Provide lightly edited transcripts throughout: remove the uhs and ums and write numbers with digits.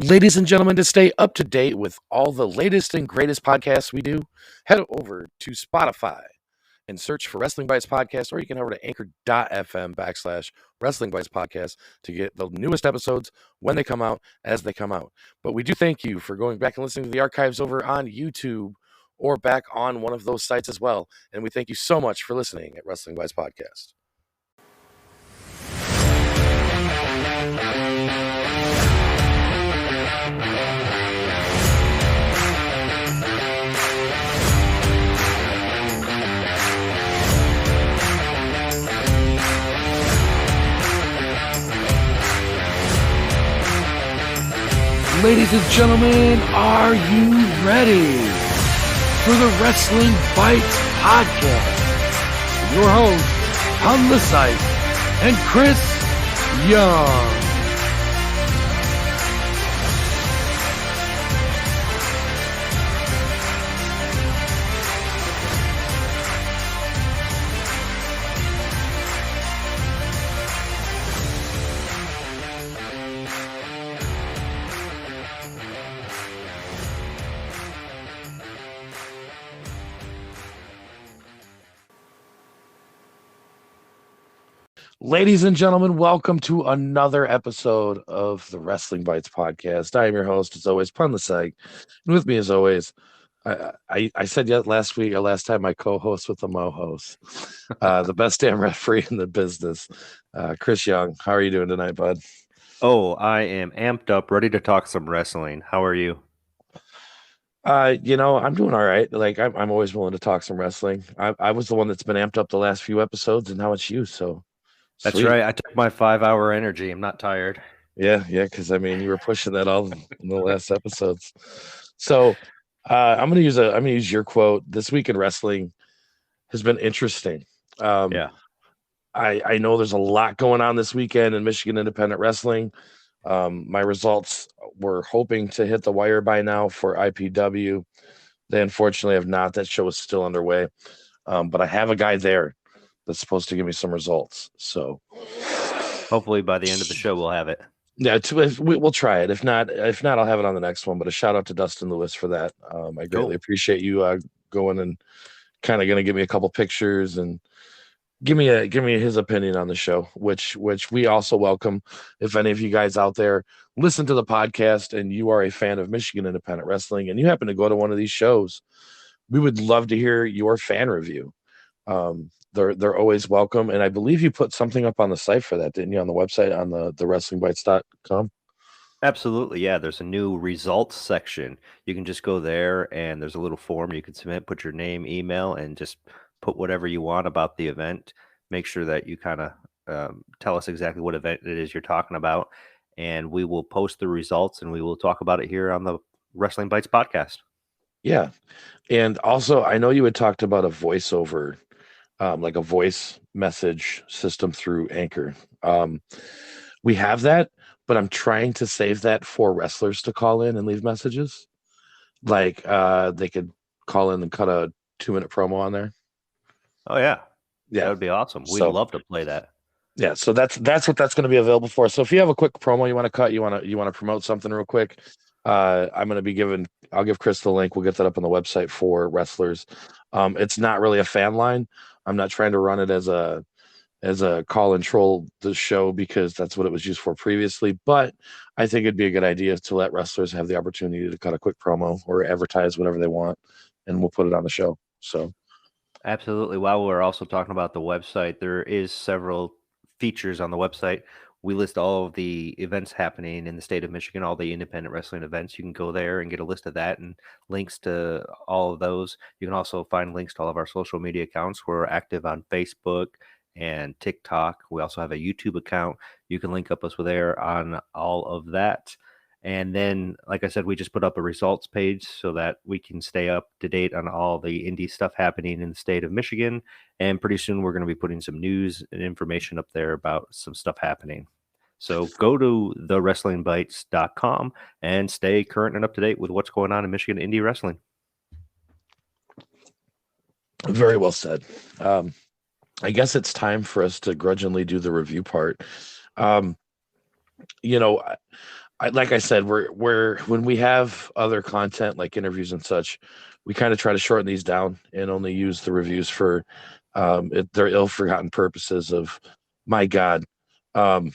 Ladies and gentlemen, to stay up to date with all the latest and greatest podcasts we do, head over to Spotify and search for Wrestling Bytes Podcast, or you can head over to anchor.fm/Wrestling Bytes Podcast to get the newest episodes when they come out, as they come out. But we do thank you for going back and listening to the archives over on YouTube or back on one of those sites as well. And we thank you so much for listening at Wrestling Bytes Podcast. Ladies and gentlemen, are you ready for the Wrestling Bytes Podcast? Your host, on the site, and Chris Young. Ladies and gentlemen, welcome to another episode of the Wrestling Bytes Podcast. I am your host, as always, Pun the Psych. And with me, as always, I said last time, my co-host with the Mo-host, the best damn referee in the business, Chris Young. How are you doing tonight, bud? Oh, I am amped up, ready to talk some wrestling. How are you? I'm doing all right. Like, I'm always willing to talk some wrestling. I was the one that's been amped up the last few episodes, and now it's you, so... That's Sweet. right. I took my 5-hour energy. I'm not tired. Yeah, because you were pushing that all in the last episodes. So I'm gonna use your quote. This week in wrestling has been interesting. Yeah. I know there's a lot going on this weekend in Michigan Independent Wrestling. My results were hoping to hit the wire by now for IPW. They unfortunately have not. That show is still underway. But I have a guy there that's supposed to give me some results. So hopefully by the end of the show we'll have it. Yeah, we'll try it. If not, I'll have it on the next one. But a shout out to Dustin Lewis for that. I greatly appreciate you going and kind of going to give me a couple pictures and give me his opinion on the show, which we also welcome. If any of you guys out there listen to the podcast and you are a fan of Michigan Independent Wrestling and you happen to go to one of these shows, we would love to hear your fan review. They're always welcome. And I believe you put something up on the site for that, didn't you, on the website, on the wrestlingbytes.com? Absolutely. Yeah. There's a new results section. You can just go there and there's a little form you can submit, put your name, email, and just put whatever you want about the event. Make sure that you kind of tell us exactly what event it is you're talking about. And we will post the results and we will talk about it here on the Wrestling Bytes podcast. Yeah. And also, I know you had talked about a voiceover, like a voice message system through Anchor. We have that, but I'm trying to save that for wrestlers to call in and leave messages. Like they could call in and cut a 2-minute promo on there. Oh yeah. That would be awesome. We'd love to play that. Yeah, so that's what that's going to be available for. So if you have a quick promo you want to cut, you want to promote something real quick, I'll give Chris the link. We'll get that up on the website for wrestlers. It's not really a fan line. I'm not trying to run it as a call and troll the show because that's what it was used for previously. But I think it'd be a good idea to let wrestlers have the opportunity to cut a quick promo or advertise whatever they want, and we'll put it on the show. So, absolutely. While we're also talking about the website, there is several features on the website. We list all of the events happening in the state of Michigan, all the independent wrestling events. You can go there and get a list of that and links to all of those. You can also find links to all of our social media accounts. We're active on Facebook and TikTok. We also have a YouTube account. You can link up us with there on all of that. And then, like I said, we just put up a results page so that we can stay up to date on all the indie stuff happening in the state of Michigan. And pretty soon we're going to be putting some news and information up there about some stuff happening. So go to thewrestlingbytes.com and stay current and up to date with what's going on in Michigan indie wrestling. Very well said. I guess it's time for us to grudgingly do the review part. like I said, we're when we have other content like interviews and such, we kind of try to shorten these down and only use the reviews for their ill-forgotten purposes of my God. Um,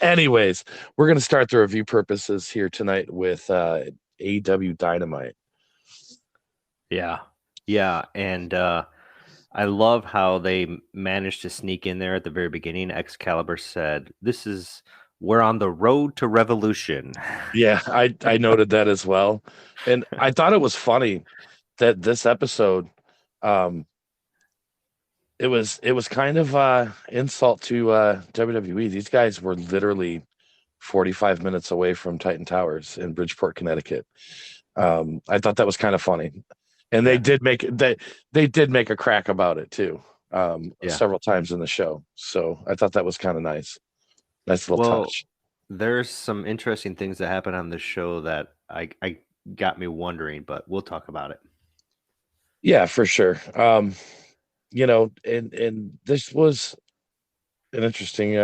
anyways, we're gonna start the review purposes here tonight with AEW Dynamite. Yeah. Yeah. And I love how they managed to sneak in there at the very beginning. Excalibur said, we're on the road to revolution. Yeah, I noted that as well, and I thought it was funny that this episode, um, it was kind of insult to WWE. These guys were literally 45 minutes away from Titan Towers in Bridgeport, Connecticut. I thought that was kind of funny, and Yeah. they did make a crack about it too, Yeah. several times in the show. So I thought that was kind of nice little Well, touch. there's some interesting things that happen on this show that I got me wondering, but we'll talk about it. Yeah, for sure. And this was an interesting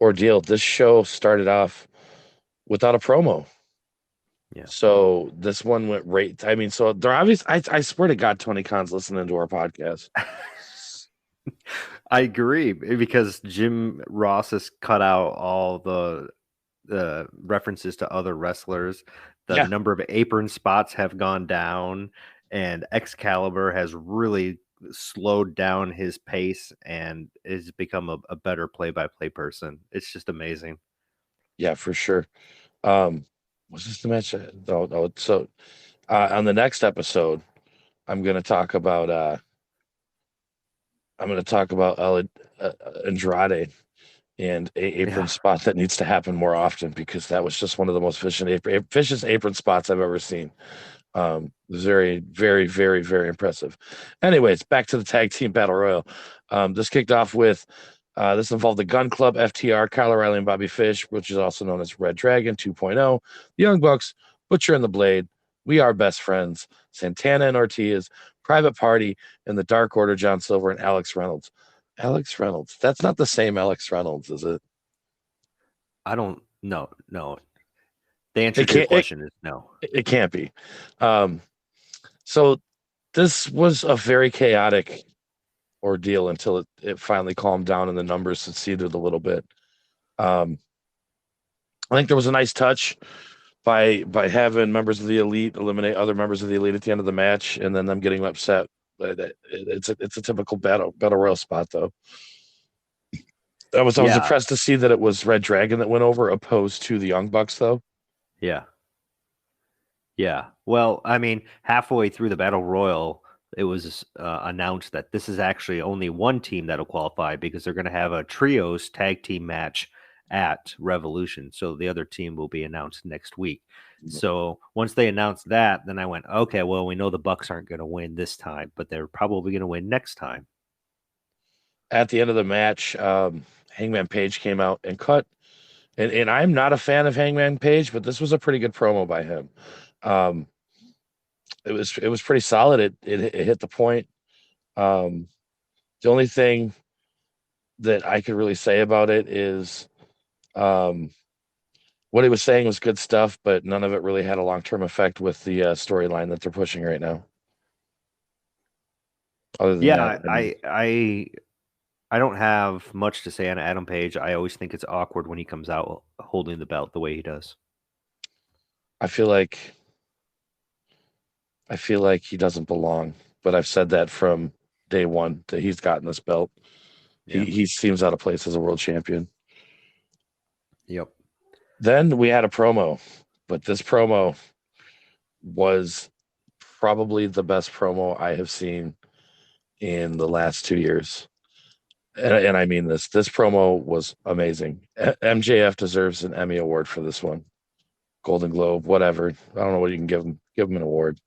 ordeal. This show started off without a promo. Yeah. So this one went right. I mean, so they're obvious. I swear to God, Tony Khan's listening to our podcast. I agree because Jim Ross has cut out all the references to other wrestlers. The Yeah, number of apron spots have gone down, and Excalibur has really slowed down his pace and has become a better play-by-play person. It's just amazing. yeah, for sure. Was this the match? No, no. So on the next episode, I'm going to talk about Andrade and a apron Yeah. spot that needs to happen more often because that was just one of the most vicious apron spots I've ever seen. It was very, very, very, very impressive. Anyways, back to the tag team battle royal. This kicked off with this involved the Gun Club, FTR, Kyle O'Reilly, and Bobby Fish, which is also known as Red Dragon 2.0, the Young Bucks, Butcher and the Blade, We Are Best Friends, Santana and Ortiz, Private Party, and the Dark Order, John Silver and Alex Reynolds. Alex Reynolds. That's not the same Alex Reynolds, is it? I don't know. No. The answer It to your can't. It, question is no. it can't be. Um, so this was a very chaotic ordeal until it finally calmed down and the numbers succeeded a little bit. Um, I think there was a nice touch by having members of the elite eliminate other members of the elite at the end of the match, and then them getting upset. It's a typical battle royal spot though. I was Yeah. impressed to see that it was Red Dragon that went over opposed to the Young Bucks though. Yeah. Yeah. Well, I mean, halfway through the Battle Royal, it was announced that this is actually only one team that'll qualify because they're going to have a trios tag team match at Revolution. So the other team will be announced next week. So once they announced that, then I went, okay, well, we know the Bucks aren't going to win this time, but they're probably going to win next time. At the end of the match, Hangman Page came out and cut. And I'm not a fan of Hangman Page, but this was a pretty good promo by him. Um, it was pretty solid. It hit the point. The only thing that I could really say about it is um, what he was saying was good stuff, but none of it really had a long-term effect with the storyline that they're pushing right now. Other than Yeah, that, I mean, I don't have much to say on Adam Page. I always think it's awkward when he comes out holding the belt the way he does. I feel like he doesn't belong. But I've said that from day one that he's gotten this belt. Yeah. He seems out of place as a world champion. Yep. Then we had a promo, but this promo was probably the best promo I have seen in the last 2 years. And I mean this. This promo was amazing. MJF deserves an Emmy award for this one. Golden Globe, whatever. I don't know what you can give him. Give him an award.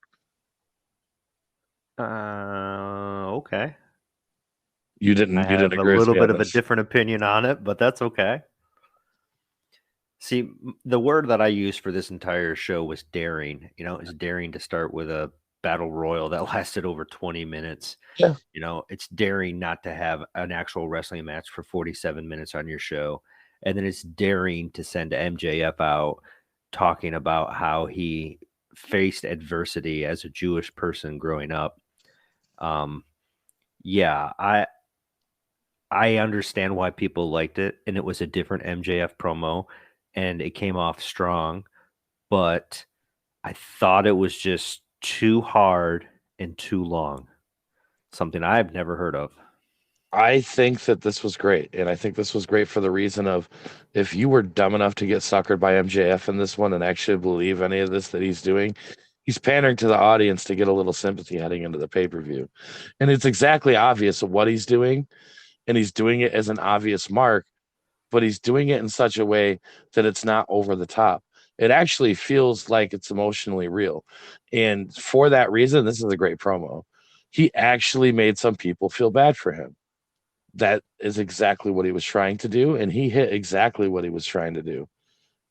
Okay. You I didn't have a agree with little me on bit of a this. different opinion on it, but that's okay. See, the word that I used for this entire show was daring. It's daring to start with a battle royal that lasted over 20 minutes. Yeah. It's daring not to have an actual wrestling match for 47 minutes on your show. and then it's daring to send MJF out talking about how he faced adversity as a Jewish person growing up. Yeah, I understand why people liked it, and it was a different MJF promo, and it came off strong, but I thought it was just too hard and too long. Something I've never heard of. I think that this was great, and I think this was great for the reason of if you were dumb enough to get suckered by MJF in this one and actually believe any of this that he's doing, he's pandering to the audience to get a little sympathy heading into the pay-per-view. And it's exactly obvious of what he's doing, and he's doing it as an obvious mark, but he's doing it in such a way that it's not over the top. It actually feels like it's emotionally real. And for that reason, this is a great promo. He actually made some people feel bad for him. That is exactly what he was trying to do, and he hit exactly what he was trying to do.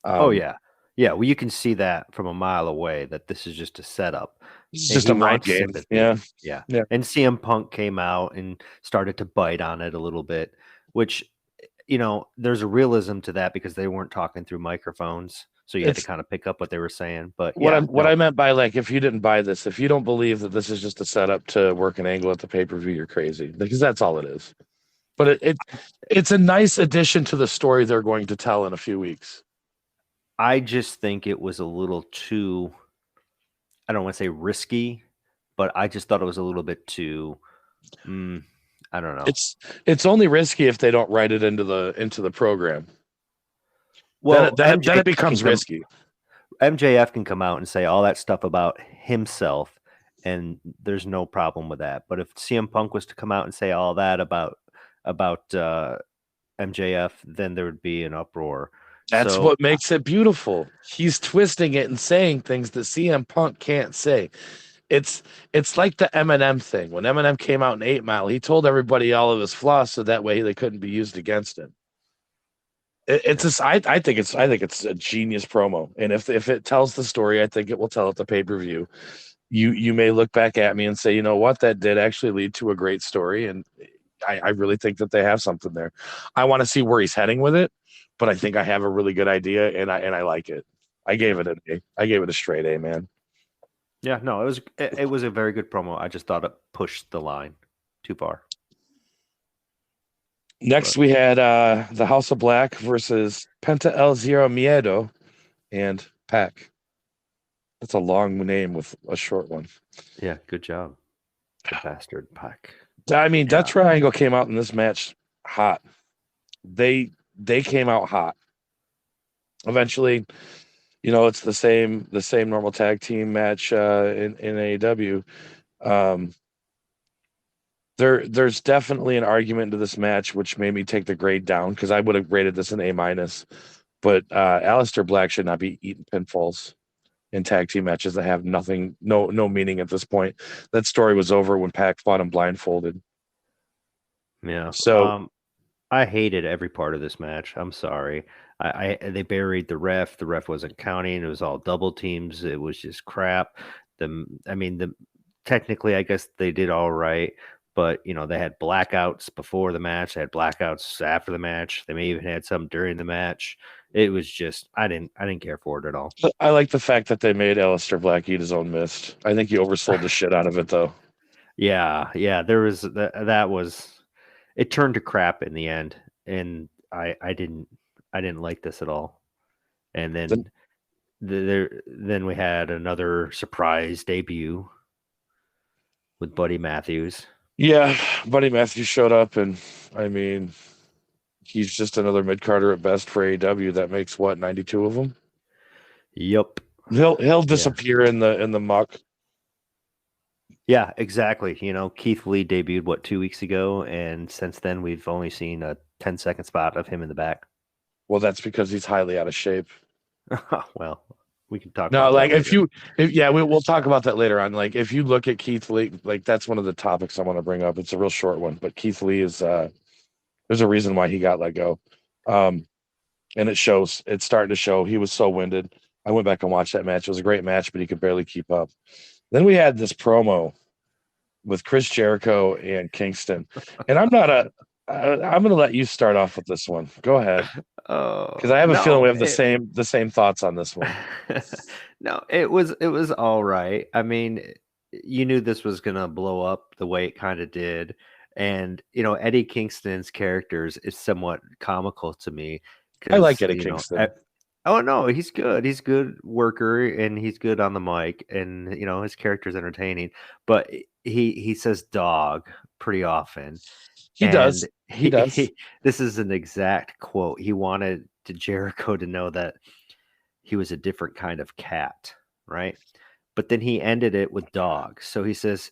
Oh yeah, yeah. Well, you can see that from a mile away that this is just a setup. It's And just he a mind wants game. sympathy. Yeah. Yeah. Yeah. And CM Punk came out and started to bite on it a little bit, which, there's a realism to that because they weren't talking through microphones. So you had to kind of pick up what they were saying. But what I meant by, like, if you didn't buy this, if you don't believe that this is just a setup to work an angle at the pay-per-view, you're crazy, because that's all it is. But it's a nice addition to the story they're going to tell in a few weeks. I just think it was a little too, I don't want to say risky, but I just thought it was a little bit too, I don't know. It's only risky if they don't write it into the program. Well, then it becomes risky. MJF can come out and say all that stuff about himself, and there's no problem with that. But if CM Punk was to come out and say all that about MJF, then there would be an uproar. That's what makes it beautiful. He's twisting it and saying things that CM Punk can't say. It's like the Eminem thing. When Eminem came out in 8 Mile, he told everybody all of his flaws so that way they couldn't be used against him. I think it's a genius promo, and if it tells the story, I think it will tell at the pay-per-view. You may look back at me and say, you know what, that did actually lead to a great story, and I really think that they have something there. I want to see where he's heading with it, but I think I have a really good idea, and I like it. I gave it a straight A, man. Yeah, no, it was a very good promo. I just thought it pushed the line too far. Next, we had the House of Black versus Penta El Zero Miedo and Pac. That's a long name with a short one. Yeah, good job. The bastard Pac. I mean, that triangle came out in this match hot. They came out hot. Eventually, it's the same normal tag team match in AEW. There's definitely an argument to this match, which made me take the grade down because I would have rated this an A-. But Aleister Black should not be eating pinfalls in tag team matches that have no meaning at this point. That story was over when Pac fought him blindfolded. Yeah. So I hated every part of this match. I'm sorry. They buried the ref. The ref wasn't counting. It was all double teams. It was just crap. Technically, I guess they did all right. But, they had blackouts before the match. They had blackouts after the match. They may even had some during the match. It was just, I didn't care for it at all. I like the fact that they made Aleister Black eat his own mist. I think he oversold the shit out of it, though. Yeah. There was that was, it turned to crap in the end, and I didn't like this at all. And then then we had another surprise debut with Buddy Matthews. Yeah, Buddy Matthews showed up, and I mean, he's just another mid-carder at best for AEW. That makes 92 of them. Yep. He'll disappear in the muck. Yeah, exactly. Keith Lee debuted 2 weeks ago, and since then we've only seen a 10-second spot of him in the back. Well, that's because he's highly out of shape. Well, we can talk. No, like we'll talk about that later on. Like if you look at Keith Lee, like that's one of the topics I want to bring up. It's a real short one, but Keith Lee is there's a reason why he got let go, and it shows. It's starting to show. He was so winded. I went back and watched that match. It was a great match, but he could barely keep up. Then we had this promo with Chris Jericho and Kingston, and I'm not I'm going to let you start off with this one. Go ahead, because Oh I have a feeling we no, have the same thoughts on this one. no, it was all right. I mean, you knew this was gonna blow up the way it kind of did, and Eddie Kingston's characters is somewhat comical to me I like because Eddie Kingston. oh no, he's good. He's a good worker and he's good on the mic, and his character's entertaining. But he says dog pretty often, He and does. He does. this is an exact quote. He wanted to Jericho to know that he was a different kind of cat, right? But then he ended it with dog. So he says,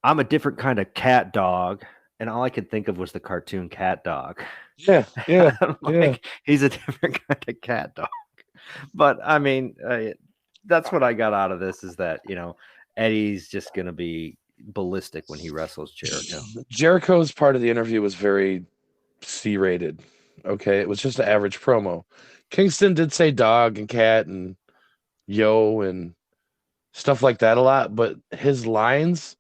I'm a different kind of cat dog. And all I could think of was the cartoon cat dog. Yeah. Yeah. I'm Yeah. like, he's a different kind of cat dog. But I mean, that's what I got out of this is that, Eddie's just going to be ballistic when he wrestles Jericho. Jericho's part of the interview was very C-rated. Okay, it was just an average promo. Kingston did say dog and cat and yo and stuff like that a lot, but his lines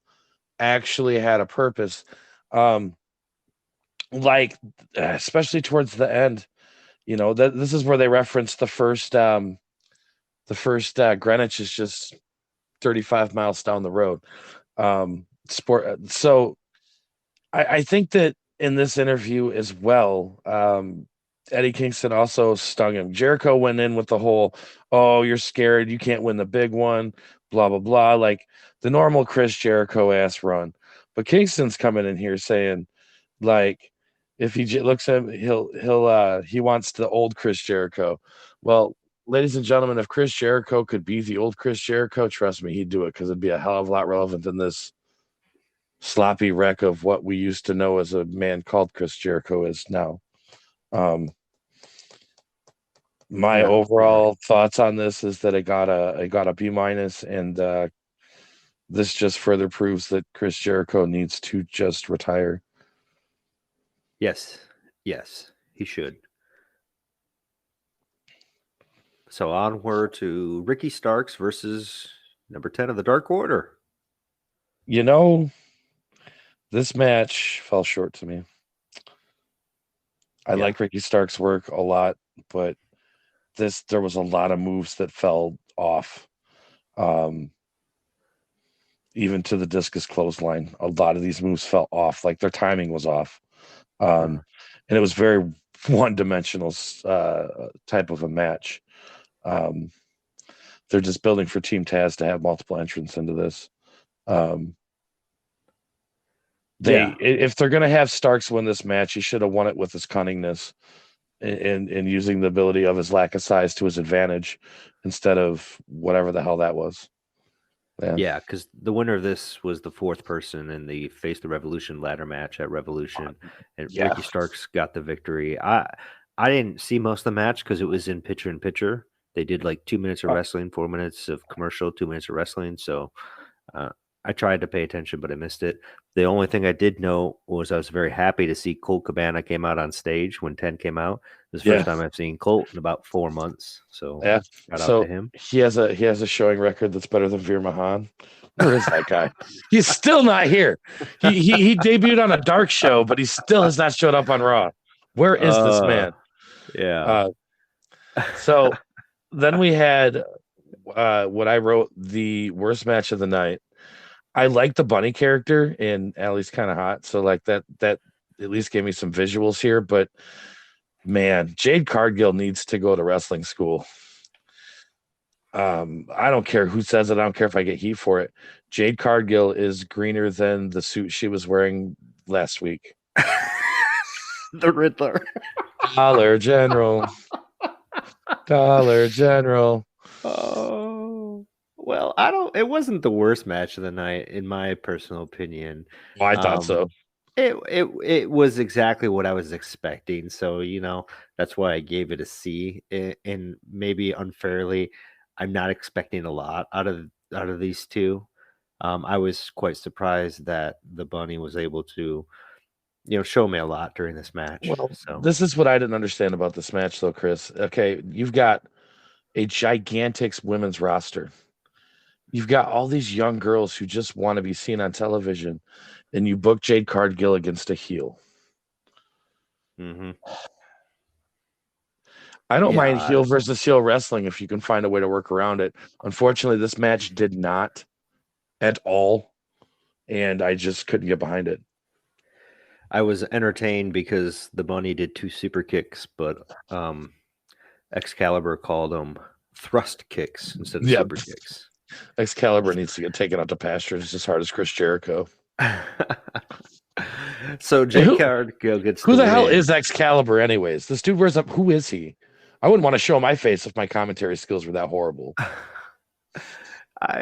actually had a purpose. Um, like especially towards the end, that this is where they reference the first Greenwich is just 35 miles down the road. So I think that in this interview as well, Eddie Kingston also stung him. Jericho went in with the whole, "Oh, you're scared, you can't win the big one," blah blah blah, like the normal Chris Jericho ass run. But Kingston's coming in here saying, like, if he looks at him, he wants the old Chris Jericho. Well, ladies and gentlemen, if Chris Jericho could be the old Chris Jericho, trust me, he'd do it because it'd be a hell of a lot relevant than this sloppy wreck of what we used to know as a man called Chris Jericho is now. Um, my No, you're right. overall thoughts on this is that it got a B minus, and this just further proves that Chris Jericho needs to just retire. Yes. Yes, he should. So onward to Ricky Starks versus number 10 of the Dark Order. You know, this match fell short to me. I Yeah. like Ricky Stark's work a lot, but there was a lot of moves that fell off. Um, even to the discus clothesline, a lot of these moves fell off. Like their timing was off, Uh, and it was very one-dimensional type of a match. Um, they're just building for Team Taz to have multiple entrants into this. Um, yeah. if they're gonna have Starks win this match, he should have won it with his cunningness and using the ability of his lack of size to his advantage instead of whatever the hell that was. Yeah, because the winner of this was the fourth person in the Face the Revolution ladder match at Revolution, and Yeah. Ricky Starks got the victory. I didn't see most of the match because it was in picture in picture. They did like 2 minutes of wrestling, 4 minutes of commercial, 2 minutes of wrestling. So uh, I tried to pay attention, but I missed it. The only thing I did know was I was very happy to see Colt Cabana came out on stage when 10 came out. It was the first time I've seen Colt in about 4 months. So Yeah. shout out So to him. he has a showing record that's better than Veer Mahan. Where is that guy? He's still not here. He debuted on a dark show, but he still has not showed up on Raw. Where is this man? Yeah. So then we had what I wrote the worst match of the night. I like the bunny character, and Allie's kind of hot, so like that at least gave me some visuals here. But man, Jade Cargill needs to go to wrestling school. I don't care who says it. I don't care if I get heat for it. Jade Cargill is greener than the suit she was wearing last week. The Riddler. Dollar General. Dollar General. Oh, well, it wasn't the worst match of the night, in my personal opinion. Well, I thought so. It was exactly what I was expecting. So, that's why I gave it a C. And maybe unfairly, I'm not expecting a lot out of these two. I was quite surprised that the bunny was able to, show me a lot during this match. Well, So this is what I didn't understand about this match, though, Chris. Okay, you've got a gigantic women's roster. You've got all these young girls who just want to be seen on television, and you book Jade Cargill against a heel. Mm-hmm. I don't mind heel versus heel wrestling if you can find a way to work around it. Unfortunately, this match did not at all, and I just couldn't get behind it. I was entertained because the Bunny did 2 super kicks, but Excalibur called them thrust kicks instead of super kicks. Excalibur needs to get taken out to pastures as hard as Chris Jericho. So Jade Cargill gets who the win. hell is Excalibur anyways? This dude wears up. Who is he? I wouldn't want to show my face if my commentary skills were that horrible.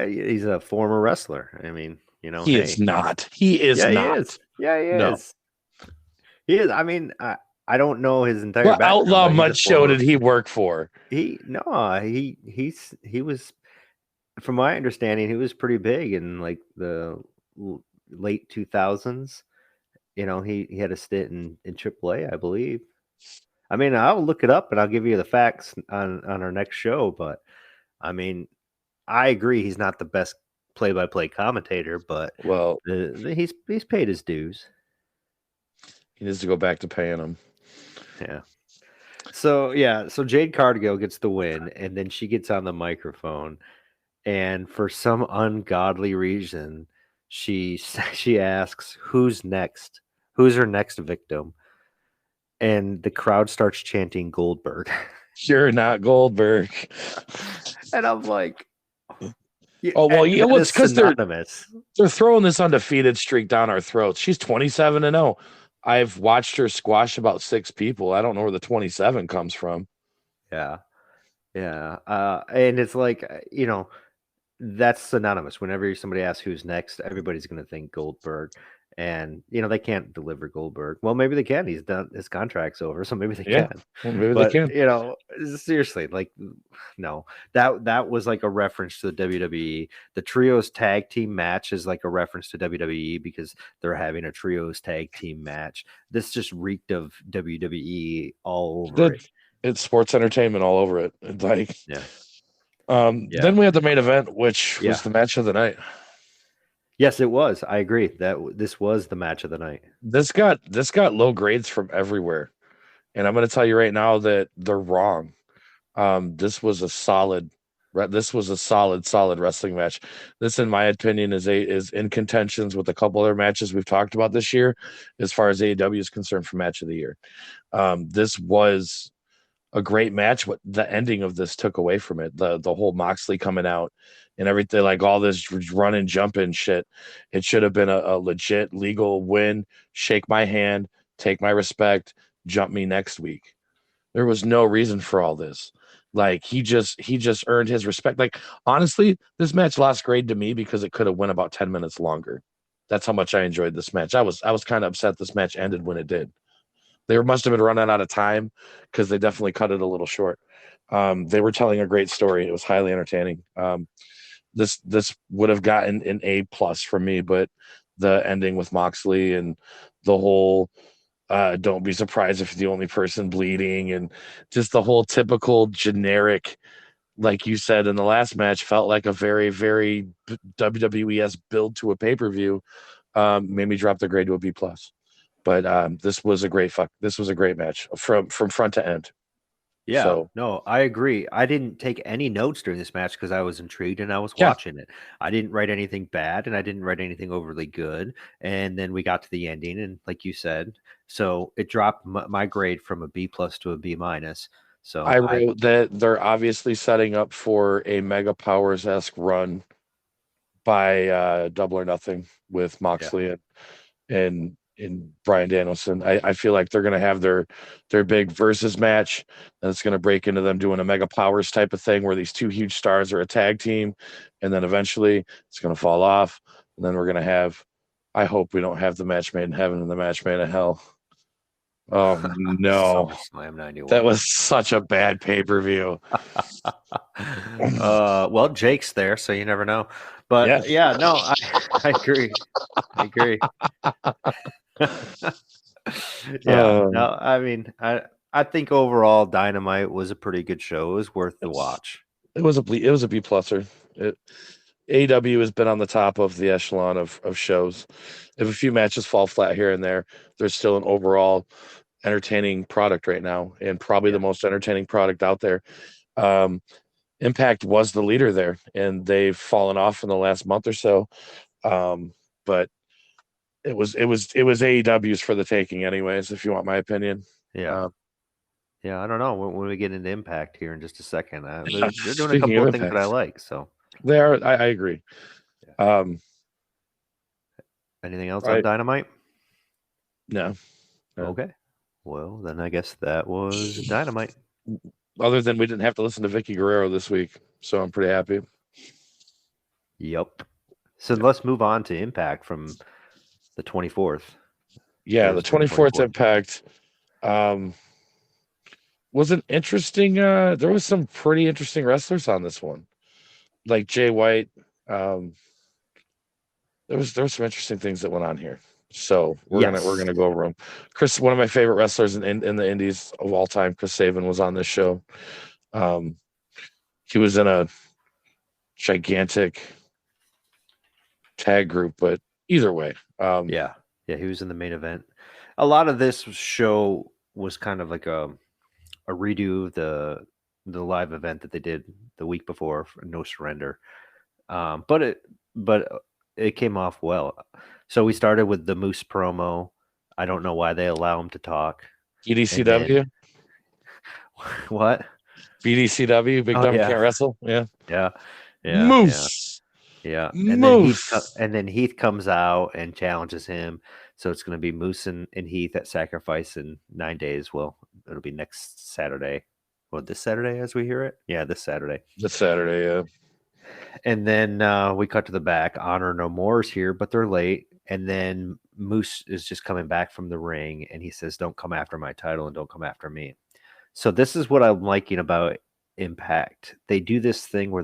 He's a former wrestler. I mean, he is not. He is not. He is. Yeah, he is. He is. I mean, I don't know his entire background. What Outlaw Mud show did he work for? He was, from my understanding, he was pretty big in like the late 2000s. He had a stint in AAA, I believe. I mean, I'll look it up and I'll give you the facts on our next show. But I mean, I agree he's not the best play-by-play commentator, but he's paid his dues. He needs to go back to paying them. Yeah. So Jade Cargill gets the win, and then she gets on the microphone, and for some ungodly reason, she asks, "Who's next? Who's her next victim?" And the crowd starts chanting Goldberg. You're not Goldberg. And I'm like, it's because they're throwing this undefeated streak down our throats. She's 27-0. I've watched her squash about 6 people. I don't know where the 27 comes from. Yeah. And it's like, that's synonymous. Whenever somebody asks who's next, everybody's going to think Goldberg. And, they can't deliver Goldberg. Well, maybe they can. He's done, his contract's over, so maybe they can. Well, maybe they can. Seriously, like, no. That was like a reference to the WWE. The Trios tag team match is like a reference to WWE because they're having a Trios tag team match. This just reeked of WWE all over it. It's sports entertainment all over it. Like, Then we had the main event, which was the match of the night. Yes, it was. I agree that this was the match of the night. This got low grades from everywhere, and I'm going to tell you right now that they're wrong. This was a solid wrestling match. This, in my opinion, is in contentions with a couple other matches we've talked about this year, as far as AEW is concerned for match of the year. This was a great match. What the ending of this took away from it, the whole Moxley coming out and everything, like all this run and jump and shit. It should have been a legit legal win. Shake my hand, take my respect, jump me next week. There was no reason for all this. Like he just earned his respect. Like honestly, this match lost grade to me because it could have went about 10 minutes longer. That's how much I enjoyed this match. I was kind of upset this match ended when it did. They must have been running out of time because they definitely cut it a little short. They were telling a great story. It was highly entertaining. This would have gotten an A+ from me, but the ending with Moxley and the whole don't be surprised if you're the only person bleeding, and just the whole typical generic, like you said in the last match, felt like a very, very WWE-esque build to a pay-per-view. Made me drop the grade to a B+. But this was a great match from front to end. Yeah, so, no, I agree. I didn't take any notes during this match because I was intrigued and I was watching it. I didn't write anything bad and I didn't write anything overly good. And then we got to the ending, and like you said, so it dropped my grade from a B+ to a B-. So I wrote that they're obviously setting up for a Mega Powers-esque run by Double or Nothing with Moxley and Bryan Danielson. I feel like they're going to have their big versus match, and it's going to break into them doing a Mega Powers type of thing where these two huge stars are a tag team, and then eventually it's going to fall off, and then we're going to have, I hope we don't have the match made in heaven and the match made in hell. Oh no. SummerSlam 91. That was such a bad pay-per-view. Well, Jake's there, so you never know. But no, I agree. No, I mean, I think overall Dynamyte was a pretty good show. It was worth the watch. It was a B+er. AEW has been on the top of the echelon of shows. If a few matches fall flat here and there, there's still an overall entertaining product right now, and probably the most entertaining product out there. Impact was the leader there, and they've fallen off in the last month or so. But it was AEW's for the taking, anyways. If you want my opinion. Yeah. I don't know when we get into Impact here in just a second. They're doing a Speaking couple of of things that I Impact, like. So they are. I agree. Anything else on Dynamite? No. Okay. Well, then I guess that was Dynamite. Other than we didn't have to listen to Vicky Guerrero this week, so I'm pretty happy. Yep. So let's move on to Impact from the 24th. Yeah, the 24th Impact was an interesting. There was some pretty interesting wrestlers on this one, like Jay White. There was some interesting things that went on here. So we're gonna go over them. Chris, one of my favorite wrestlers in the Indies of all time, Chris Sabin, was on this show. He was in a gigantic tag group, but either way, yeah, he was in the main event. A lot of this show was kind of like a redo of the live event that they did the week before for No Surrender, but it came off well. So we started with the Moose promo. I don't know why they allow him to talk. BDCW. What? BDCW. Big Dumb Can't Wrestle. Yeah. Moose. Yeah. And then Heath comes out and challenges him. So it's going to be Moose and Heath at Sacrifice in 9 days. Well, it'll be next Saturday. Well, this Saturday as we hear it? Yeah, this Saturday. This Saturday, yeah. And then we cut to the back. Honor No More is here, but they're late. And then Moose is just coming back from the ring, and he says, "Don't come after my title and don't come after me." So this is what I'm liking about Impact. They do this thing where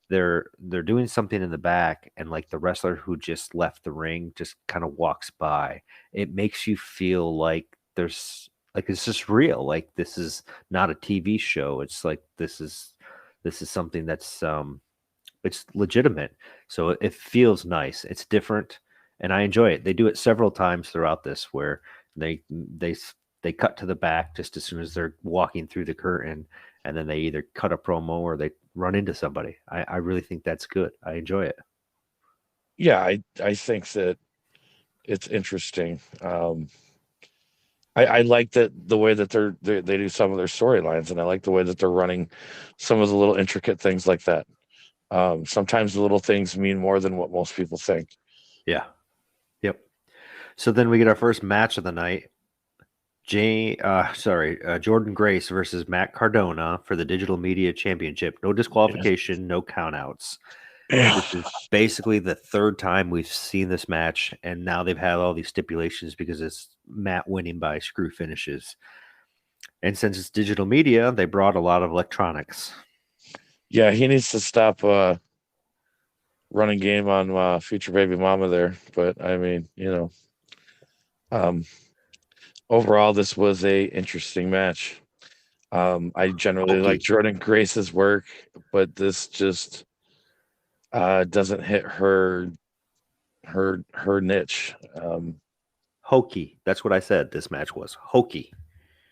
they're doing something in the back, and like the wrestler who just left the ring just kind of walks by. It makes you feel like there's like it's just real. Like this is not a TV show. It's like this is something that's it's legitimate. So it feels nice. It's different, and I enjoy it. They do it several times throughout this where they cut to the back just as soon as they're walking through the curtain, and then they either cut a promo or they run into somebody. I really think that's good. I enjoy it. Yeah, I think that it's interesting. I like that the way that they do some of their storylines, and I like the way that they're running some of the little intricate things like that. Sometimes the little things mean more than what most people think. Yeah. Yep. So then we get our first match of the night. Jordan Grace versus Matt Cardona for the Digital Media Championship. No disqualification, no countouts. This is basically the third time we've seen this match, and now they've had all these stipulations because it's Matt winning by screw finishes. And since it's digital media, they brought a lot of electronics. Yeah, he needs to stop running game on future baby mama there. But I mean, overall, this was a interesting match. I generally like Jordan Grace's work, but this just doesn't hit her niche. Hokey. That's what I said. This match was hokey.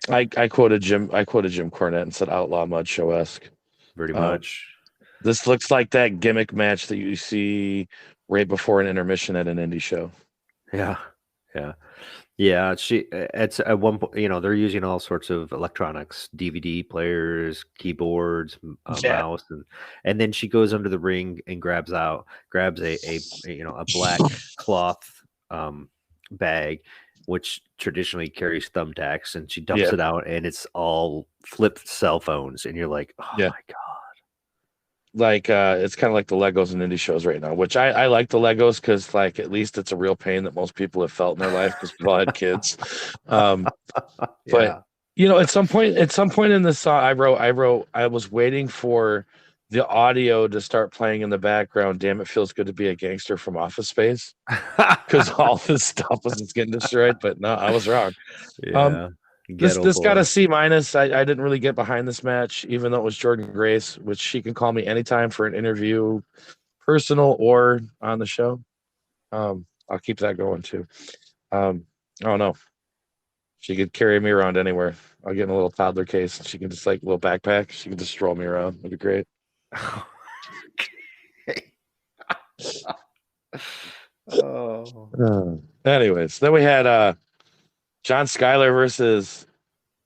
I quoted Jim Cornette and said outlaw mud show-esque. Pretty much. This looks like that gimmick match that you see right before an intermission at an indie show. Yeah. It's at one point, they're using all sorts of electronics, DVD players, keyboards, mouse, and then she goes under the ring and grabs a black cloth bag, which traditionally carries thumbtacks, and she dumps it out, and it's all flipped cell phones, and you're like, oh my god. Like it's kind of like the Legos and indie shows right now, which I like the Legos because like at least it's a real pain that most people have felt in their life because we've all had kids. But at some point in the song, I was waiting for the audio to start playing in the background. Damn, it feels good to be a gangster from Office Space, because all this stuff was getting destroyed. But no, I was wrong. This got a C-. I didn't really get behind this match, even though it was Jordan Grace, which she can call me anytime for an interview, personal or on the show. I'll keep that going too. I don't know. She could carry me around anywhere. I'll get in a little toddler case. She can just like a little backpack. She can just stroll me around. It'd be great. Anyways, then we had John Schuyler versus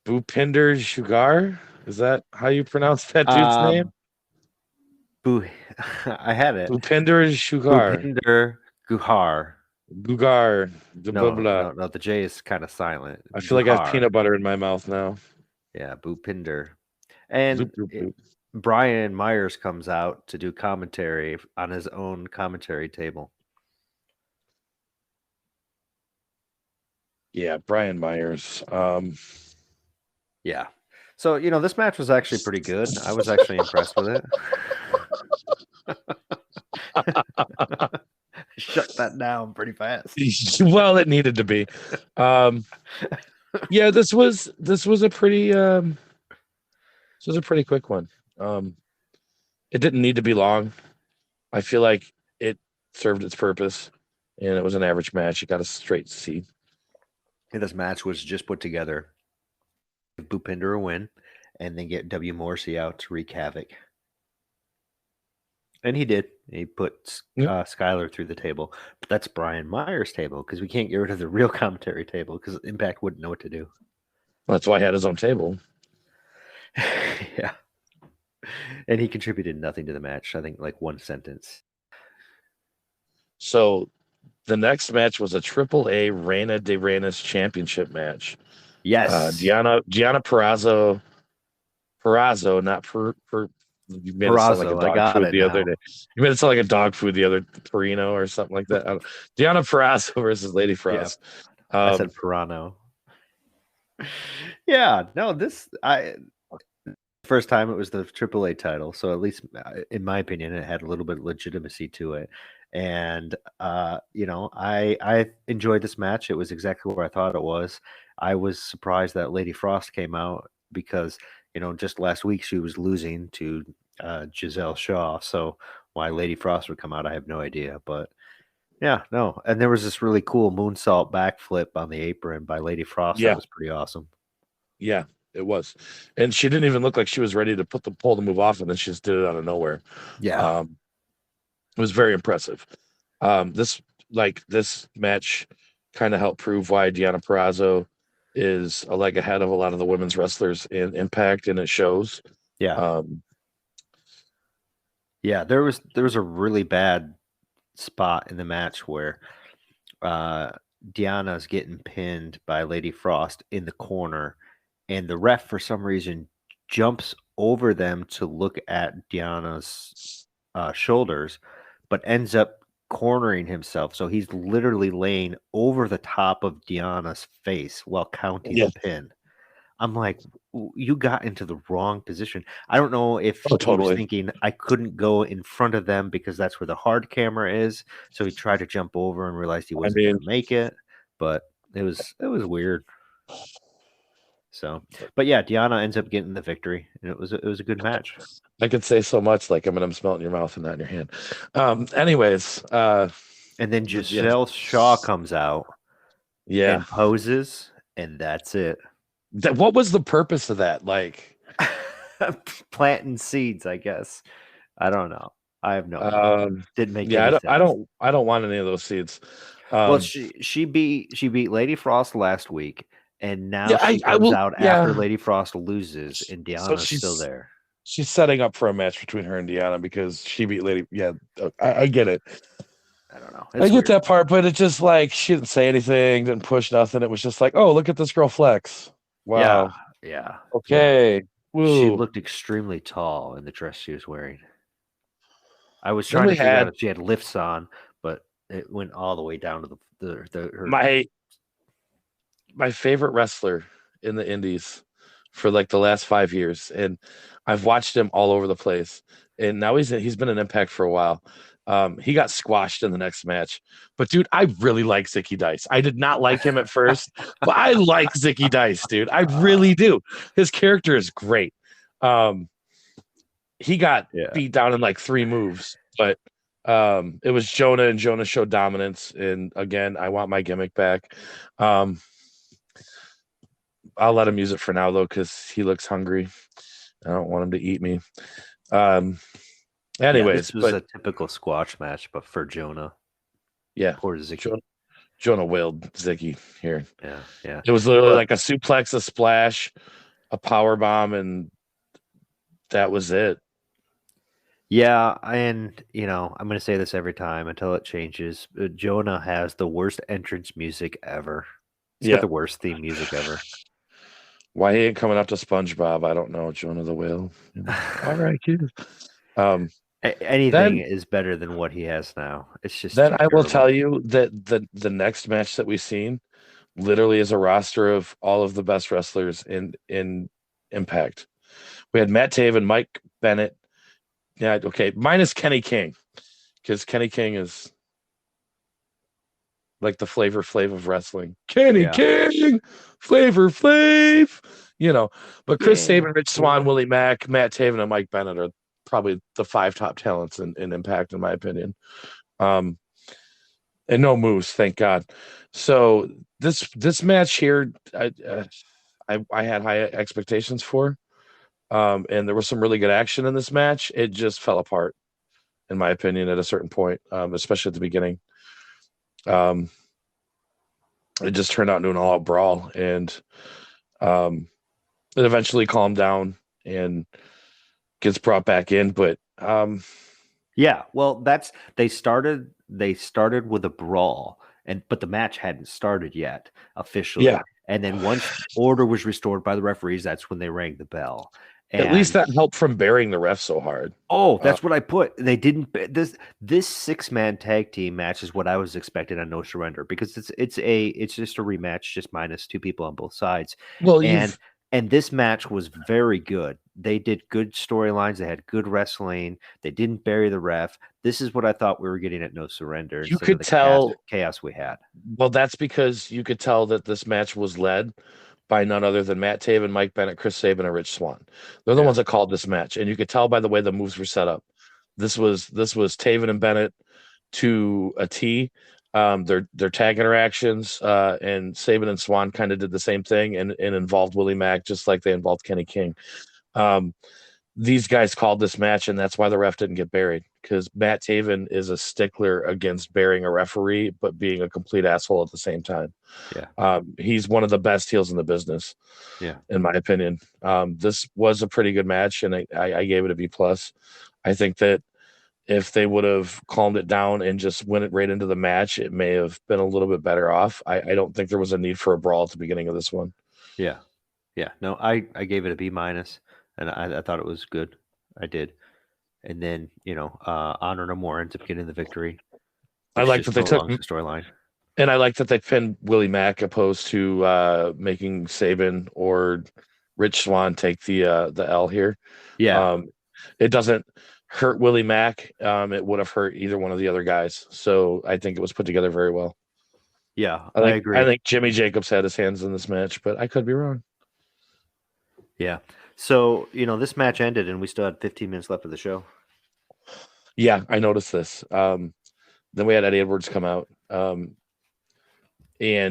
Bhupinder Shugar. Is that how you pronounce that dude's name? I had it. Bhupinder Shugar. Bhupinder Guhar. Gugar. No. The J is kind of silent. I feel like I have peanut butter in my mouth now. Yeah, Bhupinder. And Brian Myers comes out to do commentary on his own commentary table. Yeah, Brian Myers. Yeah. So, this match was actually pretty good. I was actually impressed with it. Shut that down pretty fast. Well, it needed to be. Yeah, this was a pretty quick one. It didn't need to be long. I feel like it served its purpose, and it was an average match. It got a straight C. And this match was just put together. Give Bhupinder a win, and then get W. Morrissey out to wreak havoc. And he did. He put Schuyler through the table. But that's Brian Myers' table, because we can't get rid of the real commentary table, because Impact wouldn't know what to do. Well, that's why he had his own table. Yeah. And he contributed nothing to the match. I think like one sentence. So the next match was a AAA Reina de Reinas championship match. Yes. Gianna Purrazzo, not you made it sound like a dog food the other day. You made it sound like a dog food the other Perino or something like that. Gianna Purrazzo versus Lady Frost. Yeah. I said Pirano. Yeah, no, first time it was the AAA title, so at least in my opinion it had a little bit of legitimacy to it. And I enjoyed this match. It was exactly where I thought it was. I was surprised that Lady Frost came out, because just last week she was losing to Giselle Shaw. So why Lady Frost would come out, I have no idea. But yeah, no. And there was this really cool moonsault backflip on the apron by Lady Frost. Yeah. That was pretty awesome. Yeah, it was. And she didn't even look like she was ready to pull the move off, and then she just did it out of nowhere. Yeah. It was very impressive. This match kind of helped prove why Deonna Purrazzo is a leg ahead of a lot of the women's wrestlers in Impact, and it shows. Yeah. Yeah, there was a really bad spot in the match where Deonna's getting pinned by Lady Frost in the corner, and the ref for some reason jumps over them to look at Deonna's shoulders, but ends up cornering himself. So he's literally laying over the top of Deonna's face while counting the pin. I'm like, you got into the wrong position. I don't know if he was thinking I couldn't go in front of them because that's where the hard camera is. So he tried to jump over and realized he wasn't going to make it. But it was weird. So, but yeah, Deonna ends up getting the victory, and it was a good match. I could say so much, like I'm smelting your mouth and not in your hand. Anyways, and then Giselle Shaw comes out, and poses, and that's it. What was the purpose of that? Like planting seeds, I guess. I don't know. I have no idea. Didn't make any sense. I don't want any of those seeds. Well, she beat Lady Frost last week, and now she comes out after Lady Frost loses, and Deonna's still there. She's setting up for a match between her and Deonna because she beat Lady. Yeah, I get it. I don't know. I get that part, but it's just like she didn't say anything, didn't push nothing. It was just like, oh, look at this girl flex. Wow. Yeah. Okay. Yeah. She looked extremely tall in the dress she was wearing. I was trying to figure out if she had lifts on, but it went all the way down to her. My favorite wrestler in the Indies for like the last 5 years, and I've watched him all over the place. And now he's been in Impact for a while. He got squashed in the next match, but dude, I really like Zicky Dice. I did not like him at first, but I like Zicky Dice, dude. I really do. His character is great. He got beat down in like 3 moves, but it was Jonah, and Jonah showed dominance. And again, I want my gimmick back. I'll let him use it for now though, because he looks hungry. I don't want him to eat me. Um, Yeah, anyways, this was but a typical squash match, but for Jonah. yeah, Poor Zicky. Jonah wailed Zicky here. Yeah, yeah. It was literally But like a suplex, a splash, a power bomb, and that was it. yeah, and I'm going to say this every time until it changes. Jonah has the worst entrance music ever. He's got Yeah. the worst theme music ever. Why he ain't coming up to SpongeBob? I don't know. Jonah the Whale. All right, kid. Um, Anything then is better than what he has now. It's just then too I will terrible. tell you that the next match that we've seen literally is a roster of all of the best wrestlers in Impact. We had Matt Taven, Mike Bennett. Yeah, okay, minus Kenny King, because Kenny King is like the Flavor Flav of wrestling. Kenny Yeah. King, Flavor Flav, But Chris Yeah. Sabin, Rich Swann, Willie Mack, Matt Taven, and Mike Bennett are probably the 5 top talents in Impact, in my opinion. And no moves, thank God. So this match here, I had high expectations for, and there was some really good action in this match. It just fell apart, in my opinion, at a certain point, especially at the beginning. It just turned out into an all-out brawl, and it eventually calmed down and gets brought back in. But Yeah, well, they started with a brawl, but the match hadn't started yet officially. yeah, And then once order was restored by the referees, that's when they rang the bell. at least And that helped from burying the ref so hard. that's what I put. They didn't this 6-man tag team match is what I was expecting on No Surrender, because it's just a rematch, just minus 2 people on both sides. Well, And this match was very good. They did good storylines. They had good wrestling. They didn't bury the ref. This is what I thought we were getting at No Surrender you instead of could the tell. chaos we had. Well, that's because you could tell that this match was led by none other than Matt Taven, Mike Bennett, Chris Sabin, and Rich Swann. They're the Yeah. ones that called this match, and you could tell by the way the moves were set up. This was Taven and Bennett to a T. Their tag interactions, and Sabin and Swann kind of did the same thing and involved Willie Mack, just like they involved Kenny King. These guys called this match, and that's why the ref didn't get buried, because Matt Taven is a stickler against burying a referee, but being a complete asshole at the same time. Yeah. He's one of the best heels in the business, Yeah. in my opinion. This was a pretty good match, and I gave it a B plus. I think that if they would have calmed it down and just went it right into the match, it may have been a little bit better off. I don't think there was a need for a brawl at the beginning of this one. Yeah. Yeah. No, I gave it a B minus, and I thought it was good. I did. And then, Honor No More ends up getting the victory, I which like just that they took, prolongs the storyline. and I like that they pinned Willie Mack opposed to making Sabin or Rich Swann take the L here. Yeah. It doesn't hurt Willie Mack. It would have hurt either one of the other guys. So I think it was put together very well. Yeah, I agree. I think Jimmy Jacobs had his hands in this match, but I could be wrong. Yeah. So, this match ended and we still had 15 minutes left of the show. Yeah, I noticed this. Then we had Eddie Edwards come out. And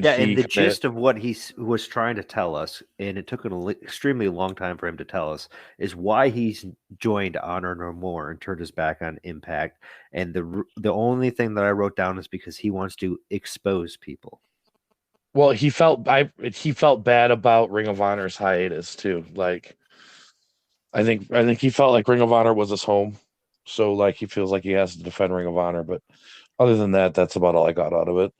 the gist of what he was trying to tell us, and it took an extremely long time for him to tell us, is why he's joined Honor No More and turned his back on Impact. And the only thing that I wrote down is because he wants to expose people. Well, he felt bad about Ring of Honor's hiatus too. Like, I think he felt like Ring of Honor was his home, so like he feels like he has to defend Ring of Honor. But other than that, that's about all I got out of it.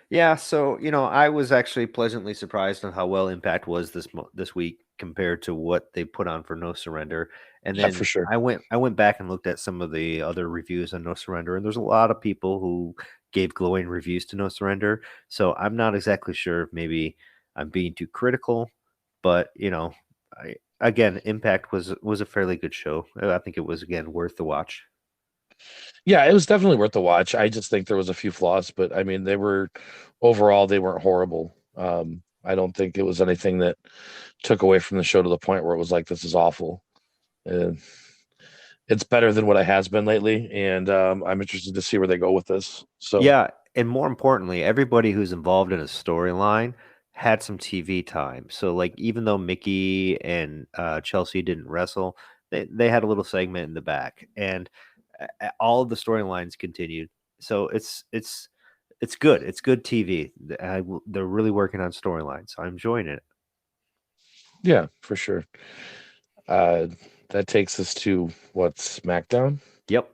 Yeah, so I was actually pleasantly surprised on how well Impact was this week compared to what they put on for No Surrender. And then for sure. I went back and looked at some of the other reviews on No Surrender, and there's a lot of people who gave glowing reviews to No Surrender. So I'm not exactly sure if maybe I'm being too critical, but again, Impact was a fairly good show. I think it was again worth the watch. Yeah, it was definitely worth the watch. I just think there was a few flaws, but I mean, they weren't horrible. I don't think it was anything that took away from the show to the point where it was like, this is awful. It's better than what it has been lately, and I'm interested to see where they go with this. So yeah, and more importantly, everybody who's involved in a storyline had some TV time. So like even though Mickey and Chelsea didn't wrestle, they had a little segment in the back, and all of the storylines continued. So it's good. It's good TV. They're really working on storylines. So I'm enjoying it. Yeah, for sure. Uh, that takes us to what, SmackDown? Yep.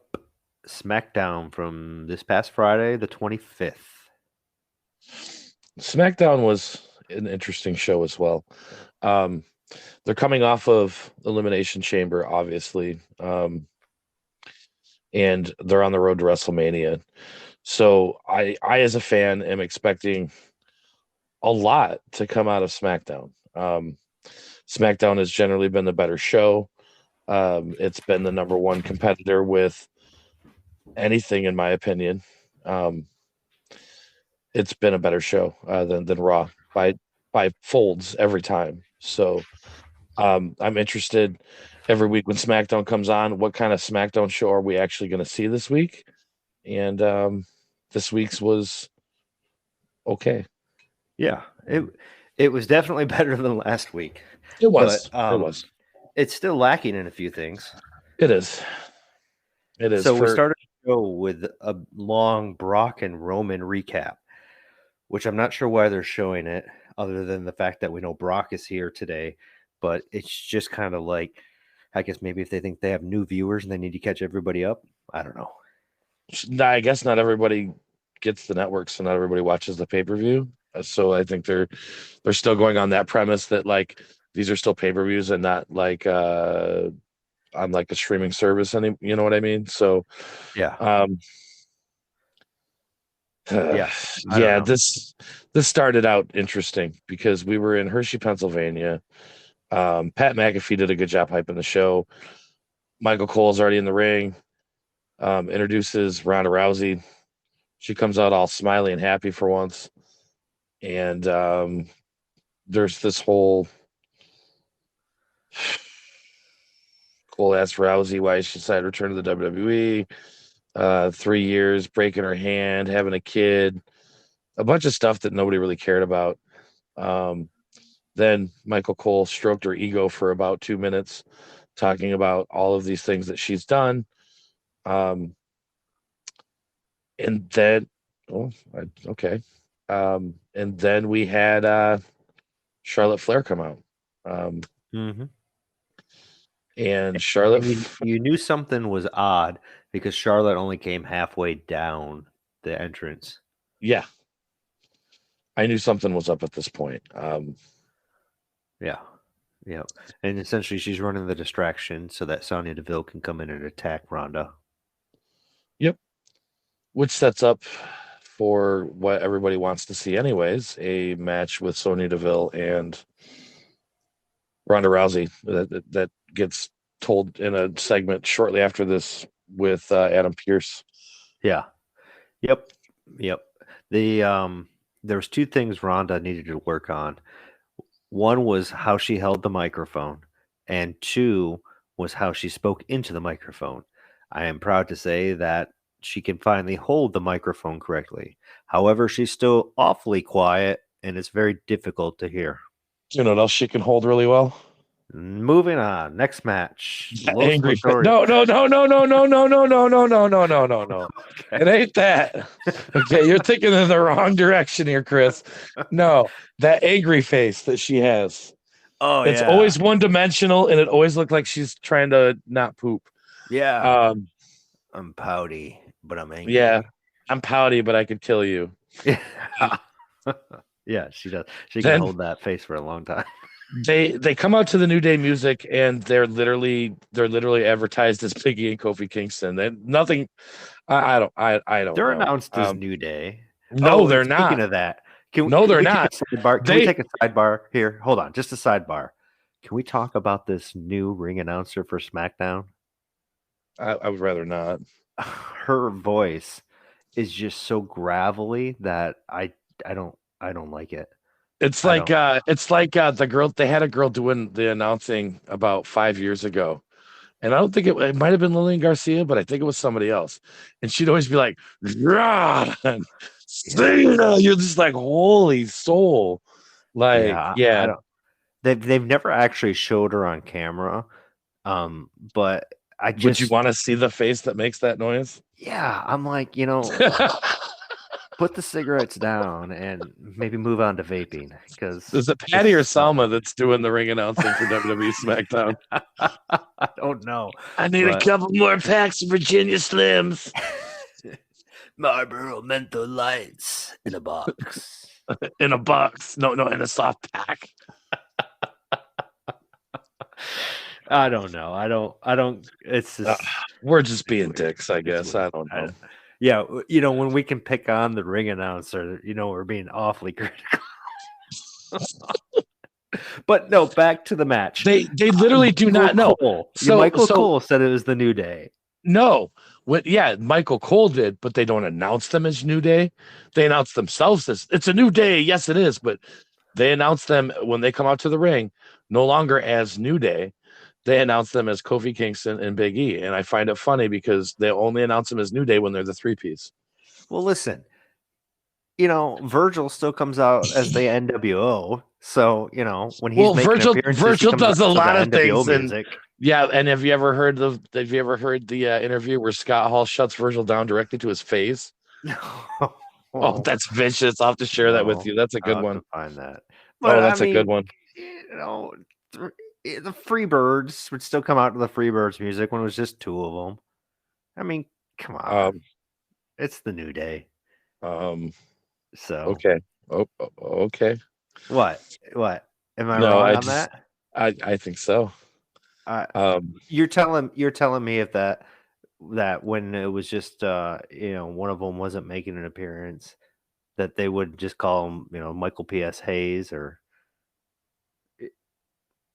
SmackDown from this past Friday, the 25th. SmackDown was an interesting show as well. Um, they're coming off of Elimination Chamber, obviously, and they're on the road to WrestleMania. So as a fan, am expecting a lot to come out of SmackDown. SmackDown has generally been the better show. It's been the number one competitor with anything, in my opinion. It's been a better show than Raw by folds every time. So I'm interested every week when SmackDown comes on. What kind of SmackDown show are we actually going to see this week? And this week's was okay. Yeah, it was definitely better than last week. It was. But, it was. It's still lacking in a few things. It is. It is. So we started the show with a long Brock and Roman recap, which I'm not sure why they're showing it, other than the fact that we know Brock is here today. But it's just kind of like, I guess maybe if they think they have new viewers and they need to catch everybody up. I don't know. I guess not everybody gets the network, so not everybody watches the pay-per-view. So I think they're still going on that premise that like these are still pay-per-views and not like on like a streaming service. You know what I mean? So yeah, yeah. This started out interesting because we were in Hershey, Pennsylvania. Pat McAfee did a good job hyping the show. Michael Cole's already in the ring. Introduces Ronda Rousey. She comes out all smiley and happy for once. And there's this whole Cole asked Rousey why she decided to return to the WWE. 3 years, breaking her hand, having a kid, a bunch of stuff that nobody really cared about. Then Michael Cole stroked her ego for about 2 minutes, talking about all of these things that she's done. And then, okay. And then we had Charlotte Flair come out. And Charlotte, you knew something was odd because Charlotte only came halfway down the entrance. Yeah, I knew something was up at this point. Yeah, and essentially she's running the distraction so that Sonya Deville can come in and attack Ronda. Yep, which sets up for what everybody wants to see, anyways: a match with Sonya Deville and Ronda Rousey that gets told in a segment shortly after this with Adam Pearce. Yeah. Yep. There was two things Ronda needed to work on. One was how she held the microphone, and two was how she spoke into the microphone. I am proud to say that she can finally hold the microphone correctly. However, she's still awfully quiet, and it's very difficult to hear. You know what else she can hold really well? Moving on. Next match. Angry. No. It ain't that. Okay, you're thinking in the wrong direction here, Chris. No, that angry face that she has. Oh, it's always one dimensional, and it always looks like she's trying to not poop. Yeah. I'm pouty, but I'm angry. Yeah, I'm pouty, but I could kill you. Yeah, she does. She can hold that face for a long time. They come out to the New Day music, and they're literally advertised as Biggie and Kofi Kingston. Nothing. I don't. They're know. announced as New Day. No, they're not. Speaking of that, they're not. Can we take a sidebar here? Hold on, just a sidebar. Can we talk about this new ring announcer for SmackDown? I would rather not. Her voice is just so gravelly that I don't like it. It's like the girl. They had a girl doing the announcing about 5 years ago, and I don't think it might have been Lillian Garcia, but I think it was somebody else. And she'd always be like, "Cena," you're just like, holy soul. Like, Yeah, I yeah. don't. They've never actually showed her on camera. But I Would you just, want to see the face that makes that noise? yeah, I'm like, put the cigarettes down and maybe move on to vaping because Is it this Patty or is not Salma that's doing the ring announcing for WWE SmackDown? I don't know, I need a but couple more packs of Virginia Slims Marlboro menthol lights in a box. in a box. No, in a soft pack. I don't know. I don't. It's just. We're just It's being weird. dicks, I It's guess. weird. I don't know. Yeah, when we can pick on the ring announcer, we're being awfully critical. But no, back to the match. They literally do not know. Michael Cole said it was the New Day. No. Michael Cole did, but they don't announce them as New Day. They announce themselves as it's a new day. Yes, it is, but they announce them when they come out to the ring, no longer as New Day. They announce them as Kofi Kingston and Big E. And I find it funny because they only announce them as New Day when they're the 3-piece. Well, listen, Virgil still comes out as the NWO. So, when he's making appearances, Virgil he comes does a out to lot the of NWO things. And music. yeah, and have you ever heard the interview where Scott Hall shuts Virgil down directly to his face? Oh, that's vicious. I'll have to share that with you. That's a good I'll have one. to find that. But Oh, that's a good one. The Freebirds would still come out to the Freebirds music when it was just two of them. I mean, come on. It's the New Day. So okay. Okay. What? Am I No, wrong on that? I think so. You're telling me if that when it was just one of them wasn't making an appearance, that they would just call him Michael P.S. Hayes or.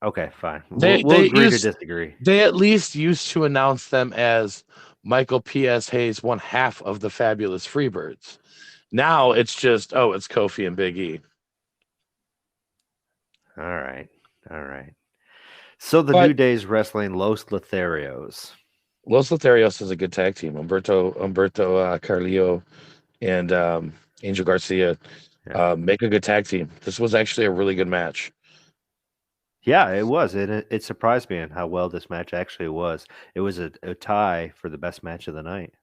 Okay, fine. We'll agree to disagree. They at least used to announce them as Michael P.S. Hayes, one half of the Fabulous Freebirds. Now it's just, it's Kofi and Big E. All right. So the New Day's wrestling Los Lotharios. Los Lotharios is a good tag team. Humberto Carrillo and Angel Garcia make a good tag team. This was actually a really good match. Yeah, it was. It surprised me in how well this match actually was. It was a tie for the best match of the night.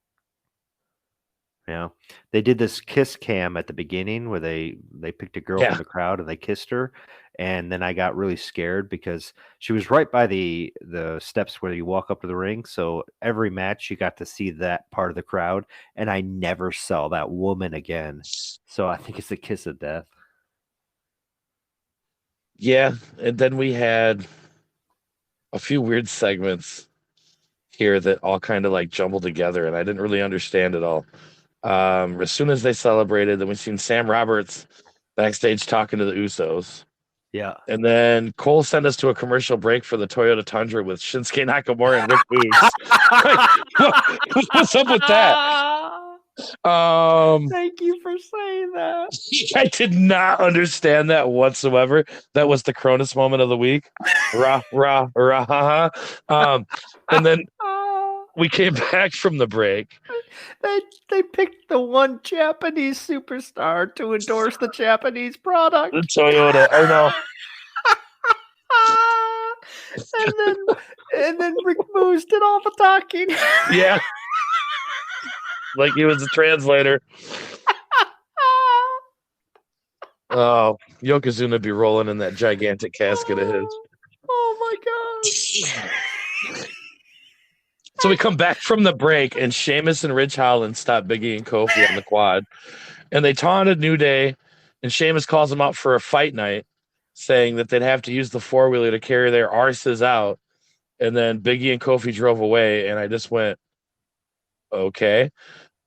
Yeah, they did this kiss cam at the beginning where they picked a girl from the crowd and they kissed her, and then I got really scared because she was right by the steps where you walk up to the ring. So every match you got to see that part of the crowd, and I never saw that woman again. So I think it's the kiss of death. Yeah, and then we had a few weird segments here that all kind of like jumbled together, and I didn't really understand it all. As soon as they celebrated, then we seen Sam Roberts backstage talking to the Usos. Yeah. And then Cole sent us to a commercial break for the Toyota Tundra with Shinsuke Nakamura and Rick Boogs. What's up with that? Thank you for saying that. I did not understand that whatsoever. That was the Cronus moment of the week. Rah, rah, rah, ha, ha. And then we came back from the break. They picked the one Japanese superstar to endorse the Japanese product. The Toyota, I know. and then Rick Moose did all the talking. Yeah. Like he was a translator. Oh, Yokozuna be rolling in that gigantic casket of his. Oh my gosh. So we come back from the break, and Sheamus and Ridge Holland stop Big E and Kofi on the quad. And they taunted New Day, and Sheamus calls them out for a fight night, saying that they'd have to use the four-wheeler to carry their arses out. And then Big E and Kofi drove away, and I just went, okay.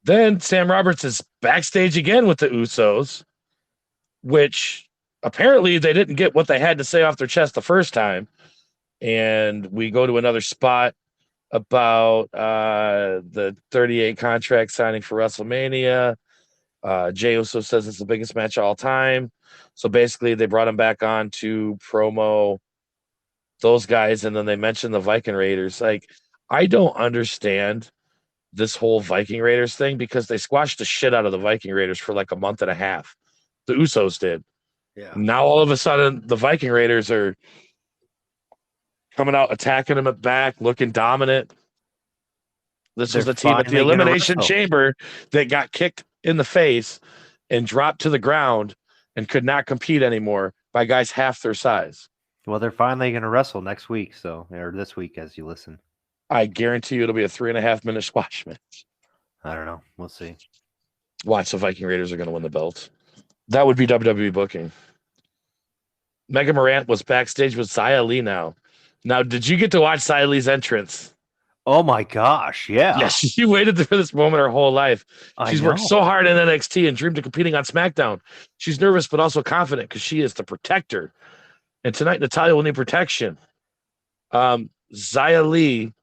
Then Sam Roberts is backstage again with the Usos, which apparently they didn't get what they had to say off their chest the first time. And we go to another spot about the 38 contract signing for WrestleMania. Jey Uso says it's the biggest match of all time. So basically they brought him back on to promo those guys, and then they mentioned the Viking Raiders. Like, I don't understand this whole Viking Raiders thing because they squashed the shit out of the Viking Raiders for like a month and a half. The Usos did. Yeah. Now all of a sudden, the Viking Raiders are coming out, attacking him at back, looking dominant. This They're was the team at the finally gonna Elimination wrestle. Chamber that got kicked in the face and dropped to the ground and could not compete anymore by guys half their size. Well, they're finally gonna wrestle next week, or this week as you listen. I guarantee you it'll be a 3.5-minute squash match. I don't know. We'll see. Watch, the Viking Raiders are going to win the belt. That would be WWE booking. Mega Morant was backstage with Xia Li now. Now, did you get to watch Xia Li's entrance? Oh my gosh, yeah. Yes, she waited for this moment her whole life. She's worked so hard in NXT and dreamed of competing on SmackDown. She's nervous but also confident because she is the protector. And tonight, Natalya will need protection. Xia Li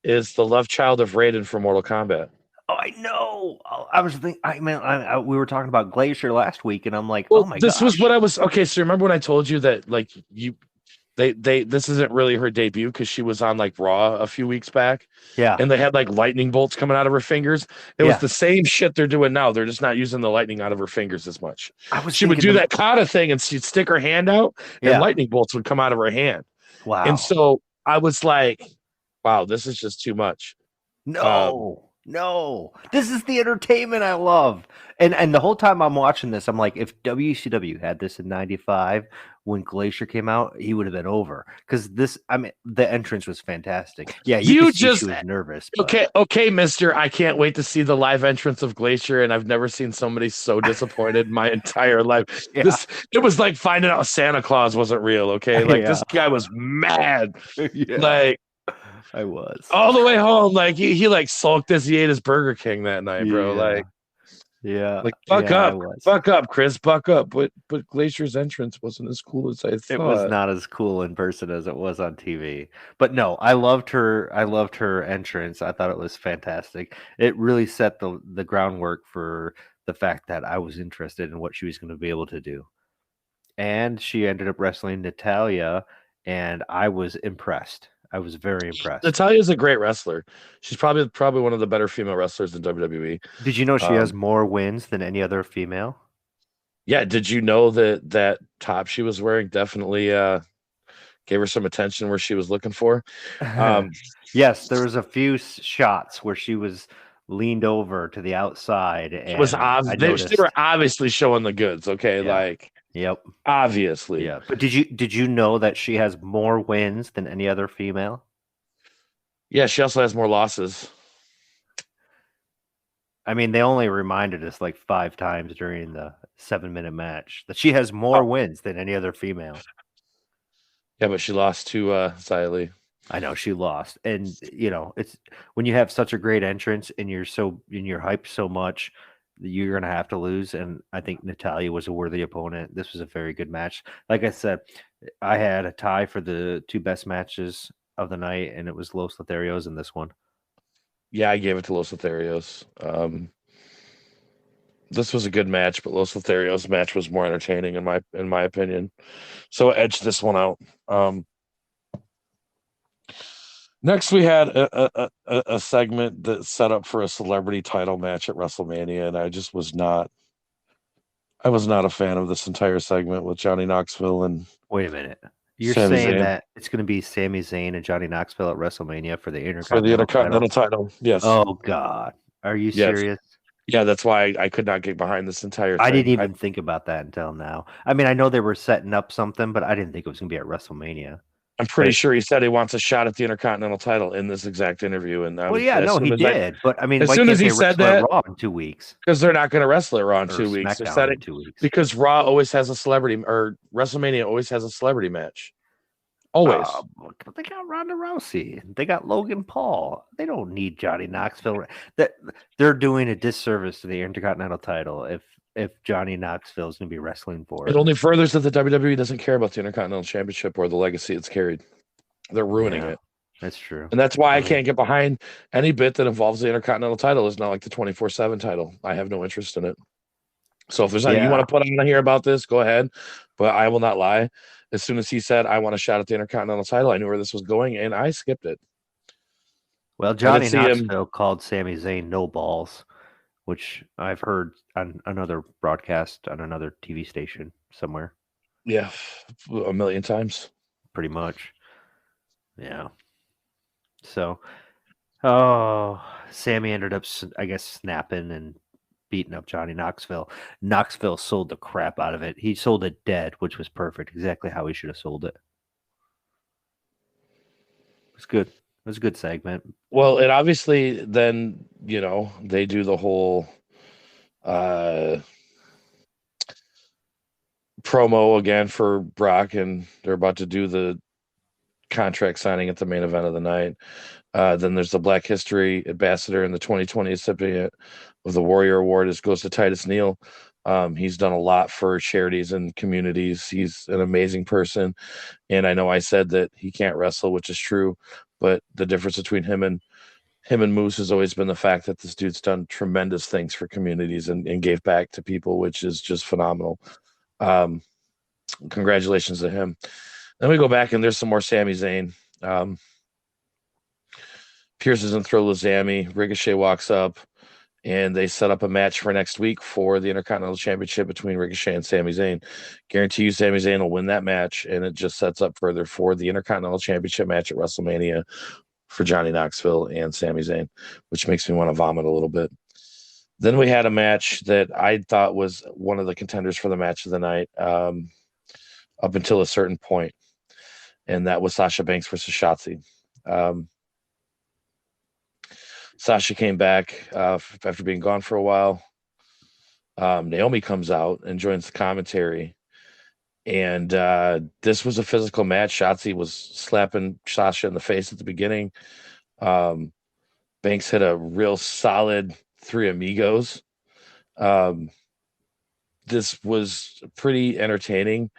is the love child of Raiden from Mortal Kombat. Oh, I know. I was thinking. We were talking about Glacier last week, and I'm like, well, oh my god. This was what I was. Okay, so remember when I told you that like they this isn't really her debut because she was on like Raw a few weeks back. Yeah. And they had like lightning bolts coming out of her fingers. It was the same shit they're doing now. They're just not using the lightning out of her fingers as much. She would do that kata thing and she'd stick her hand out and lightning bolts would come out of her hand. Wow. And so I was like, wow, this is just too much. No, this is the entertainment I love. And the whole time I'm watching this, I'm like, if WCW had this in 95 when Glacier came out, he would have been over. Because the entrance was fantastic. Yeah, you just she was nervous. But... Okay, mister. I can't wait to see the live entrance of Glacier, and I've never seen somebody so disappointed my entire life. Yeah. It was like finding out Santa Claus wasn't real, okay? Like this guy was mad. Like I was all the way home. Like he like sulked as he ate his Burger King that night, bro. Like, like buck up, Chris, buck up. But Glacier's entrance wasn't as cool as I thought. It was not as cool in person as it was on TV. But no, I loved her. I loved her entrance. I thought it was fantastic. It really set the groundwork for the fact that I was interested in what she was going to be able to do. And she ended up wrestling Natalya, and I was impressed. I was very impressed. Natalya is a great wrestler. She's probably one of the better female wrestlers in WWE. Did you know she has more wins than any other female? Yeah. Did you know that top she was wearing definitely gave her some attention where she was looking for? Yes, there was a few shots where she was leaned over to the outside. And it was obvious. They were obviously showing the goods. Okay, like. Yep. Obviously. Yeah. But did you know that she has more wins than any other female? Yeah, she also has more losses. I mean, they only reminded us like 5 times during the 7-minute match that she has more wins than any other female. Yeah, but she lost to Xia Li. I know she lost. And it's when you have such a great entrance and you're hyped so much, you're going to have to lose. And I think Natalya was a worthy opponent. This was a very good match. Like I said, I had a tie for the 2 best matches of the night, and it was Los Lotharios in this one. Yeah, I gave it to Los Lotharios. This was a good match, but Los Lotharios match was more entertaining in my opinion. So I edged this one out. Next, we had a segment that set up for a celebrity title match at WrestleMania, and I was not a fan of this entire segment with Johnny Knoxville and. Wait a minute, you're saying that it's going to be Sami Zayn and Johnny Knoxville at WrestleMania for the Intercontinental title? Yes. Oh God, are you serious? Yeah, that's why I could not get behind this entire thing. I didn't even think about that until now. I mean, I know they were setting up something, but I didn't think it was going to be at WrestleMania. I'm pretty sure he said he wants a shot at the Intercontinental title in this exact interview. And he did. But I mean, as soon as he said that, Raw in 2 weeks, because they're not going to wrestle at Raw in 2 weeks. They said it 2 weeks because Raw always has a celebrity, or WrestleMania always has a celebrity match. Always. But they got Ronda Rousey. They got Logan Paul. They don't need Johnny Knoxville. They're doing a disservice to the Intercontinental title if Johnny Knoxville is going to be wrestling for it. It only furthers that the WWE doesn't care about the Intercontinental Championship or the legacy it's carried. They're ruining it. That's true. And that's why I can't get behind any bit that involves the Intercontinental title. It's not like the 24/7 title. I have no interest in it. So if there's anything you want to put on here about this, go ahead. But I will not lie. As soon as he said, I want a shot at the Intercontinental title, I knew where this was going, and I skipped it. Well, Johnny Knoxville called Sami Zayn no balls, which I've heard on another broadcast on another TV station somewhere. Yeah, a million times. Pretty much. Yeah. So, oh, Sammy ended up, I guess, snapping and beating up Johnny Knoxville. Knoxville sold the crap out of it. He sold it dead, which was perfect. Exactly how he should have sold it. It was good. It was a good segment. Well, and obviously then, they do the whole uh promo again for Brock, and they're about to do the contract signing at the main event of the night. Then there's the Black History Ambassador and the 2020 recipient of the Warrior Award. This goes to Titus Neal. He's done a lot for charities and communities. He's an amazing person. And I know I said that he can't wrestle, which is true, but the difference between him and Moose has always been the fact that this dude's done tremendous things for communities and gave back to people, which is just phenomenal. Congratulations to him. Then we go back and there's some more Sami Zayn. Pierce doesn't throw Lazami. Ricochet walks up and they set up a match for next week for the Intercontinental Championship between Ricochet and Sami Zayn. Guarantee you Sami Zayn will win that match, and it just sets up further for the Intercontinental Championship match at WrestleMania for Johnny Knoxville and Sami Zayn, which makes me want to vomit a little bit. Then we had a match that I thought was one of the contenders for the match of the night up until a certain point, and that was Sasha Banks versus Shotzi. Sasha came back after being gone for a while. Naomi comes out and joins the commentary. And this was a physical match. Shotzi was slapping Sasha in the face at the beginning. Banks hit a real solid Three Amigos. This was pretty entertaining,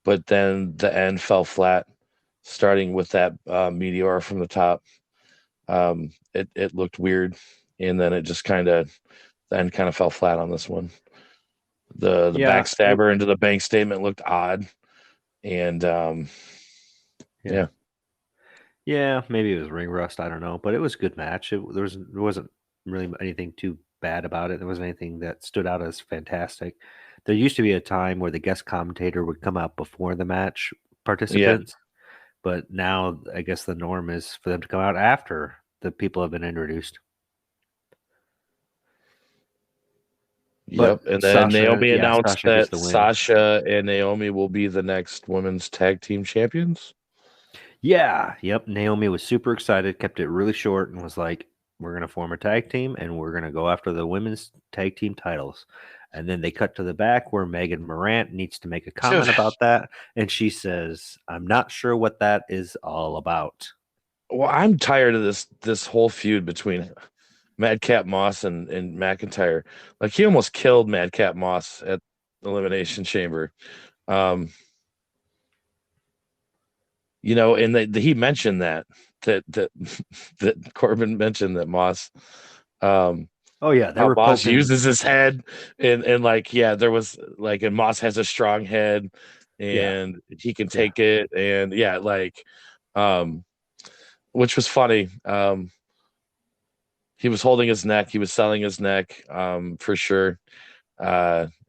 but then the end fell flat, starting with that meteor from the top. It looked weird, and then it just the end kind of fell flat on this one. The backstabber into the bank statement looked odd, and yeah, maybe it was ring rust. I don't know, but it was a good match. There wasn't really anything too bad about it. There wasn't anything that stood out as fantastic. There used to be a time where the guest commentator would come out before the match participants, but now I guess the norm is for them to come out after the people have been introduced. Yep, and then Naomi announced that Sasha and Naomi will be the next women's tag team champions. Yeah, yep. Naomi was super excited, kept it really short, and was like, "We're going to form a tag team, and we're going to go after the women's tag team titles." And then they cut to the back where Megan Morant needs to make a comment about that, and she says, "I'm not sure what that is all about." Well, I'm tired of this whole feud between Madcap Moss and McIntyre. Like, he almost killed Madcap Moss at Elimination Chamber. And he mentioned that Corbin mentioned that Moss. Oh yeah, how Moss uses his head, and there was and Moss has a strong head, and he can take it, and which was funny. He was holding his neck. He was selling his neck, for sure,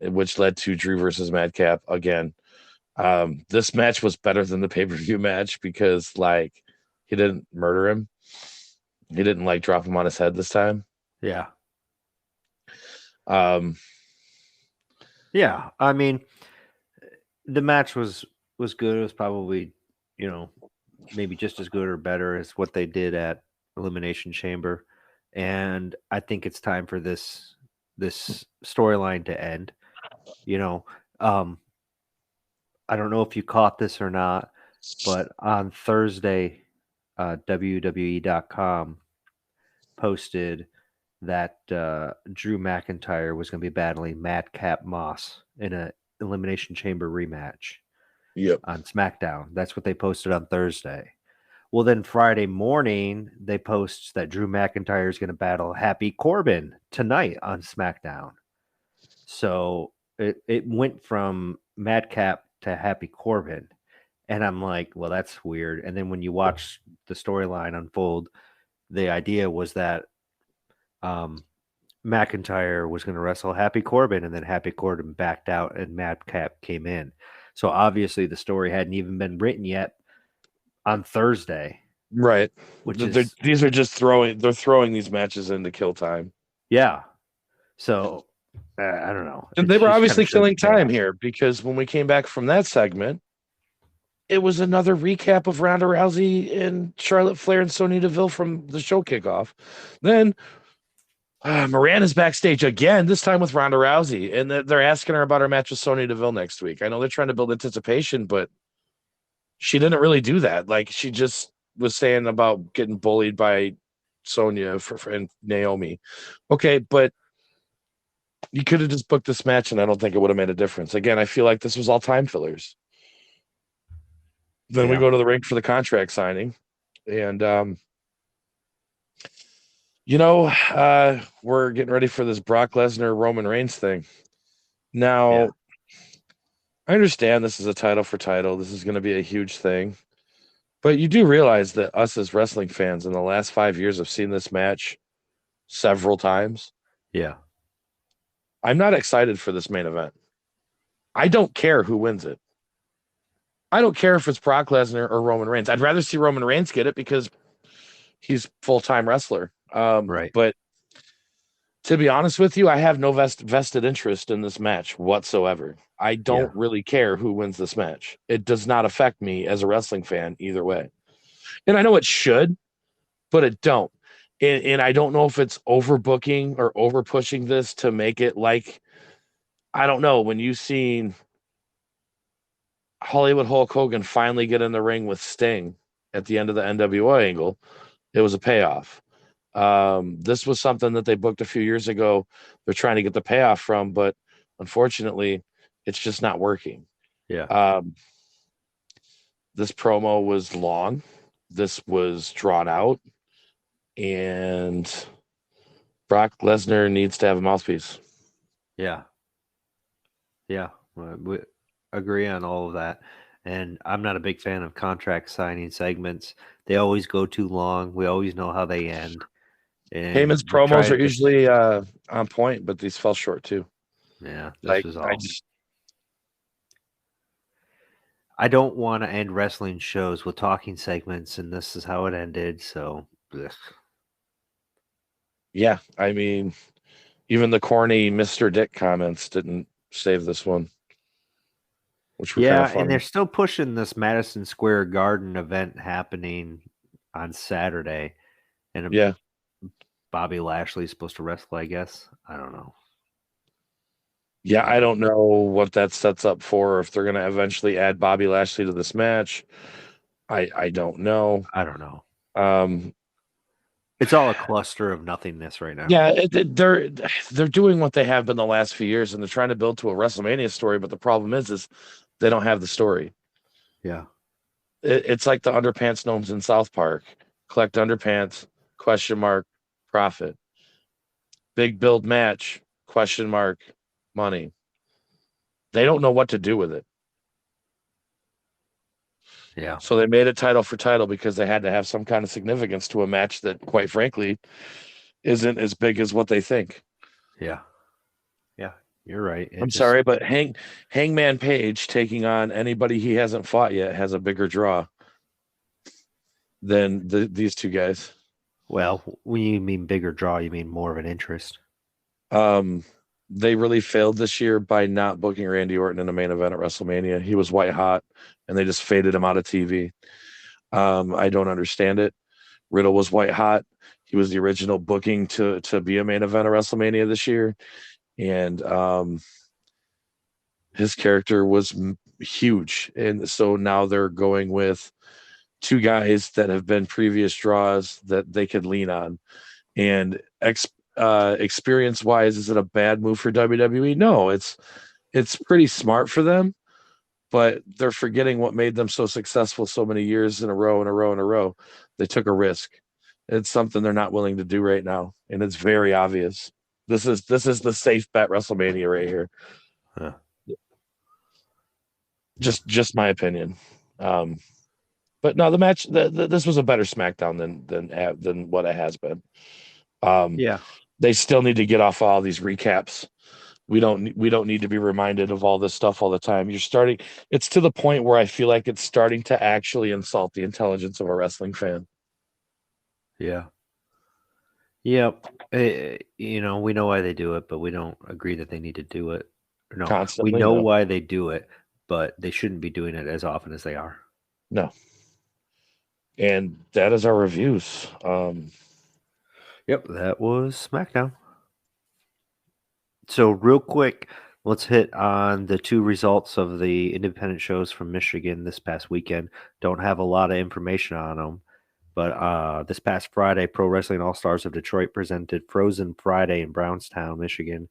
which led to Drew versus Madcap again. This match was better than the pay-per-view match because, he didn't murder him. He didn't, drop him on his head this time. Yeah. Yeah, I mean, the match was good. It was probably, maybe just as good or better as what they did at Elimination Chamber. And I think it's time for this storyline to end. I don't know if you caught this or not, but on Thursday, WWE.com posted that Drew McIntyre was going to be battling Madcap Moss in an Elimination Chamber rematch on SmackDown. That's what they posted on Thursday. Well, then Friday morning, they post that Drew McIntyre is going to battle Happy Corbin tonight on SmackDown. So it went from Madcap to Happy Corbin. And I'm like, well, that's weird. And then when you watch the storyline unfold, the idea was that McIntyre was going to wrestle Happy Corbin, and then Happy Corbin backed out, and Madcap came in. So obviously, the story hadn't even been written yet on Thursday, Right. which is These are just throwing these matches in to kill time. yeah. So I don't know. And It's they were just obviously kinda shows killing the time chaos. here because when we came back from that segment, it was another recap of Ronda Rousey and Charlotte Flair and Sonya Deville from the show kickoff. Then Miranda's backstage again, this time with Ronda Rousey, and they're asking her about her match with Sonya Deville next week. I know they're trying to build anticipation, but she didn't really do that. Like she just was saying about getting bullied by Sonya and Naomi. Okay, but you could have just booked this match, and I don't think it would have made a difference. Again, I feel like this was all time fillers. Then we Yeah. go to the ring for the contract signing, and we're getting ready for this Brock Lesnar Roman Reigns thing. Yeah. Now, I understand this is a title for title. This is going to be a huge thing. But you do realize that us as wrestling fans in the last 5 years have seen this match several times. Yeah. I'm not excited for this main event. I don't care who wins it. I don't care if it's Brock Lesnar or Roman Reigns. I'd rather see Roman Reigns get it because he's full-time wrestler. Right. But to be honest with you, I have no vested interest in this match whatsoever. I don't really care who wins this match. It does not affect me as a wrestling fan either way. And I know it should, but it don't. And I don't know if it's overbooking or over pushing this to make it like, I don't know, when you've seen Hollywood Hulk Hogan finally get in the ring with Sting at the end of the NWO angle, it was a payoff. This was something that they booked a few years ago. They're trying to get the payoff from, but unfortunately, it's just not working. Yeah. This promo was long. This was drawn out. And Brock Lesnar needs to have a mouthpiece. Yeah. Yeah. We agree on all of that. And I'm not a big fan of contract signing segments. They always go too long. We always know how they end. And Heyman's we try promos to are usually on point, but these fell short too. yeah, this Like was I all. just I don't want to end wrestling shows with talking segments, and this is how it ended. So, ugh. yeah, I mean, even the corny Mr. Dick comments didn't save this one, which were kind Yeah, of and funny. they're still pushing this Madison Square Garden event happening on Saturday, and Yeah. Bobby Lashley's supposed to wrestle. I guess I don't know. Yeah, I don't know what that sets up for, if they're going to eventually add Bobby Lashley to this match. I don't know. I don't know. Um, It's all a cluster of nothingness right now. yeah, they're doing what they have been the last few years, and they're trying to build to a WrestleMania story. But the problem is they don't have the story. Yeah. It's like the underpants gnomes in South Park. Collect underpants, question mark, profit. Big build match, question mark, money. They don't know what to do with it. Yeah. So they made it title for title because they had to have some kind of significance to a match that, quite frankly, isn't as big as what they think. Yeah. Yeah. You're right. I'm sorry, but Hangman Page taking on anybody he hasn't fought yet has a bigger draw than these two guys. Well, when you mean bigger draw, you mean more of an interest. They really failed this year by not booking Randy Orton in the main event at WrestleMania. He was white hot, and they just faded him out of TV. I don't understand it. Riddle was white hot. He was the original booking to be a main event of WrestleMania this year, and his character was huge. And so now they're going with two guys that have been previous draws that they could lean on. And experience wise, is it a bad move for WWE? No, it's pretty smart for them, but they're forgetting what made them so successful so many years in a row. They took a risk. It's something they're not willing to do right now, and it's very obvious. This is the safe bet WrestleMania right here. Huh. Just my opinion. But no, the match this was a better SmackDown than what it has been. Yeah. They still need to get off all these recaps. We don't need to be reminded of all this stuff all the time. It's to the point where I feel like it's starting to actually insult the intelligence of a wrestling fan. Yeah. Yep. We know why they do it, but we don't agree that they need to do it. No, we Constantly, know no. why they do it, but they shouldn't be doing it as often as they are. No. And that is our reviews. Yep, that was SmackDown. So real quick, let's hit on the two results of the independent shows from Michigan this past weekend. Don't have a lot of information on them, but this past Friday, Pro Wrestling All Stars of Detroit presented Frozen Friday in Brownstown, Michigan.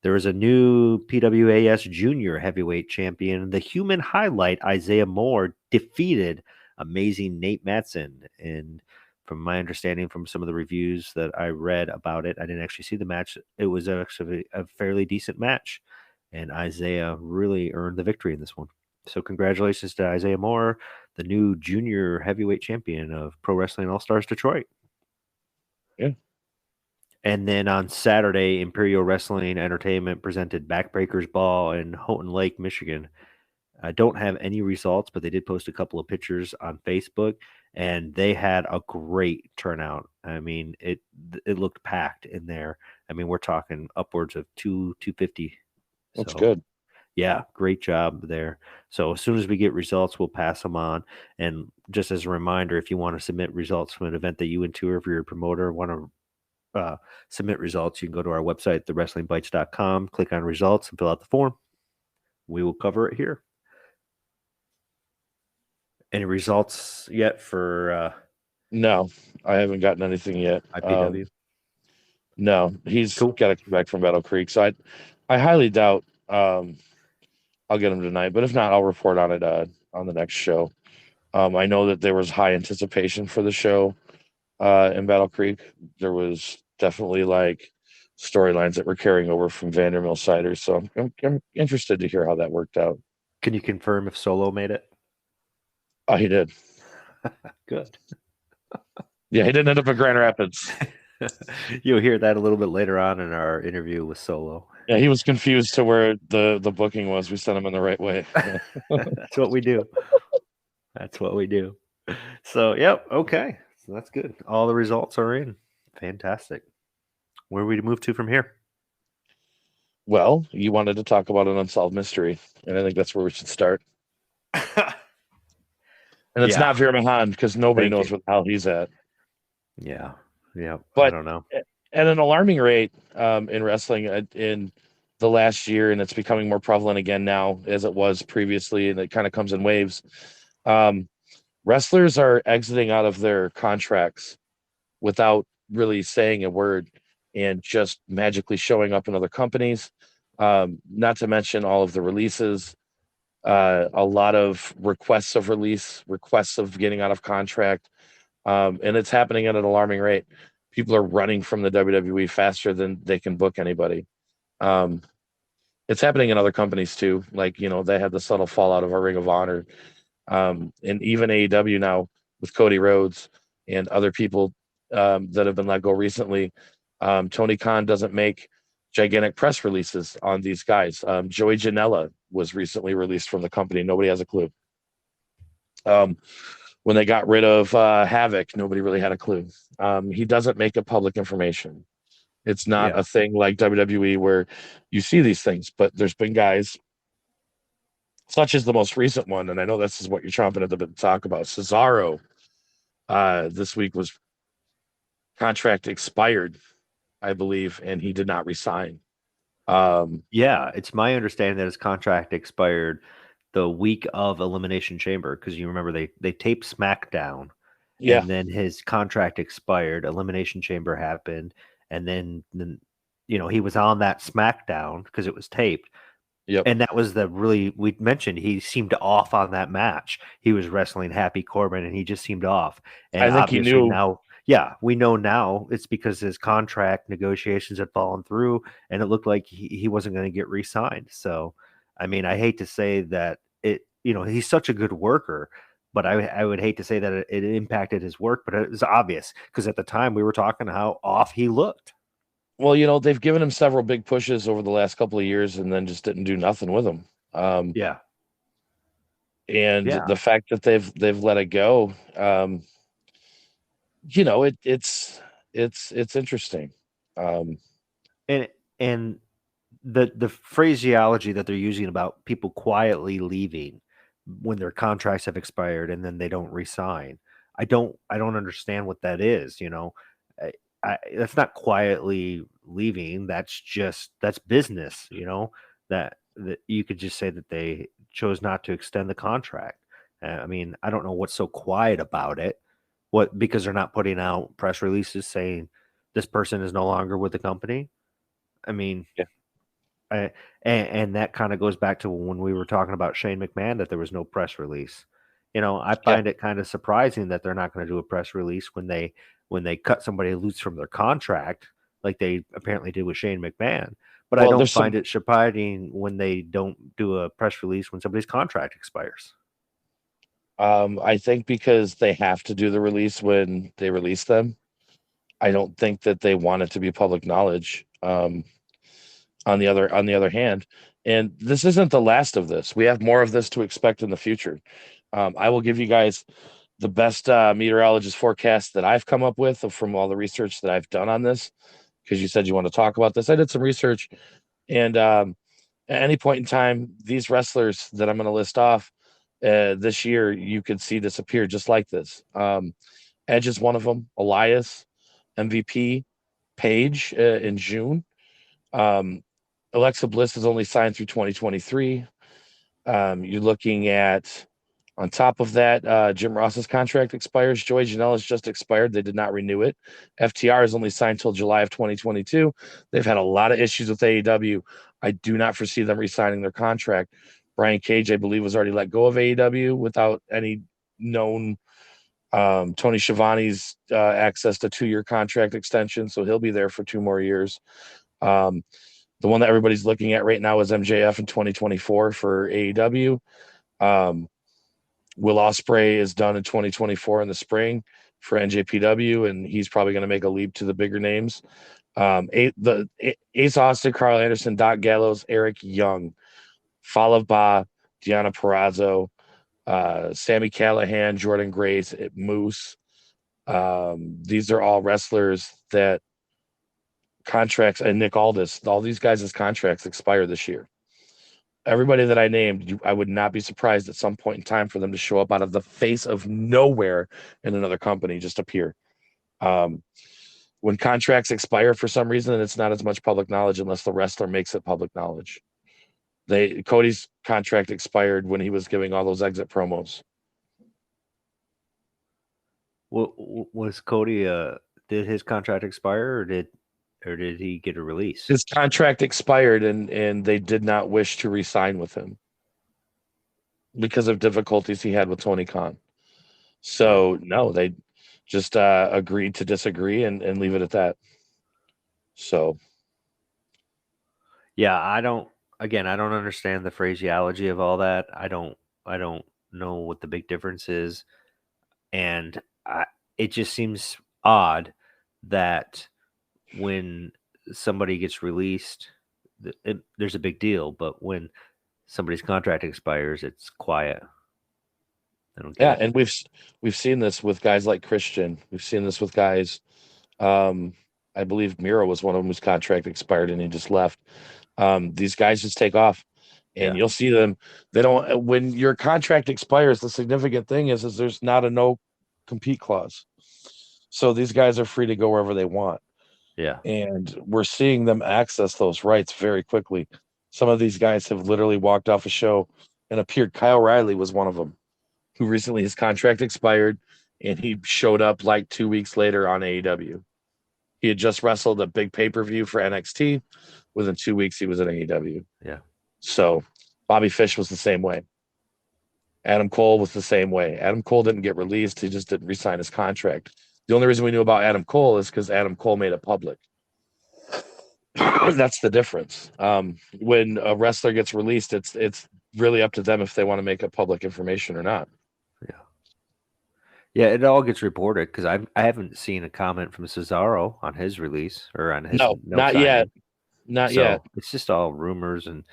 There is a new PWAS Junior Heavyweight Champion. The Human Highlight, Isaiah Moore, defeated Amazing Nate Matson. And from my understanding from some of the reviews that I read about it, I didn't actually see the match. It was actually a fairly decent match. And Isaiah really earned the victory in this one. So congratulations to Isaiah Moore, the new Junior Heavyweight Champion of Pro Wrestling All Stars Detroit. Yeah. And then on Saturday, Imperial Wrestling Entertainment presented Backbreakers Ball in Houghton Lake, Michigan. I don't have any results, but they did post a couple of pictures on Facebook, and they had a great turnout. I mean, it looked packed in there. I mean, we're talking upwards of 250. That's So, good. yeah, great job there. So as soon as we get results, we'll pass them on. And just as a reminder, if you want to submit results from an event that you went to, or if you're a promoter, want to submit results, you can go to our website, thewrestlingbytes.com, click on results, and fill out the form. We will cover it here. Any results yet for No, I haven't gotten anything yet. IPW? No, he's Cool. got to come back from Battle Creek. So I highly doubt I'll get him tonight. But if not, I'll report on it on the next show. I know that there was high anticipation for the show in Battle Creek. There was definitely like storylines that were carrying over from Vandermill Ciders. So I'm interested to hear how that worked out. Can you confirm if Solo made it? Oh, he did. Good. Yeah, he didn't end up in Grand Rapids. You'll hear that a little bit later on in our interview with Solo. Yeah, he was confused to where the booking was. We sent him in the right way. That's what we do. That's what we do. So, yep. Okay. So that's good. All the results are in. Fantastic. Where are we to move to from here? Well, you wanted to talk about an unsolved mystery, and I think that's where we should start. And it's not Veer Mahan because nobody knows where the hell he's at. Yeah. Yeah. But I don't know. At an alarming rate in wrestling in the last year, and it's becoming more prevalent again now as it was previously, and it kind of comes in waves. Wrestlers are exiting out of their contracts without really saying a word and just magically showing up in other companies. Not to mention all of the releases, a lot of requests of release, requests of getting out of contract, and it's happening at an alarming rate. People are running from the WWE faster than they can book anybody. It's happening in other companies too. Like, they had the subtle fallout of a Ring of Honor. And even AEW now with Cody Rhodes and other people that have been let go recently. Tony Khan doesn't make gigantic press releases on these guys. Joey Janela was recently released from the company. Nobody has a clue. When they got rid of Havoc, nobody really had a clue. He doesn't make it public information. It's not a thing like WWE where you see these things, but there's been guys, such as the most recent one, and I know this is what you're chomping at the bit to talk about. Cesaro this week was contract expired, I believe, and he did not resign. It's my understanding that his contract expired the week of Elimination Chamber, because you remember they taped SmackDown, and then his contract expired. Elimination Chamber happened, and then he was on that SmackDown because it was taped. Yep. And that was we mentioned he seemed off on that match. He was wrestling Happy Corbin, and he just seemed off. And I think he knew. Now, we know now it's because his contract negotiations had fallen through, and it looked like he wasn't going to get re-signed. So, I mean, I hate to say that he's such a good worker, but I would hate to say that it impacted his work, but it was obvious because at the time we were talking how off he looked. Well, they've given him several big pushes over the last couple of years and then just didn't do nothing with him. Yeah. And Yeah. the fact that they've let it go, it's interesting. Um, And and the phraseology that they're using about people quietly leaving when their contracts have expired and then they don't resign. I don't understand what that is, you know. I, that's not quietly leaving. That's business, you know. That you could just say that they chose not to extend the contract. I mean, I don't know what's so quiet about it. What, because they're not putting out press releases saying this person is no longer with the company. I mean, yeah. and that kind of goes back to when we were talking about Shane McMahon, that there was no press release. You know, I Yeah. find it kind of surprising that they're not going to do a press release when they cut somebody loose from their contract, like they apparently did with Shane McMahon. But I Well, don't there's find some. it surprising when they don't do a press release when somebody's contract expires. I think because they have to do the release when they release them. I don't think that they want it to be public knowledge. On the other hand, and this isn't the last of this. We have more of this to expect in the future. I will give you guys the best meteorologist forecast that I've come up with from all the research that I've done on this. Because you said you want to talk about this, I did some research, and at any point in time, these wrestlers that I'm going to list off this year, you could see disappear just like this. Edge is one of them. Elias, MVP, Paige in June. Um, Alexa Bliss is only signed through 2023. You're looking at, on top of that, Jim Ross's contract expires. Joey Janela's just expired. They did not renew it. FTR is only signed till July of 2022. They've had a lot of issues with AEW. I do not foresee them re-signing their contract. Brian Cage, I believe, was already let go of AEW without any known. Tony Schiavone's access to 2-year contract extension, so he'll be there for 2 more years. Um, the one that everybody's looking at right now is MJF in 2024 for AEW. Um, Will Ospreay is done in 2024 in the spring for NJPW, and he's probably going to make a leap to the bigger names. Ace Austin, Carl Anderson, Doc Gallows, Eric Young, followed by Deanna Perrazzo, Sammy Callahan, Jordan Grace, Moose. These are all wrestlers that contracts, and Nick Aldis, all these guys' contracts expire this year. Everybody that I named, I would not be surprised at some point in time for them to show up out of the face of nowhere in another company, just appear. Um, when contracts expire for some reason, it's not as much public knowledge unless the wrestler makes it public knowledge. Cody's contract expired when he was giving all those exit promos. Was Cody? Did his contract expire, or did he get a release? His contract expired, and they did not wish to re-sign with him because of difficulties he had with Tony Khan. Oh, So no, they just agreed to disagree and leave it at that. So yeah. I don't. Again, I don't understand the phraseology of all that. I don't know what the big difference is, and it just seems odd that when somebody gets released, there's a big deal, but when somebody's contract expires, it's quiet. I don't get yeah, it. and we've seen this with guys like Christian. We've seen this with guys. Um, I believe Miro was one of them whose contract expired and he just left. These guys just take off, and Yeah, you'll see them. They don't. When your contract expires, the significant thing is there's not a no compete clause, so these guys are free to go wherever they want. yeah, And we're seeing them access those rights very quickly. Some of these guys have literally walked off a show and appeared. Kyle Riley was one of them, who recently his contract expired, and he showed up like 2 weeks later on AEW. He had just wrestled a big pay-per-view for NXT. Within 2 weeks, he was in AEW. yeah, So Bobby Fish was the same way. Adam Cole was the same way. Adam Cole didn't get released. He just didn't resign his contract. The only reason we knew about Adam Cole is because Adam Cole made it public. That's the difference. When a wrestler gets released, it's really up to them if they want to make it public information or not. yeah. Yeah, it all gets reported because I haven't seen a comment from Cesaro on his release or on his No, no not yet. signing. Not yet. So it's just all rumors and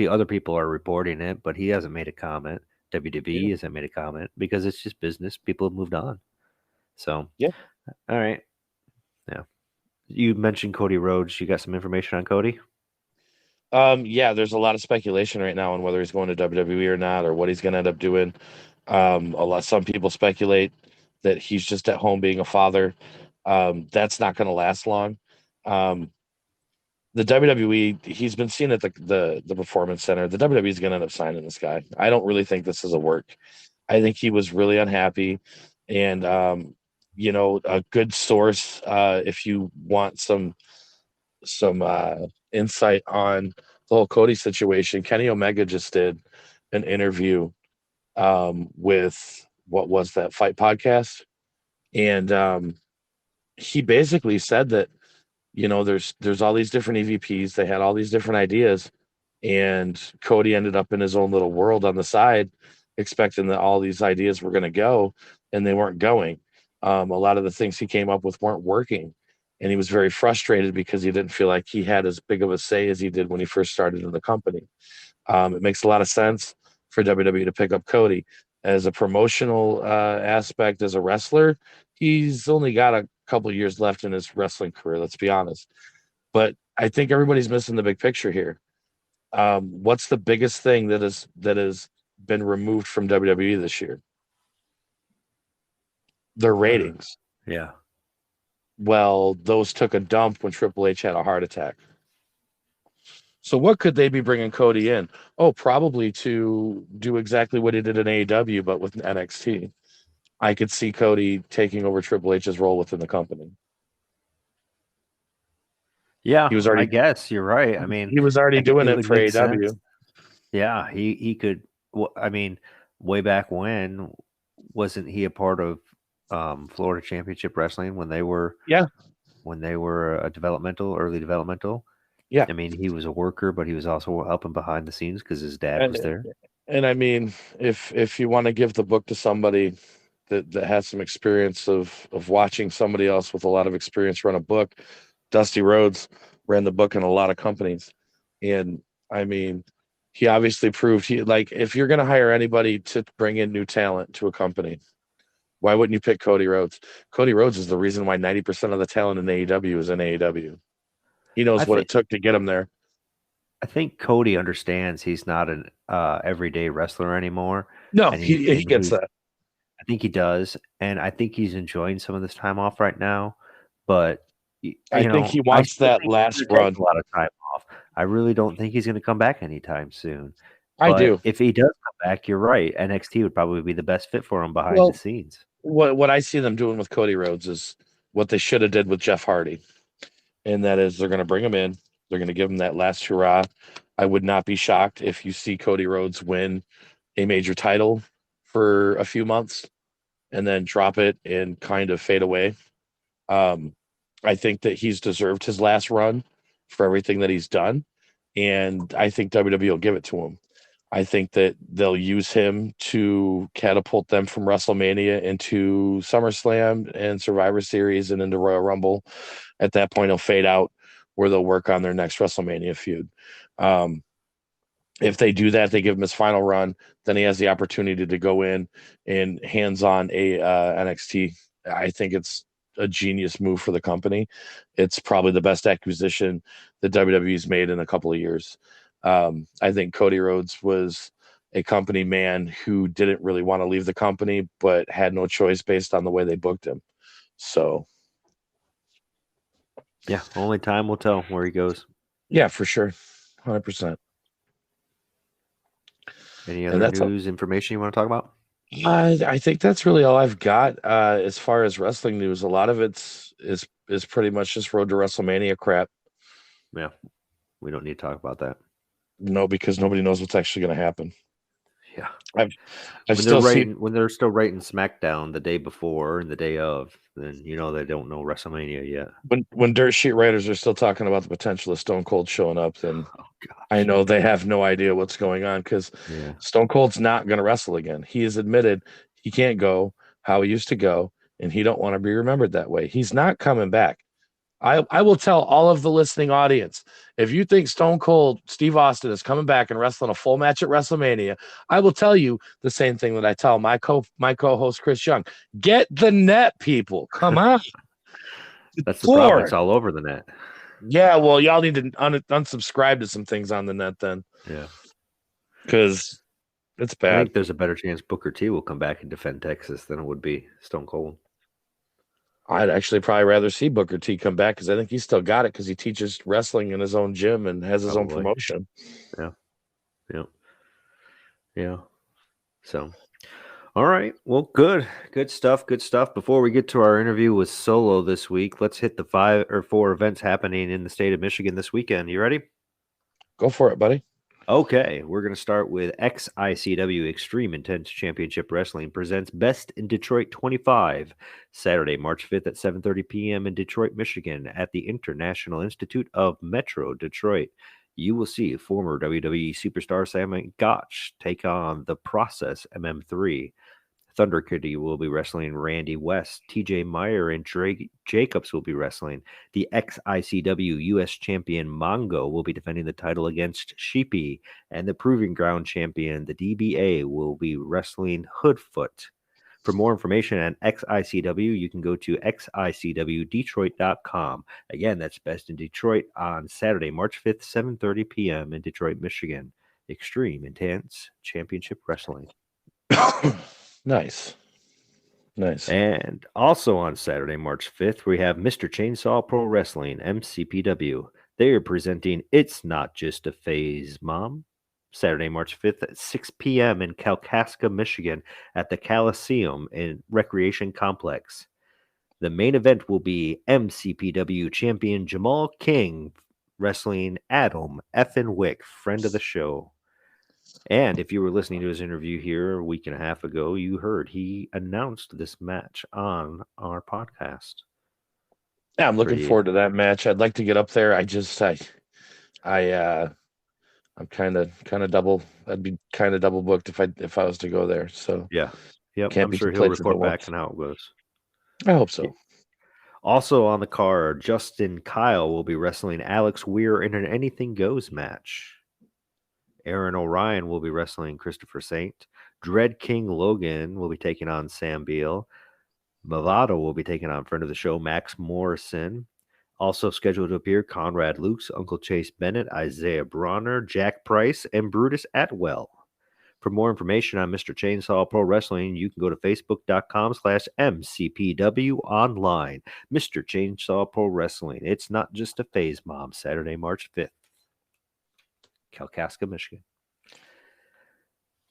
other people are reporting it, but he hasn't made a comment. Yeah. WWE hasn't made a comment because it's just business. People have moved on. So, Yeah. all right. Yeah. You mentioned Cody Rhodes. You got some information on Cody? Yeah, there's a lot of speculation right now on whether he's going to WWE or not, or what he's going to end up doing. Some people speculate that he's just at home being a father. That's not going to last long. Um, the WWE, he's been seen at the Performance Center. The WWE is going to end up signing this guy. I don't really think this is a work. I think he was really unhappy, and a good source if you want some insight on the whole Cody situation. Kenny Omega just did an interview with what was that Fight Podcast, and he basically said that there's all these different EVPs. They had all these different ideas, and Cody ended up in his own little world on the side, expecting that all these ideas were going to go, and they weren't going. A lot of the things he came up with weren't working, and he was very frustrated because he didn't feel like he had as big of a say as he did when he first started in the company. It makes a lot of sense for WWE to pick up Cody as a promotional aspect as a wrestler. He's only got a couple years left in his wrestling career. Let's be honest, but I think everybody's missing the big picture here. What's the biggest thing that has been removed from WWE this year? Their ratings. Yeah. Well, those took a dump when Triple H had a heart attack. So what could they be bringing Cody in? Oh, probably to do exactly what he did in AEW, but with NXT. I could see Cody taking over Triple H's role within the company. Yeah, He was I already guess you're right. I mean, he was already doing it it would for make sense. AEW. Yeah, he could. I mean, way back when, wasn't he a part of Florida Championship Wrestling Yeah, when they were a early developmental? yeah. I mean, he was a worker, but he was also helping behind the scenes because his dad was And there. and I mean, if you want to give the book to somebody that has some experience of watching somebody else with a lot of experience run a book, Dusty Rhodes ran the book in a lot of companies. And I mean, he obviously proved he like if you're gonna hire anybody to bring in new talent to a company, why wouldn't you pick Cody Rhodes? Cody Rhodes is the reason why 90% of the talent in AEW is in AEW. He knows I what it think took to get him there. I think Cody understands he's not an everyday wrestler anymore, No, and he gets that. I think he does, and I think he's enjoying some of this time off right now. But I think he I wants still that think he's last going to take run. a lot of time off. I really don't think he's going to come back anytime soon. I But do. if he does come back, you're right. NXT would probably be the best fit for him behind the Well, scenes. what I see them doing with Cody Rhodes is what they should have did with Jeff Hardy, and that is they're going to bring him in. They're going to give him that last hurrah. I would not be shocked if you see Cody Rhodes win a major title for a few months and then drop it and kind of fade away. Um, I think that he's deserved his last run for everything that he's done, and I think WWE will give it to him. I think that they'll use him to catapult them from WrestleMania into SummerSlam and Survivor Series and into Royal Rumble. At that point, he'll fade out where they'll work on their next WrestleMania feud. Um, if they do that, they give him his final run, then he has the opportunity to go in and hands on a NXT. I think it's a genius move for the company. It's probably the best acquisition that WWE's made in a couple of years. I think Cody Rhodes was a company man who didn't really want to leave the company, but had no choice based on the way they booked him. So, Yeah, only time will tell where he goes. yeah, for sure. 100%. Any And other that's news information you want to talk about? I think that's really all I've got as far as wrestling news. A lot of is pretty much just Road to WrestleMania crap. Yeah, we don't need to talk about that. No, because nobody knows what's actually going to happen. Yeah. I've still seen When they're still writing SmackDown the day before and the day of, then they don't know WrestleMania yet. when dirt sheet writers are still talking about the potential of Stone Cold showing up, then Oh I gosh. know they have no idea what's going on because Yeah. Stone Cold's not going to wrestle again. He has admitted he can't go. how he used to go, and he don't want to be remembered that way. He's not coming back. I will tell all of the listening audience, if you think Stone Cold Steve Austin is coming back and wrestling a full match at WrestleMania, I will tell you the same thing that I tell my co-host Chris Young. Get the net, people. Come on. That's the problem. It's all over the net. Yeah, well, y'all need to unsubscribe to some things on the net then. Yeah. Because it's bad. I think there's a better chance Booker T will come back and defend Texas than it would be Stone Cold. I'd actually probably rather see Booker T come back because I think he's still got it because he teaches wrestling in his own gym and has his own promotion. Yeah. So, all right. Well, good stuff. Before we get to our interview with Solo this week, let's hit the 5 or 4 events happening in the state of Michigan this weekend. You ready? Go for it, buddy. Okay, we're going to start with XICW Extreme Intense Championship Wrestling presents Best in Detroit 25, Saturday, March 5th at 7:30 p.m. in Detroit, Michigan at the International Institute of Metro Detroit. You will see former WWE superstar Sam Gotch take on The Process MM3. Thunder Kitty will be wrestling Randy West. TJ Meyer and Drake Jacobs will be wrestling. The XICW U.S. champion Mongo will be defending the title against Sheepy. And the Proving Ground champion, the DBA, will be wrestling Hoodfoot. For more information on XICW, you can go to xicwdetroit.com. Again, that's Best in Detroit on Saturday, March 5th, 7:30 p.m. in Detroit, Michigan. Extreme Intense Championship Wrestling. Nice. And also on Saturday, March 5th, we have Mr. Chainsaw Pro Wrestling, MCPW. They are presenting It's Not Just a Phase, Mom. Saturday, March 5th at 6 p.m. in Kalkaska, Michigan at the Coliseum and Recreation Complex. The main event will be MCPW champion Jamal King wrestling Adam effin Wick, friend of the show. And if you were listening to his interview here a week and a half ago, you heard he announced this match on our podcast. Yeah, I'm looking forward to that match. I'd like to get up there. I'm kind of double. I'd be kind of double booked if I was to go there. So yeah, I'm sure he'll report back on how it goes. I hope so. Also on the card, Justin Kyle will be wrestling Alex Weir in an Anything Goes match. Aaron Orion will be wrestling Christopher Saint. Dread King Logan will be taking on Sam Beal. Movado will be taking on friend of the show Max Morrison. Also scheduled to appear Conrad Lukes, Uncle Chase Bennett, Isaiah Bronner, Jack Price, and Brutus Atwell. For more information on Mr. Chainsaw Pro Wrestling, you can go to facebook.com/MCPW online. Mr. Chainsaw Pro Wrestling. It's Not Just a Phase, Mom. Saturday, March 5th. Kalkaska, Michigan.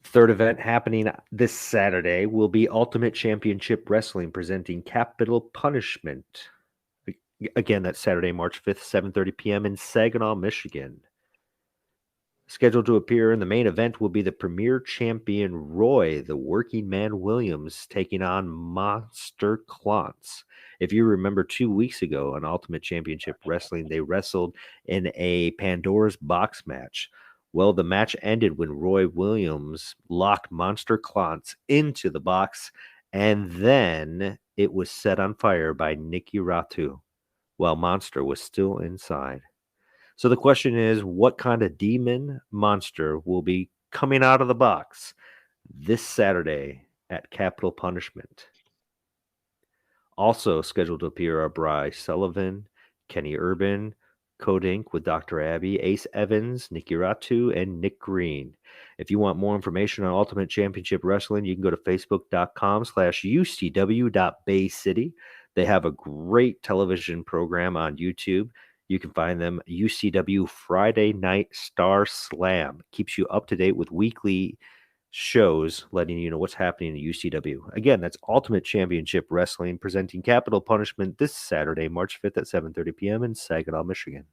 Third event happening this Saturday will be Ultimate Championship Wrestling presenting Capital Punishment. Again, that's Saturday, March 5th, 7:30 p.m. in Saginaw, Michigan. Scheduled to appear in the main event will be the premier champion Roy, the Working Man Williams, taking on Monster Clontz. If you remember 2 weeks ago on Ultimate Championship Wrestling, they wrestled in a Pandora's Box match. Well, the match ended when Roy Williams locked Monster Clontz into the box, and then it was set on fire by Nikki Ratu while Monster was still inside. So the question is, what kind of demon monster will be coming out of the box this Saturday at Capital Punishment? Also scheduled to appear are Bryce Sullivan, Kenny Urban, Code Inc. with Dr. Abby, Ace Evans, Nikki Ratu, and Nick Green. If you want more information on Ultimate Championship Wrestling, you can go to facebook.com/ucw.bay City. They have a great television program on YouTube. You can find them UCW Friday Night Star Slam. Keeps you up to date with weekly shows, letting you know what's happening in UCW. Again, that's Ultimate Championship Wrestling presenting Capital Punishment this Saturday, March 5th at 7:30 p.m. in Saginaw, Michigan.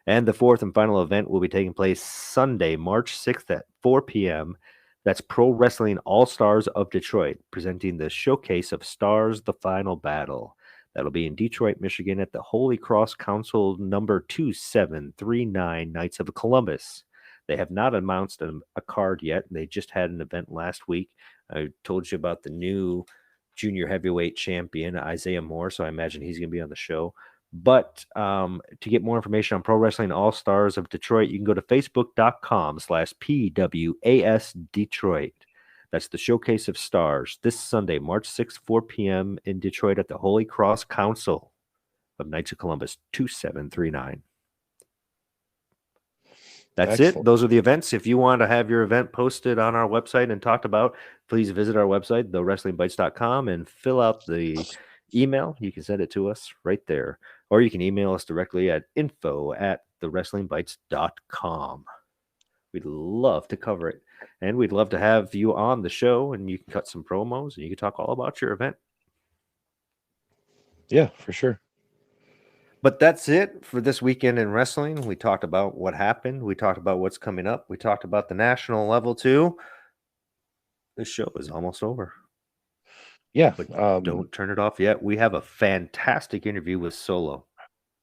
And the fourth and final event will be taking place Sunday, March 6th at 4 p.m. That's Pro Wrestling All-Stars of Detroit, presenting the Showcase of Stars, the Final Battle. That'll be in Detroit, Michigan at the Holy Cross Council number 2739, Knights of Columbus. They have not announced a card yet. They just had an event last week. I told you about the new junior heavyweight champion, Isaiah Moore, so I imagine he's going to be on the show. But to get more information on Pro Wrestling All-Stars of Detroit, you can go to facebook.com/PWAS Detroit. That's the Showcase of Stars this Sunday, March 6th, 4 p.m. in Detroit at the Holy Cross Council of Knights of Columbus, 2739. That's Excellent. it. Those are the events. If you want to have your event posted on our website and talked about, please visit our website, thewrestlingbytes.com, and fill out the email. You can send it to us right there. Or you can email us directly at info@thewrestlingbytes.com. We'd love to cover it. And we'd love to have you on the show, and you can cut some promos, and you can talk all about your event. Yeah, for sure. But that's it for this weekend in wrestling. We talked about what happened. We talked about what's coming up. We talked about the national level too. This show is almost over. Yeah. But don't turn it off yet. We have a fantastic interview with Solo.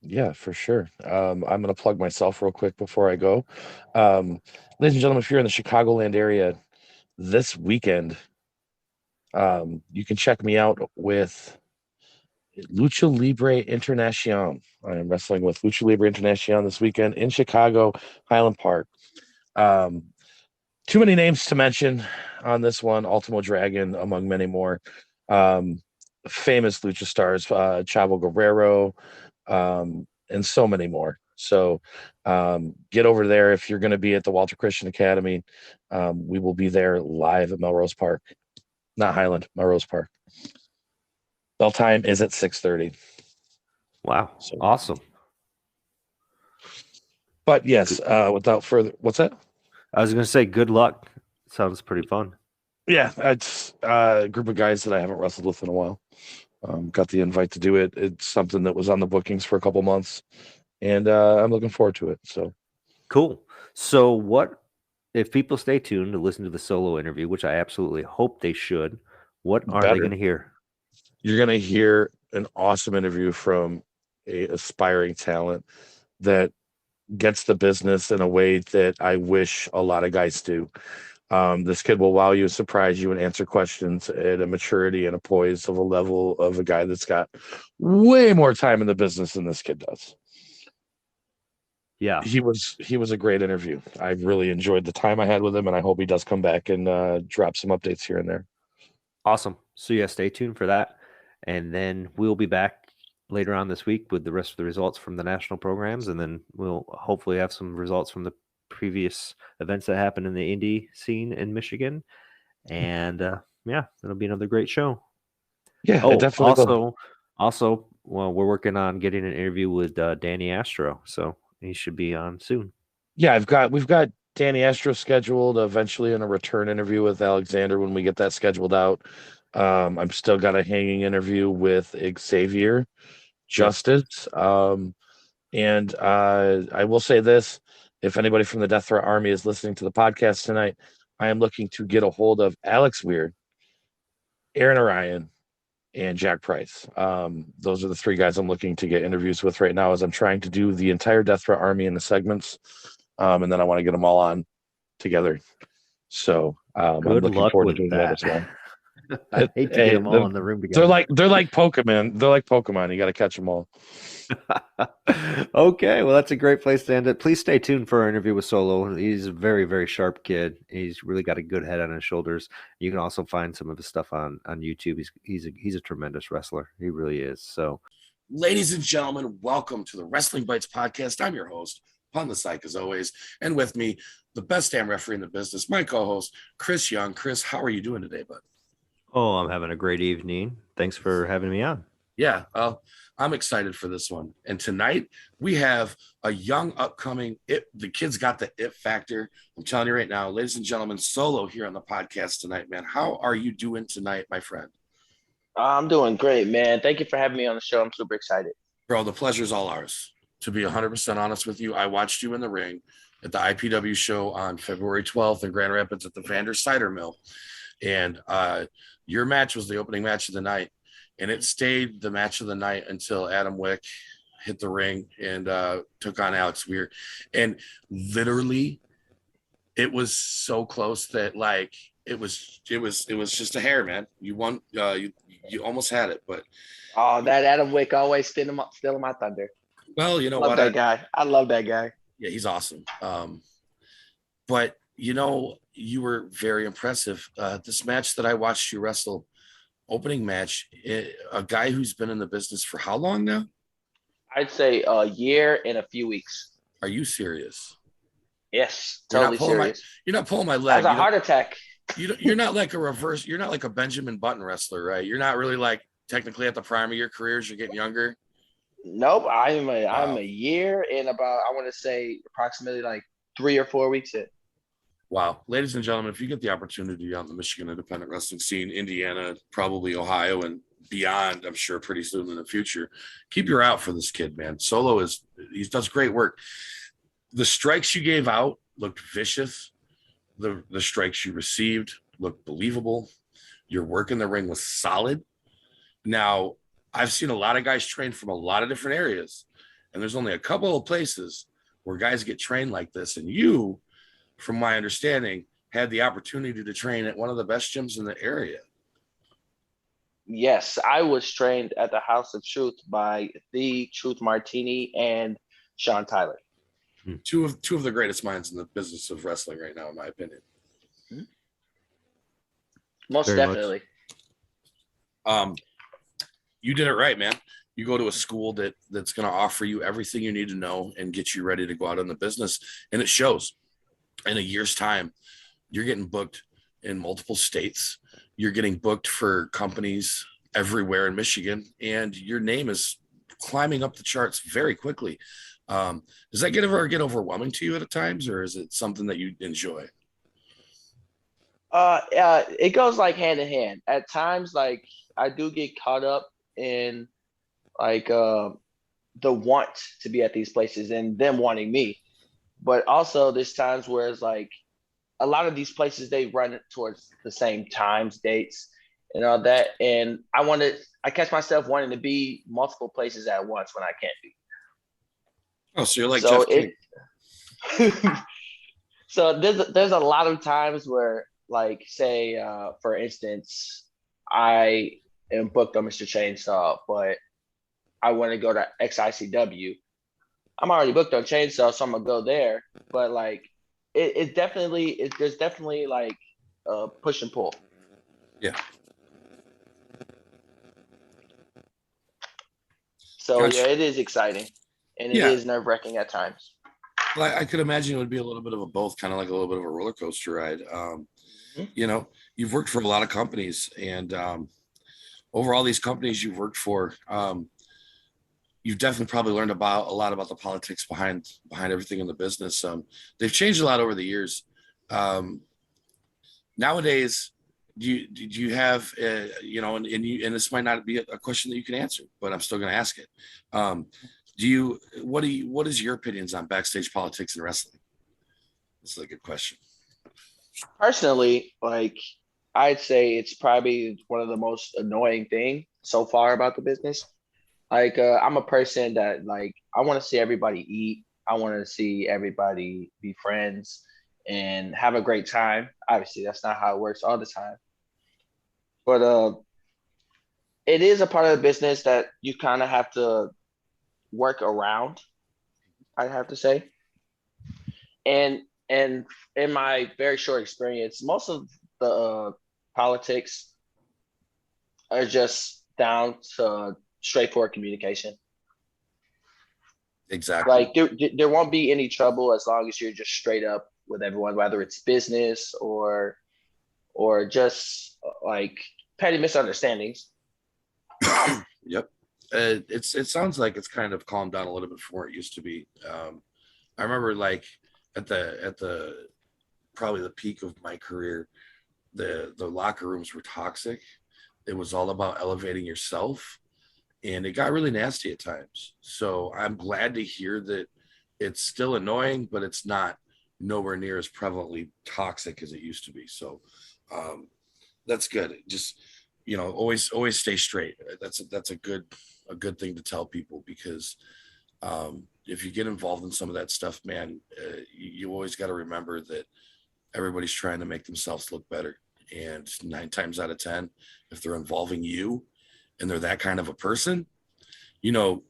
Yeah, for sure. I'm going to plug myself real quick before I go. Ladies and gentlemen, if you're in the Chicagoland area this weekend, you can check me out with Lucha Libre International. I am wrestling with Lucha Libre International this weekend in Chicago, Highland Park. Too many names to mention on this one. Ultimo Dragon, among many more. Famous lucha stars, Chavo Guerrero, and so many more. So get over there if you're going to be at the Walter Christian Academy. We will be there live at Melrose Park. Not Highland, Melrose Park. Bell time is at 6:30. Wow. So, awesome. But yes, without further, what's that? I was going to say good luck. Sounds pretty fun. Yeah, it's a group of guys that I haven't wrestled with in a while. Got the invite to do it. It's something that was on the bookings for a couple months, and I'm looking forward to it. So cool. So what if people stay tuned to listen to the Solo interview, which I absolutely hope they should, what are they going to hear? You're going to hear an awesome interview from a aspiring talent that gets the business in a way that I wish a lot of guys do. This kid will wow you, surprise you, and answer questions at a maturity and a poise of a level of a guy that's got way more time in the business than this kid does. Yeah, he was a great interview. I really enjoyed the time I had with him, and I hope he does come back and drop some updates here and there. Awesome. So yeah, stay tuned for that, and then we'll be back later on this week with the rest of the results from the national programs, and then we'll hopefully have some results from the previous events that happened in the indie scene in Michigan. And yeah, it'll be another great show. Yeah, definitely. Also, well, we're working on getting an interview with Danny Astro, so he should be on soon. Yeah, we've got Danny Astro scheduled eventually in a return interview with Alexander when we get that scheduled out. I'm still got a hanging interview with Xavier Justice. And I will say this, if anybody from the Death Threat Army is listening to the podcast tonight, I am looking to get a hold of Alex Weird, Aaron Orion, and Jack Price. Those are the three guys I'm looking to get interviews with right now as I'm trying to do the entire Death Threat Army in the segments. And then I want to get them all on together. So I'm looking forward to doing that as well. I hate to get them all in the room together. They're like Pokemon. They're like Pokemon. You got to catch them all. Okay, well, that's a great place to end it. Please stay tuned for our interview with Solo. He's a very, very sharp kid. He's really got a good head on his shoulders. You can also find some of his stuff on YouTube. He's a tremendous wrestler. He really is. So, ladies and gentlemen, welcome to the Wrestling Bytes Podcast. I'm your host, Pun the Psych, as always, and with me, the best damn referee in the business, my co-host, Chris Young. Chris, how are you doing today, bud? Oh, I'm having a great evening. Thanks for having me on. Yeah, I'm excited for this one. And tonight we have a young upcoming the kid's got the it factor. I'm telling you right now, ladies and gentlemen, Solo here on the podcast tonight, man. How are you doing tonight, my friend? I'm doing great, man. Thank you for having me on the show. I'm super excited. Bro, the pleasure is all ours. To be 100% honest with you, I watched you in the ring at the IPW show on February 12th in Grand Rapids at the Vander Cider Mill. And your match was the opening match of the night. And it stayed the match of the night until Adam Wick hit the ring and took on Alex Weir. And literally, it was so close that, like, it was just a hair, man. You won. You almost had it, but Oh, that Adam Wick always stealing my thunder. well, you know Love what? that guy. I love that guy. Yeah, he's awesome. But you know, you were very impressive. This match that I watched you wrestle, opening match, a guy who's been in the business for how long now? I'd say a year and a few weeks. Are you serious? Yes, You're totally not pulling serious. you're not pulling my That leg. was a heart attack. You're not like a reverse. You're not like a Benjamin Button wrestler, right? You're not really like technically at the prime of your career as you're getting younger. Nope, I'm Wow. a year and about, I want to say approximately like 3 or 4 weeks in. Wow. Ladies and gentlemen, if you get the opportunity on the Michigan independent wrestling scene, Indiana, probably Ohio and beyond, I'm sure pretty soon in the future, keep your eye out for this kid, man. Solo he does great work. The strikes you gave out looked vicious. The strikes you received looked believable. Your work in the ring was solid. Now, I've seen a lot of guys train from a lot of different areas, and there's only a couple of places where guys get trained like this. And you, from my understanding, had the opportunity to train at one of the best gyms in the area. Yes, I was trained at the House of Truth by the Truth Martini and Sean Tyler. Two of the greatest minds in the business of wrestling right now, in my opinion. Most Very definitely. You did it right, man. You go to a school that's going to offer you everything you need to know and get you ready to go out in the business, and it shows. In a year's time, you're getting booked in multiple states. You're getting booked for companies everywhere in Michigan, and your name is climbing up the charts very quickly. Does that ever get overwhelming to you at times, or is it something that you enjoy? It goes like hand in hand. At times, like I do get caught up in like the want to be at these places and them wanting me. But also there's times where it's like a lot of these places, they run towards the same times, dates, and all that. And I catch myself wanting to be multiple places at once when I can't be. Oh, so you're like So Jeff King. so there's a lot of times where, like, say, for instance, I am booked on Mr. Chainsaw, but I want to go to XICW. I'm already booked on Chainsaw, so I'm gonna go there. But like, there's definitely like a push and pull. Yeah. So Gotcha. yeah, it is exciting, and it is nerve-wracking at times. Well, I could imagine it would be a little bit of a both, kind of like a little bit of a roller coaster ride. You know, you've worked for a lot of companies, and over all these companies you've worked for, you've definitely probably learned a lot about the politics behind everything in the business. They've changed a lot over the years. Nowadays, do you have you know, and this might not be a question that you can answer, but I'm still going to ask it. What is your opinions on backstage politics in wrestling? This is a good question. Personally, like, I'd say it's probably one of the most annoying thing so far about the business. Like, I'm a person that, like, I want to see everybody eat. I want to see everybody be friends and have a great time. Obviously, that's not how it works all the time. But it is a part of the business that you kind of have to work around, I have to say. And in my very short experience, most of the politics are just down to straightforward communication. Exactly. Like there won't be any trouble as long as you're just straight up with everyone, whether it's business or just like petty misunderstandings. Yep. It sounds like it's kind of calmed down a little bit from where it used to be. I remember, like, at the probably the peak of my career, the locker rooms were toxic. It was all about elevating yourself, and it got really nasty at times. So I'm glad to hear that it's still annoying, but it's not nowhere near as prevalently toxic as it used to be. So that's good. Just, you know, always stay straight. That's a good thing to tell people, because if you get involved in some of that stuff, man, you always got to remember that everybody's trying to make themselves look better. And 9 times out of 10, if they're involving you and they're that kind of a person, good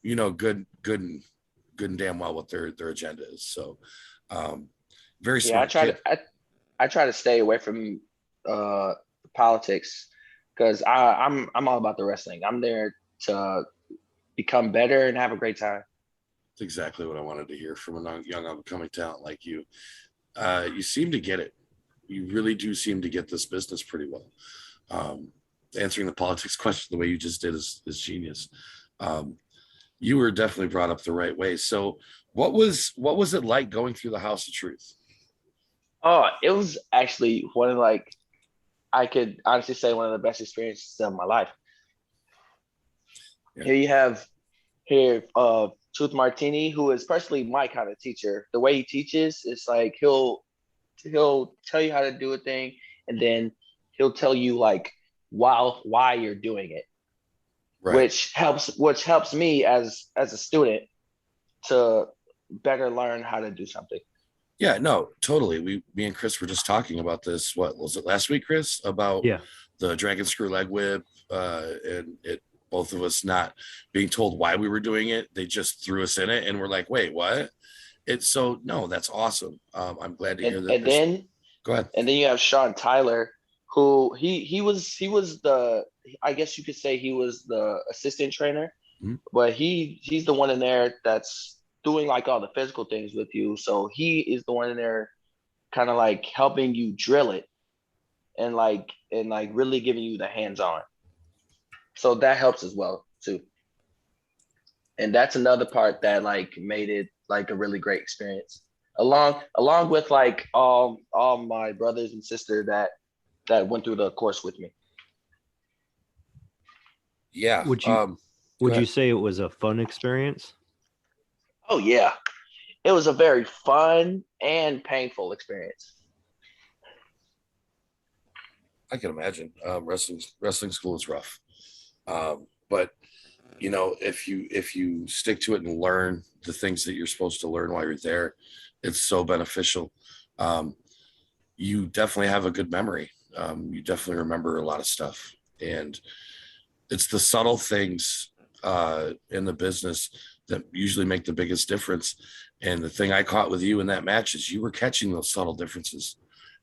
and damn well what their agenda is. So very smart kid. I try to stay away from politics because I'm all about the wrestling. I'm there to become better and have a great time. That's exactly what I wanted to hear from a young upcoming talent like you. You seem to get it. You really do seem to get this business pretty well. Answering the politics question the way you just did is genius. You were definitely brought up the right way. So what was it like going through the House of Truth? Oh, it was actually one of I could honestly say one of the best experiences of my life. Yeah. Here you have Truth Martini, who is personally my kind of teacher. The way he teaches, it's like he'll tell you how to do a thing, and then he'll tell you like why you're doing it, right. which helps me as a student to better learn how to do something. Yeah, no, totally. Me and Chris were just talking about this. What was it last week, Chris? About the dragon screw leg whip, and both of us not being told why we were doing it. They just threw us in it, and we're like, "Wait, what?" That's awesome. I'm glad to hear that. And then go ahead. And then you have Sean Tyler, who he was the, I guess you could say he was the assistant trainer, but he's the one in there that's doing like all the physical things with you. So he is the one in there kind of like helping you drill it and really giving you the hands-on. So that helps as well too. And that's another part that like made it like a really great experience. Along with like all my brothers and sisters that went through the course with me. Yeah. Would you say it was a fun experience? Oh yeah. It was a very fun and painful experience. I can imagine. Wrestling school is rough. But if you stick to it and learn the things that you're supposed to learn while you're there, it's so beneficial. You definitely have a good memory. You definitely remember a lot of stuff, and it's the subtle things in the business that usually make the biggest difference. And the thing I caught with you in that match is you were catching those subtle differences.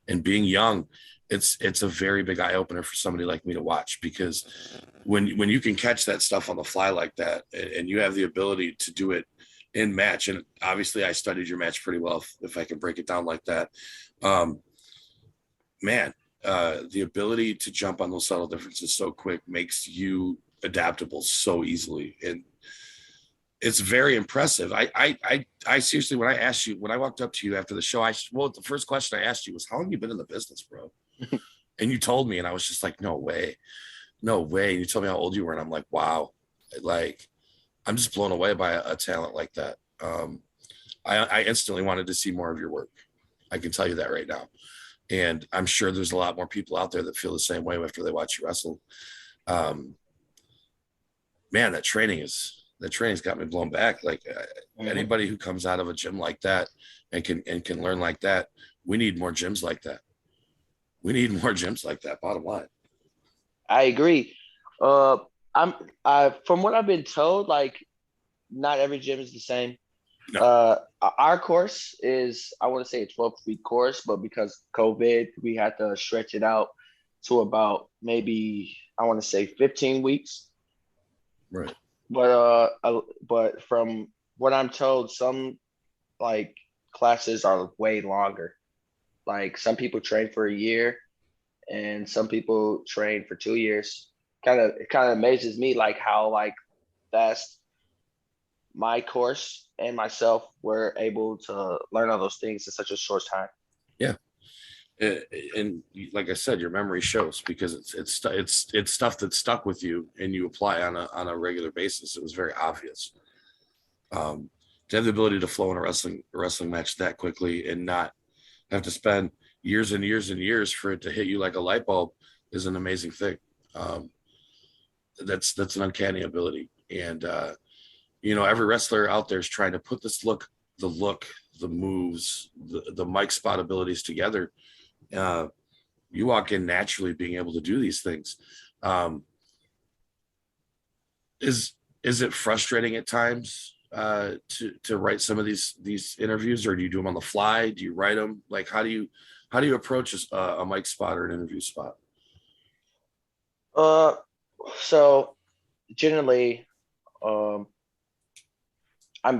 And being young, it's a very big eye opener for somebody like me to watch, because when you can catch that stuff on the fly like that, and you have the ability to do it in match, and obviously I studied your match pretty well, if I can break it down like that. The ability to jump on those subtle differences so quick makes you adaptable so easily, and it's very impressive. I seriously, when I walked up to you after the show, the first question I asked you was, how long have you been in the business, bro? And you told me, and I was just like, no way. And you told me how old you were, and I'm like, wow. Like, I'm just blown away by a talent like that. I instantly wanted to see more of your work. I can tell you that right now. And I'm sure there's a lot more people out there that feel the same way after they watch you wrestle. That training's got me blown back. Like anybody who comes out of a gym like that and can learn like that, we need more gyms like that. Bottom line. I agree. From what I've been told, like not every gym is the same. No. Our course is, I want to say, a 12-week course, but because of COVID, we had to stretch it out to about maybe, I want to say, 15 weeks. Right. But from what I'm told, some like classes are way longer. Like some people train for a year, and some people train for 2 years. It kind of amazes me like how like fast my course and myself were able to learn all those things in such a short time. Yeah. And like I said, your memory shows, because it's stuff that stuck with you and you apply on a regular basis. It was very obvious. To have the ability to flow in a wrestling match that quickly and not have to spend years and years and years for it to hit you like a light bulb is an amazing thing. That's an uncanny ability. And every wrestler out there is trying to put the moves, the mic spot abilities together. You walk in naturally being able to do these things. Is it frustrating at times to write some of these interviews, or do you do them on the fly? Do you write them? Like, how do you approach a mic spot or an interview spot? So generally, I'm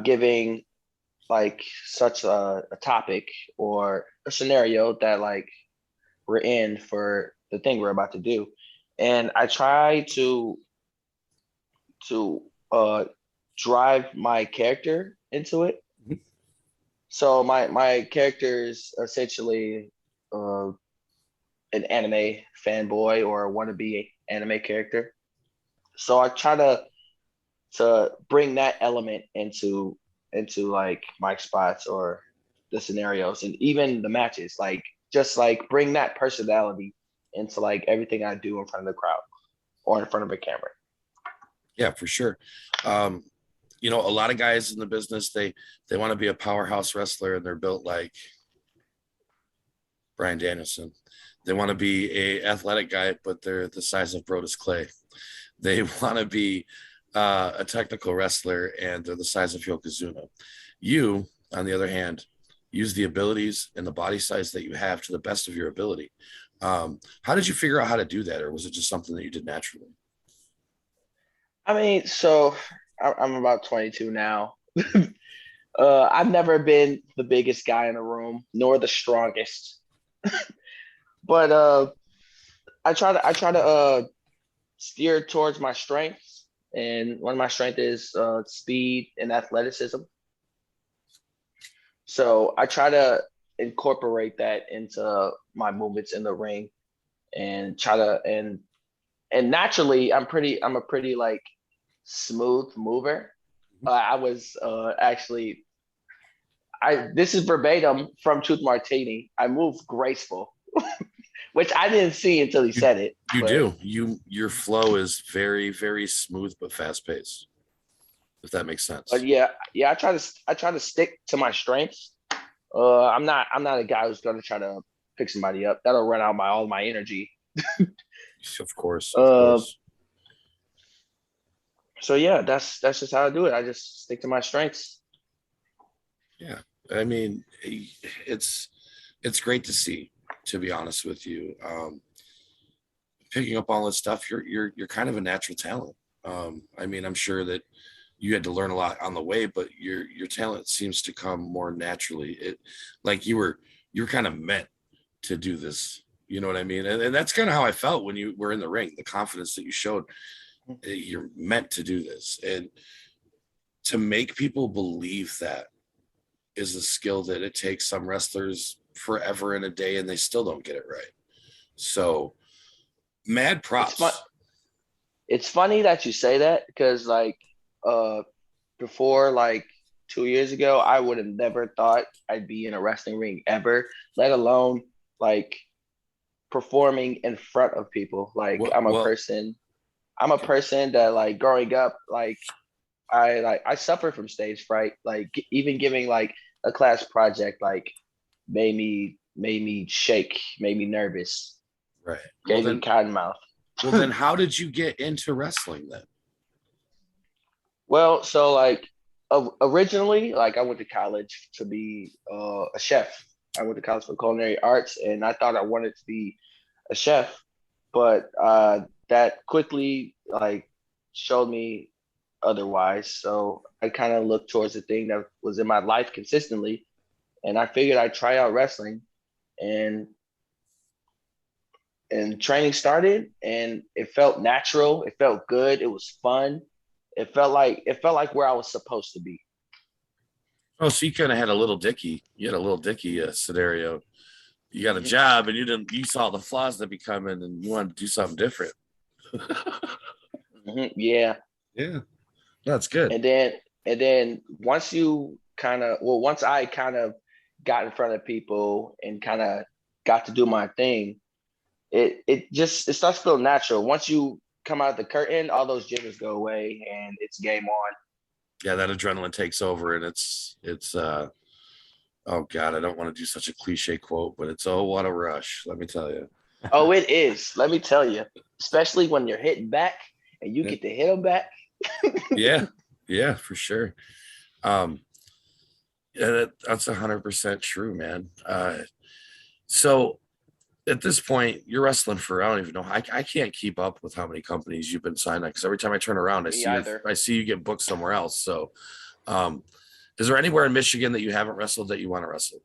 giving like such a topic or a scenario that like we're in for the thing we're about to do, and I try to drive my character into it. Mhm. So my character is essentially an anime fanboy or a wannabe anime character. So I try to bring that element into like my spots or the scenarios and even the matches. Like just like bring that personality into like everything I do in front of the crowd or in front of a camera. Yeah, for sure. You know, a lot of guys in the business, they want to be a powerhouse wrestler, and they're built like Bryan Danielson. They want to be a athletic guy, but they're the size of Brodus Clay. They want to be a technical wrestler, and they're the size of Yokozuna. You, on the other hand, use the abilities and the body size that you have to the best of your ability. How did you figure out how to do that, or was it just something that you did naturally? I mean, so I'm about 22 now. I've never been the biggest guy in the room, nor the strongest. But I try to steer towards my strengths, and one of my strengths is speed and athleticism. So I try to incorporate that into my movements in the ring, and try to and naturally I'm a pretty like smooth mover. I was actually I this is verbatim from Truth Martini. I move graceful, which I didn't see until he said it. You but, do. Your flow is very, very smooth but fast paced, if that makes sense. But yeah, I try to stick to my strengths. I'm not a guy who's gonna try to pick somebody up. That'll run out all my energy. Of course. So yeah, that's just how I do it. I just stick to my strengths. Yeah. I mean, it's great to see, to be honest with you. Picking up all this stuff, you're kind of a natural talent. I mean, I'm sure that you had to learn a lot on the way, but your talent seems to come more naturally. It like you were kind of meant to do this. You know what I mean? And that's kind of how I felt when you were in the ring, the confidence that you showed. You're meant to do this. And to make people believe that is a skill that it takes some wrestlers forever and a day, and they still don't get it right. So mad props. It's funny that you say that because like before like 2 years ago, I would have never thought I'd be in a wrestling ring ever, let alone like performing in front of people. Like I'm a person that like growing up, like I suffer from stage fright. Like even giving like a class project like made me shake, made me nervous, Right. gave me cotton mouth. Well, then how did you get into wrestling then? Well, so like originally, like I went to college to be a chef. I went to college for culinary arts, and I thought I wanted to be a chef, but that quickly like showed me otherwise. So I kind of looked towards the thing that was in my life consistently, and I figured I'd try out wrestling, and training started, and it felt natural. It felt good. It was fun. It felt like where I was supposed to be. Oh, so you kind of had a little Dicky. You had a little Dicky scenario. You got a job, and you saw the flaws that be coming, and you wanted to do something different. Yeah. Yeah, that's good. And then once I kind of got in front of people and kind of got to do my thing, it starts to feel natural. Once you come out of the curtain, all those jitters go away and it's game on. Yeah, that adrenaline takes over, and it's oh God, I don't want to do such a cliche quote, but it's, oh, what a rush, let me tell you. Oh, it is. Let me tell you, especially when you're hitting back and you get to hit them back. Yeah, for sure. Yeah, that's 100% true, man. So at this point, you're wrestling for, I don't even know. I can't keep up with how many companies you've been signed at, because every time I turn around, I see you get booked somewhere else. So, is there anywhere in Michigan that you haven't wrestled that you want to wrestle?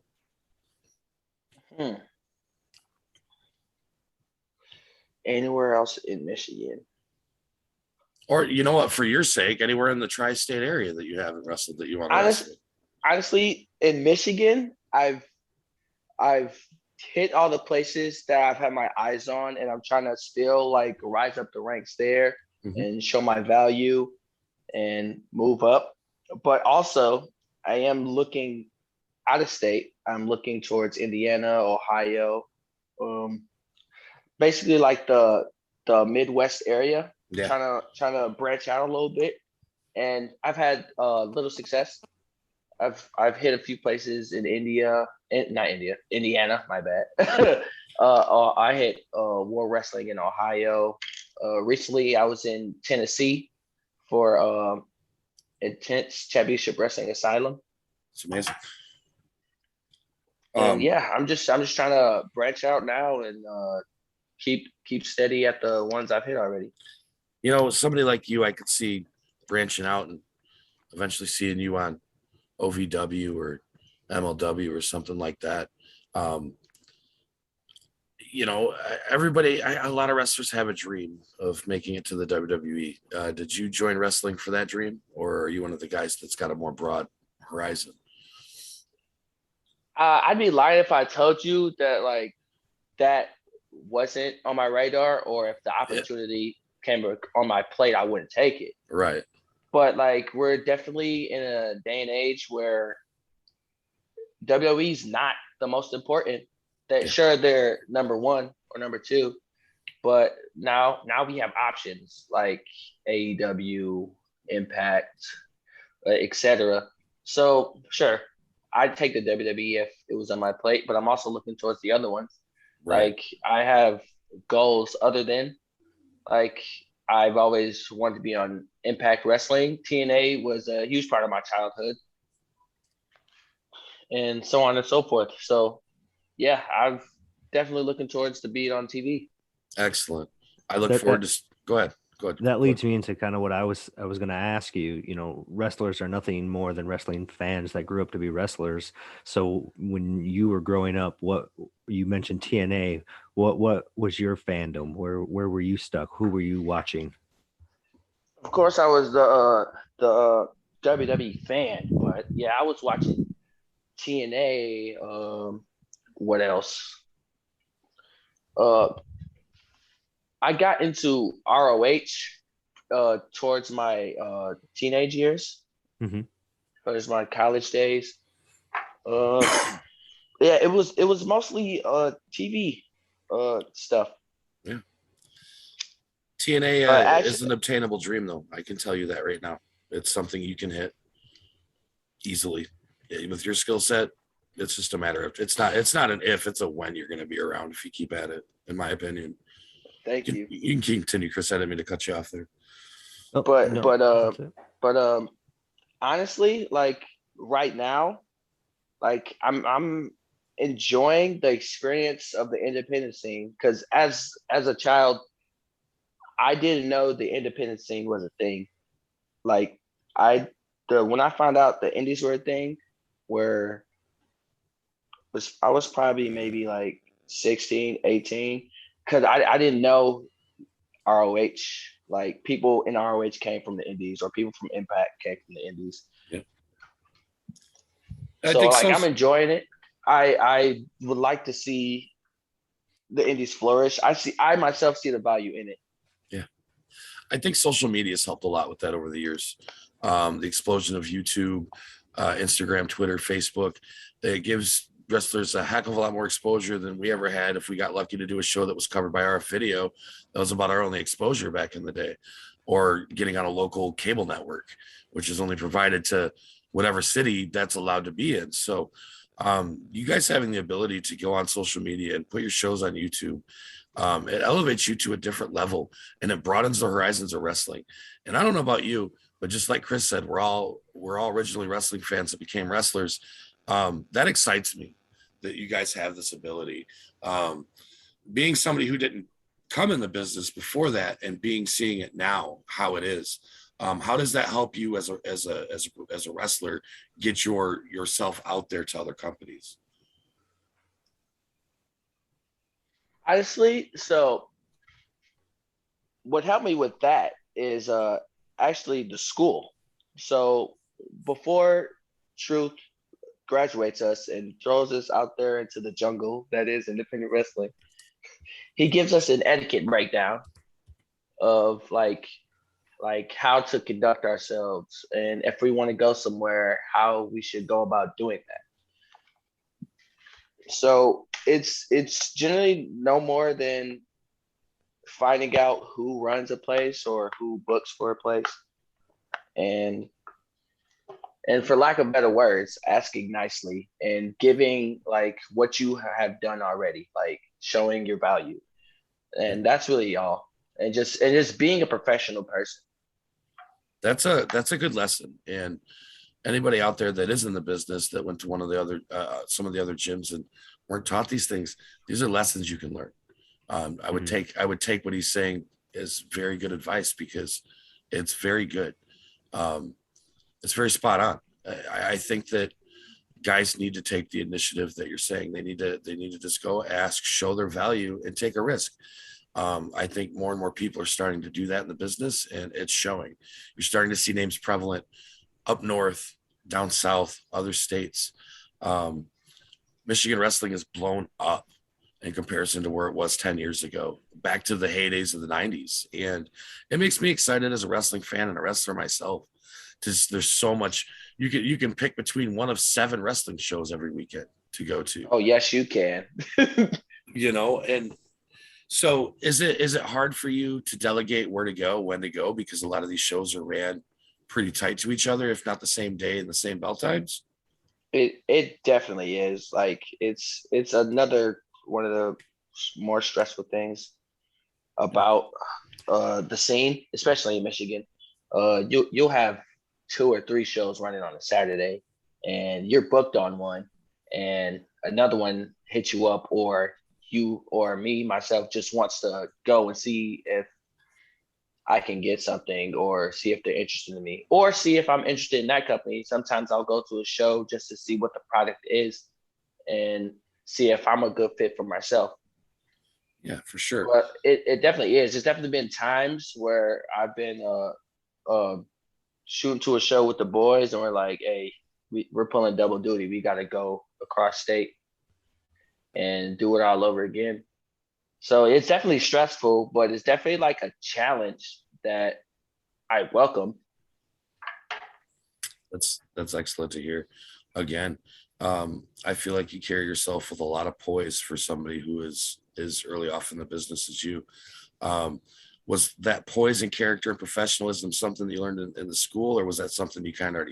Anywhere else in Michigan? Or you know what, for your sake, anywhere in the tri-state area that you haven't wrestled that you want to wrestle? Honestly, in Michigan, I've hit all the places that I've had my eyes on, and I'm trying to still like rise up the ranks there and show my value and move up. But also, I am looking out of state. I'm looking towards Indiana, Ohio, basically like the Midwest area. Yeah. Trying to branch out a little bit, and I've had little success. I've hit a few places in Indiana. My bad. I hit War Wrestling in Ohio. Recently, I was in Tennessee for Intense Championship Wrestling Asylum. It's amazing. And yeah, I'm just trying to branch out now and keep steady at the ones I've hit already. You know, somebody like you, I could see branching out and eventually seeing you on OVW or MLW or something like that. You know, a lot of wrestlers have a dream of making it to the WWE. Did you join wrestling for that dream, or are you one of the guys that's got a more broad horizon? I'd be lying if I told you that like that wasn't on my radar, or if the opportunity came on my plate, I wouldn't take it. Right. But like, we're definitely in a day and age where WWE's not the most important. Sure, they're number one or number two, but now we have options like AEW, Impact, etc. So sure, I'd take the WWE if it was on my plate, but I'm also looking towards the other ones. Right. Like, I have goals other than, like, I've always wanted to be on Impact Wrestling. TNA was a huge part of my childhood, and so on and so forth. So yeah, I'm definitely looking towards to be on TV. Excellent. I look forward to. Go ahead. That leads me into kind of what I was going to ask you. You know, wrestlers are nothing more than wrestling fans that grew up to be wrestlers. So when you were growing up, what you mentioned TNA, what was your fandom? Where were you stuck? Who were you watching? Of course, I was the WWE fan, but yeah, I was watching TNA. What else? I got into ROH towards my teenage years. Towards my college days. Yeah, it was mostly TV stuff. Yeah. TNA is an obtainable dream, though. I can tell you that right now. It's something you can hit easily. With your skill set, it's just a matter of it's not an if, it's a when you're going to be around if you keep at it, in my opinion. Thank you. You can continue, Chris. I didn't mean to cut you off there. But honestly, like right now, like I'm enjoying the experience of the independent scene, because as a child, I didn't know the independent scene was a thing. Like when I found out the indies were a thing, I was probably maybe like 16, 18, because I didn't know ROH. Like, people in ROH came from the indies, or people from Impact came from the indies. Yeah. I'm enjoying it. I would like to see the indies flourish. I myself see the value in it. Yeah. I think social media has helped a lot with that over the years. The explosion of YouTube, Instagram, Twitter, Facebook, it gives wrestlers a heck of a lot more exposure than we ever had if we got lucky to do a show that was covered by RF Video. That was about our only exposure back in the day, or getting on a local cable network, which is only provided to whatever city that's allowed to be in. So You guys having the ability to go on social media and put your shows on YouTube, it elevates you to a different level, and it broadens the horizons of wrestling. And I don't know about you, but just like Chris said, we're all originally wrestling fans that became wrestlers. That excites me that you guys have this ability. Being somebody who didn't come in the business before that and seeing it now how it is, how does that help you as a wrestler get yourself out there to other companies? Honestly, so what helped me with that is actually the school. So before Truth graduates us and throws us out there into the jungle that is independent wrestling, he gives us an etiquette breakdown of like how to conduct ourselves, and if we want to go somewhere, how we should go about doing that. So it's generally no more than finding out who runs a place or who books for a place, and for lack of better words, asking nicely and giving like what you have done already, like showing your value. And that's really all. And just being a professional person. That's a good lesson. And anybody out there that is in the business that went to one of the other some of the other gyms and weren't taught these things, these are lessons you can learn. I would take what he's saying as very good advice, because it's very good. It's very spot on. I think that guys need to take the initiative that you're saying. They need to just go ask, show their value, and take a risk. I think more and more people are starting to do that in the business, and it's showing. You're starting to see names prevalent up north, down south, other states. Michigan wrestling has blown up in comparison to where it was 10 years ago, back to the heydays of the 90s. And it makes me excited as a wrestling fan and a wrestler myself. There's so much you can pick between one of 7 wrestling shows every weekend to go to. Oh, yes, you can. And so is it hard for you to delegate where to go, when to go, because a lot of these shows are ran pretty tight to each other, if not the same day and the same bell times? It definitely is. Like it's another one of the more stressful things about the scene, especially in Michigan. You'll have 2 or 3 shows running on a Saturday, and you're booked on one, and another one hits you up, or you or me myself just wants to go and see if I can get something, or see if they're interested in me, or see if I'm interested in that company. Sometimes I'll go to a show just to see what the product is and see if I'm a good fit for myself. Yeah, for sure. But it definitely is. There's definitely been times where I've been shooting to a show with the boys, and we're like, hey, we're pulling double duty. We got to go across state and do it all over again. So it's definitely stressful, but it's definitely like a challenge that I welcome. That's excellent to hear. Again, I feel like you carry yourself with a lot of poise for somebody who is early off in the business as you. Was that poise and character and professionalism something that you learned in the school, or was that something you kind of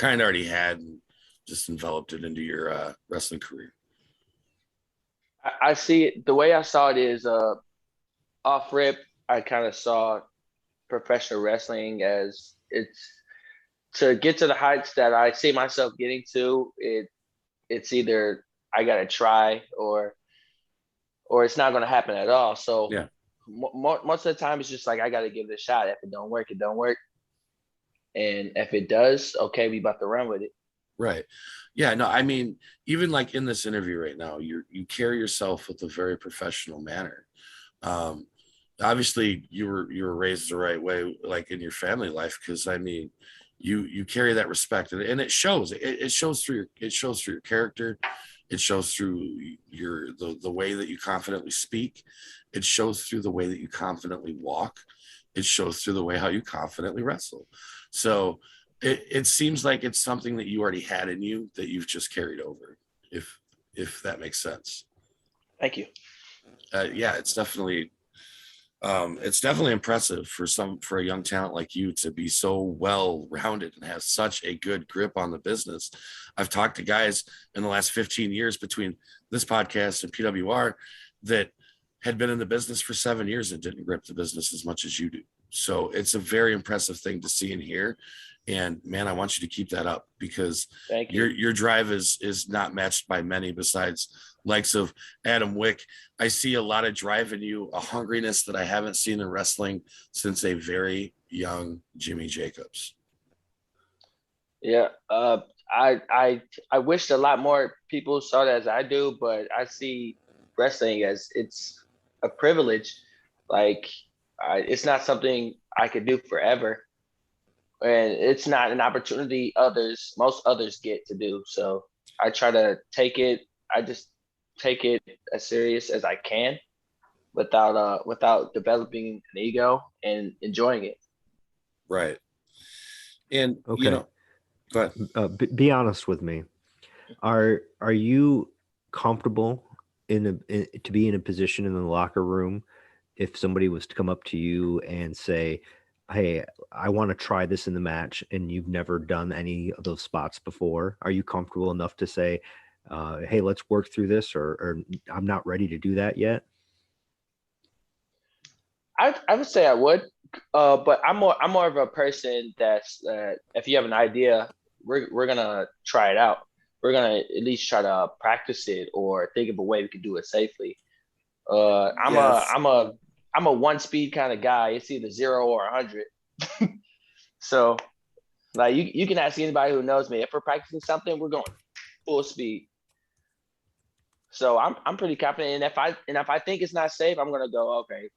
already had and just enveloped it into your wrestling career? I see it, the way I saw it is off rip, I kind of saw professional wrestling as it's to get to the heights that I see myself getting to. It's either I got to try or it's not going to happen at all. So yeah. Most of the time it's just like, I got to give it a shot. If it don't work, it don't work. And if it does, okay, we about to run with it. Right. Yeah, no, I mean, even like in this interview right now, you carry yourself with a very professional manner. Obviously you were raised the right way, like in your family life, because I mean, you carry that respect, and it shows. It shows through your character. It shows through the way that you confidently speak. It shows through the way that you confidently walk. It shows through the way how you confidently wrestle. So it seems like it's something that you already had in you that you've just carried over, if that makes sense. Thank you. Yeah, it's definitely It's definitely impressive for a young talent like you to be so well rounded and have such a good grip on the business. I've talked to guys in the last 15 years between this podcast and PWR that had been in the business for 7 years and didn't grip the business as much as you do. So it's a very impressive thing to see and hear. And man, I want you to keep that up, because Thank you. your drive is not matched by many besides likes of Adam Wick. I see a lot of drive in you, a hungriness that I haven't seen in wrestling since a very young Jimmy Jacobs. Yeah. I wish a lot more people saw it as I do, but I see wrestling as it's a privilege. Like, it's not something I could do forever, and it's not an opportunity most others get to do. So I try to take it. I just take it as serious as I can, without developing an ego and enjoying it. Right. And Okay. you know, go ahead. Be honest with me. Are you comfortable to be in a position in the locker room if somebody was to come up to you and say, "Hey, I want to try this in the match," and you've never done any of those spots before? Are you comfortable enough to say, "Hey, let's work through this," or "I'm not ready to do that yet"? I would say I would, but I'm more of a person that's if you have an idea, we're gonna try it out. We're gonna at least try to practice it or think of a way we could do it safely. Yes. I'm a one speed kind of guy. It's either 0 or 100. So like you can ask anybody who knows me. If we're practicing something, we're going full speed. So I'm pretty confident. And if I think it's not safe, I'm gonna go, okay,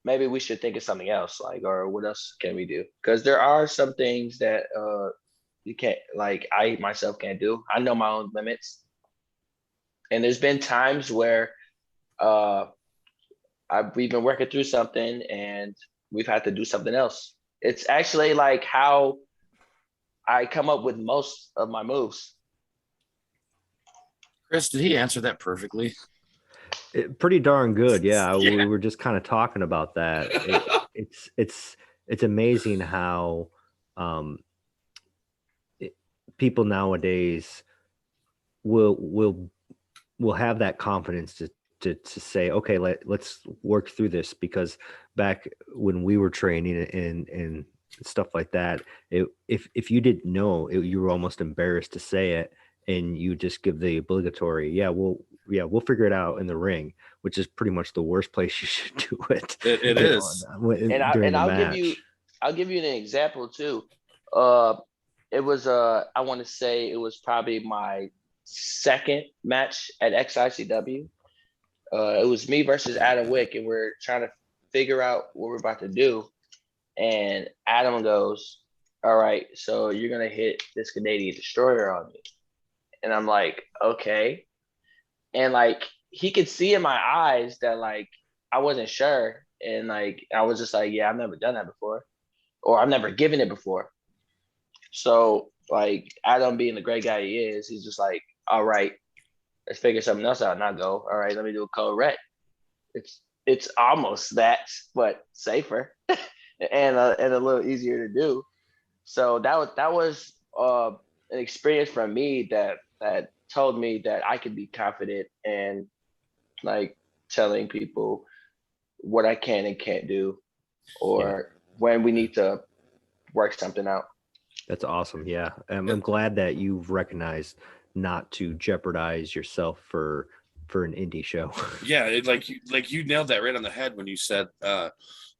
maybe we should think of something else, like, or what else can we do? Because there are some things that you can't, like, I myself can't do. I know my own limits. And there's been times where we've been working through something and we've had to do something else. It's actually like how I come up with most of my moves. Chris, did he answer that perfectly? Pretty darn good. Yeah. Yeah. We were just kind of talking about that. It's amazing how people nowadays will have that confidence to say, okay, let's work through this, because back when we were training and stuff like that, if you didn't know, you were almost embarrassed to say it, and you just give the obligatory, we'll figure it out in the ring, which is pretty much the worst place you should do it. It is. I'll give you an example too. It was I want to say it was probably my second match at XICW. It was me versus Adam Wick, and we're trying to figure out what we're about to do. And Adam goes, "All right, so you're gonna hit this Canadian Destroyer on me." And I'm like, "Okay." And like he could see in my eyes that like I wasn't sure, and like I was just like, "Yeah, I've never done that before, or I've never given it before." So like Adam, being the great guy he is, he's just like, "All right, let's figure something else out." And I go, "All right, let me do a code red." It's almost that, but safer and a little easier to do. So that was an experience for me that told me that I could be confident and like telling people what I can and can't do, or when we need to work something out. That's awesome. Yeah. I'm glad that you've recognized not to jeopardize yourself for an indie show. Yeah, like you nailed that right on the head when you said, well,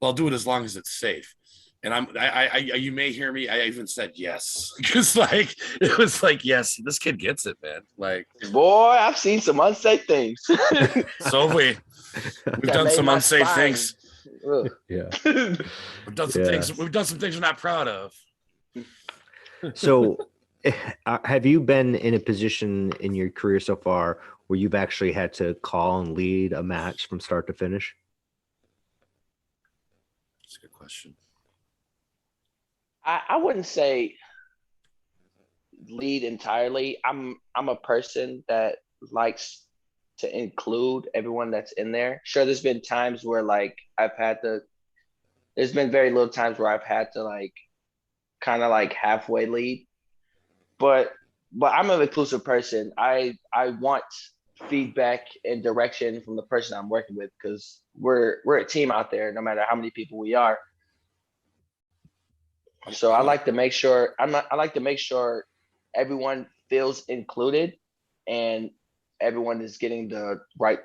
I'll do it as long as it's safe. And I you may hear me, I even said yes, because like it was like, yes, this kid gets it, man. Like, boy, I've seen some unsafe things. So we've done some unsafe things. Yeah. We've done some things we're not proud of. So have you been in a position in your career so far where you've actually had to call and lead a match from start to finish? That's a good question. I wouldn't say lead entirely. I'm a person that likes to include everyone that's in there. Sure, there's been times where like there's been very little times where I've had to like kind of like halfway lead, but I'm an inclusive person. I want feedback and direction from the person I'm working with, because we're a team out there, no matter how many people we are. So I like to make sure everyone feels included and everyone is getting the right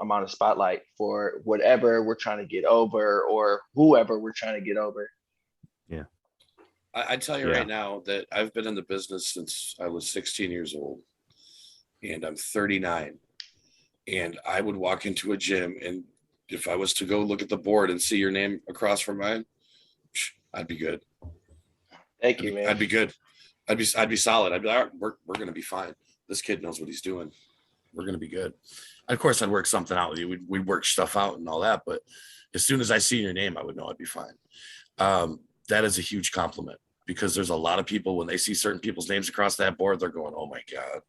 amount of spotlight for whatever we're trying to get over or whoever we're trying to get over. Yeah. I tell you right now that I've been in the business since I was 16 years old, and I'm 39. And I would walk into a gym, and if I was to go look at the board and see your name across from mine, I'd be good. Thank you, man. I'd be good. I'd be solid. I'd be like, all right, we're gonna be fine. This kid knows what he's doing. We're gonna be good. And of course, I'd work something out with you. We'd work stuff out and all that. But as soon as I see your name, I would know I'd be fine. That is a huge compliment, because there's a lot of people, when they see certain people's names across that board, they're going, "Oh my God."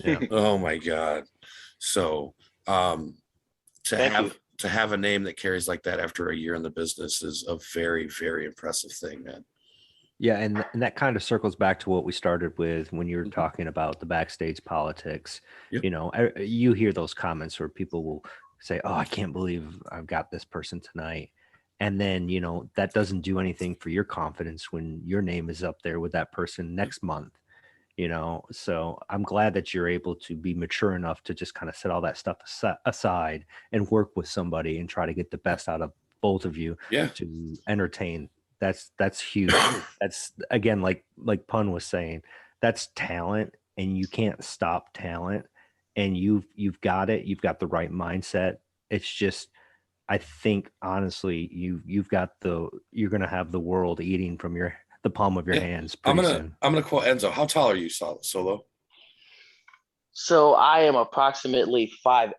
Yeah. Oh my God. So to have a name that carries like that after a year in the business is a very, very impressive thing, man. Yeah, and that kind of circles back to what we started with when you were talking about the backstage politics. Yep. You know, you hear those comments where people will say, "Oh, I can't believe I've got this person tonight." And then, you know, that doesn't do anything for your confidence when your name is up there with that person next month, you know? So I'm glad that you're able to be mature enough to just kind of set all that stuff aside and work with somebody and try to get the best out of both of you to entertain. That's huge. That's, again, like Pun was saying, that's talent, and you can't stop talent, and you've got it. You've got the right mindset. It's just, I think honestly, you're going to have the world eating from the palm of your hands pretty soon. I'm gonna quote Enzo. How tall are you, Solo? So I am approximately 5'8".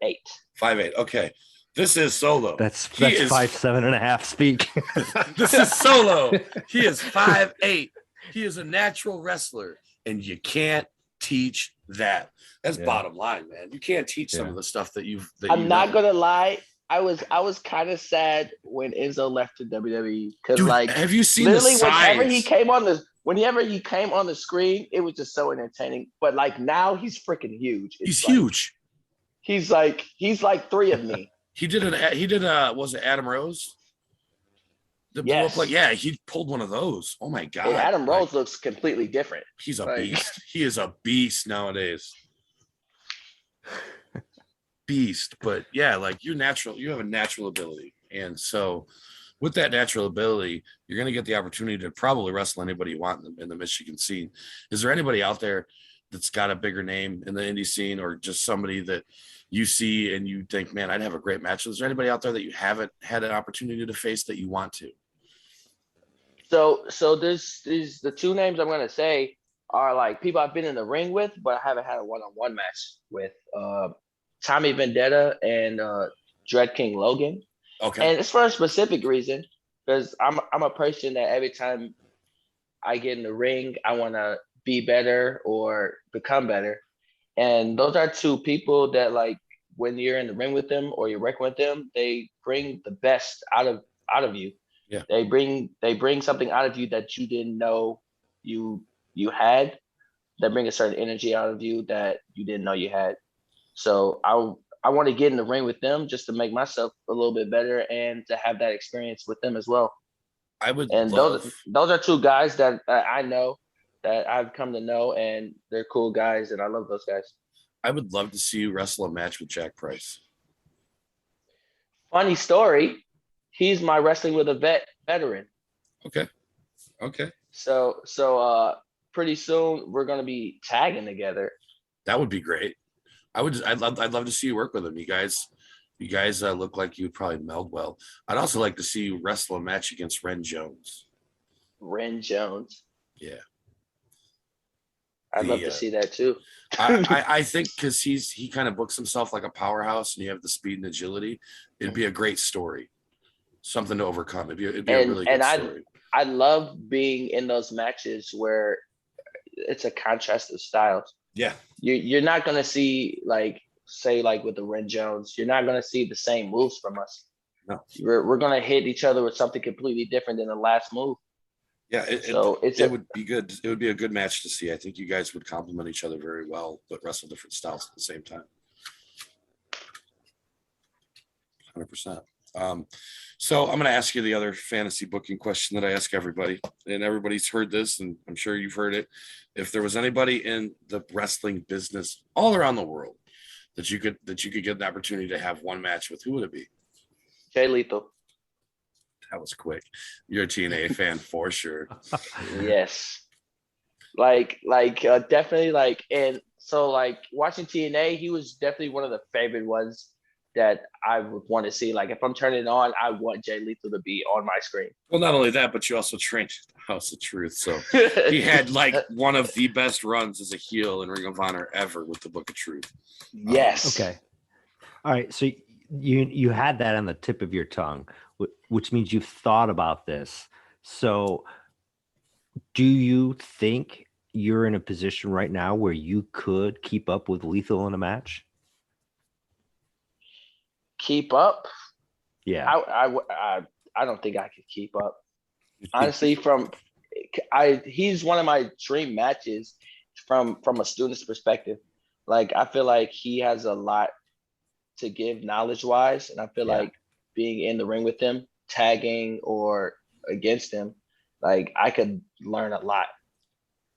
5'8". Okay. This is Solo. That's 5'7.5" speak. This is Solo. He is 5'8". He is a natural wrestler, and you can't teach that. That's bottom line, man. You can't teach some of the stuff that I'm not gonna lie. I was kind of sad when Enzo left the WWE, because like, have you seen literally the size? whenever he came on the screen, it was just so entertaining. But like now, he's freaking huge. He's huge. He's like 3 of me. He did was it Adam Rose? Yes. He pulled one of those. Oh my God. And Adam Rose looks completely different. He's a beast. He is a beast nowadays. Beast. But yeah, like you have a natural ability. And so with that natural ability, you're going to get the opportunity to probably wrestle anybody you want in the Michigan scene. Is there anybody out there that's got a bigger name in the indie scene, or just somebody that you see and you think, man, I'd have a great match? Is there anybody out there that you haven't had an opportunity to face that you want to? So there's the two names I'm gonna say are like people I've been in the ring with, but I haven't had a one-on-one match with. Tommy Vendetta and Dread King Logan. Okay. And it's for a specific reason, because I'm a person that every time I get in the ring, I want to be better or become better. And those are two people that, like, when you're in the ring with them or you're working with them, they bring the best out of you. Yeah. They bring something out of you that you didn't know you had. They bring a certain energy out of you that you didn't know you had. So I want to get in the ring with them just to make myself a little bit better and to have that experience with them as well. Those are two guys that I know, that I've come to know, and they're cool guys, and I love those guys. I would love to see you wrestle a match with Jack Price. Funny story, he's my Wrestling with a veteran. Okay. So pretty soon we're gonna be tagging together. That would be great. I'd love to see you work with him. You guys look like you'd probably meld well. I'd also like to see you wrestle a match against Ren Jones. Yeah. I'd love to see that too. I think because he kind of books himself like a powerhouse, and you have the speed and agility. It'd be a great story, something to overcome. It'd be a really good story. I love being in those matches where it's a contrast of styles. Yeah. You're not gonna see like say like with the Ren Jones, you're not gonna see the same moves from us. No. We're gonna hit each other with something completely different than the last move. Yeah, it would be good. It would be a good match to see. I think you guys would complement each other very well, but wrestle different styles at the same time. 100%. So I'm going to ask you the other fantasy booking question that I ask everybody, and everybody's heard this, and I'm sure you've heard it. If there was anybody in the wrestling business all around the world that you could get an opportunity to have one match with, who would it be? Jay Lethal. That was quick. You're a TNA fan for sure. Yes. Definitely and so watching TNA, he was definitely one of the favorite ones that I would want to see. Like if I'm turning it on, I want Jay Lethal to be on my screen. Well, not only that, but you also trained at the House of Truth. So he had one of the best runs as a heel in Ring of Honor ever with the Book of Truth. Yes. Okay. All right. So you had that on the tip of your tongue, which means you've thought about this. So do you think you're in a position right now where you could keep up with Lethal in a match? Keep up? Yeah. I don't think I could keep up. Honestly, he's one of my dream matches from a student's perspective. Like I feel like he has a lot to give knowledge-wise, and I feel like being in the ring with him, tagging or against him, like I could learn a lot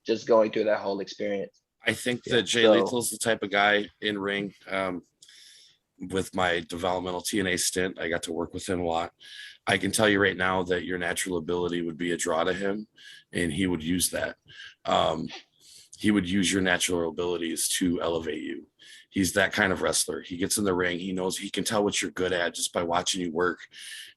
just going through that whole experience. I think that Jay Lethal is the type of guy in ring. With my developmental TNA stint, I got to work with him a lot. I can tell you right now that your natural ability would be a draw to him, and he would use that. He would use your natural abilities to elevate you. He's that kind of wrestler. He gets in the ring. He knows he can tell what you're good at just by watching you work,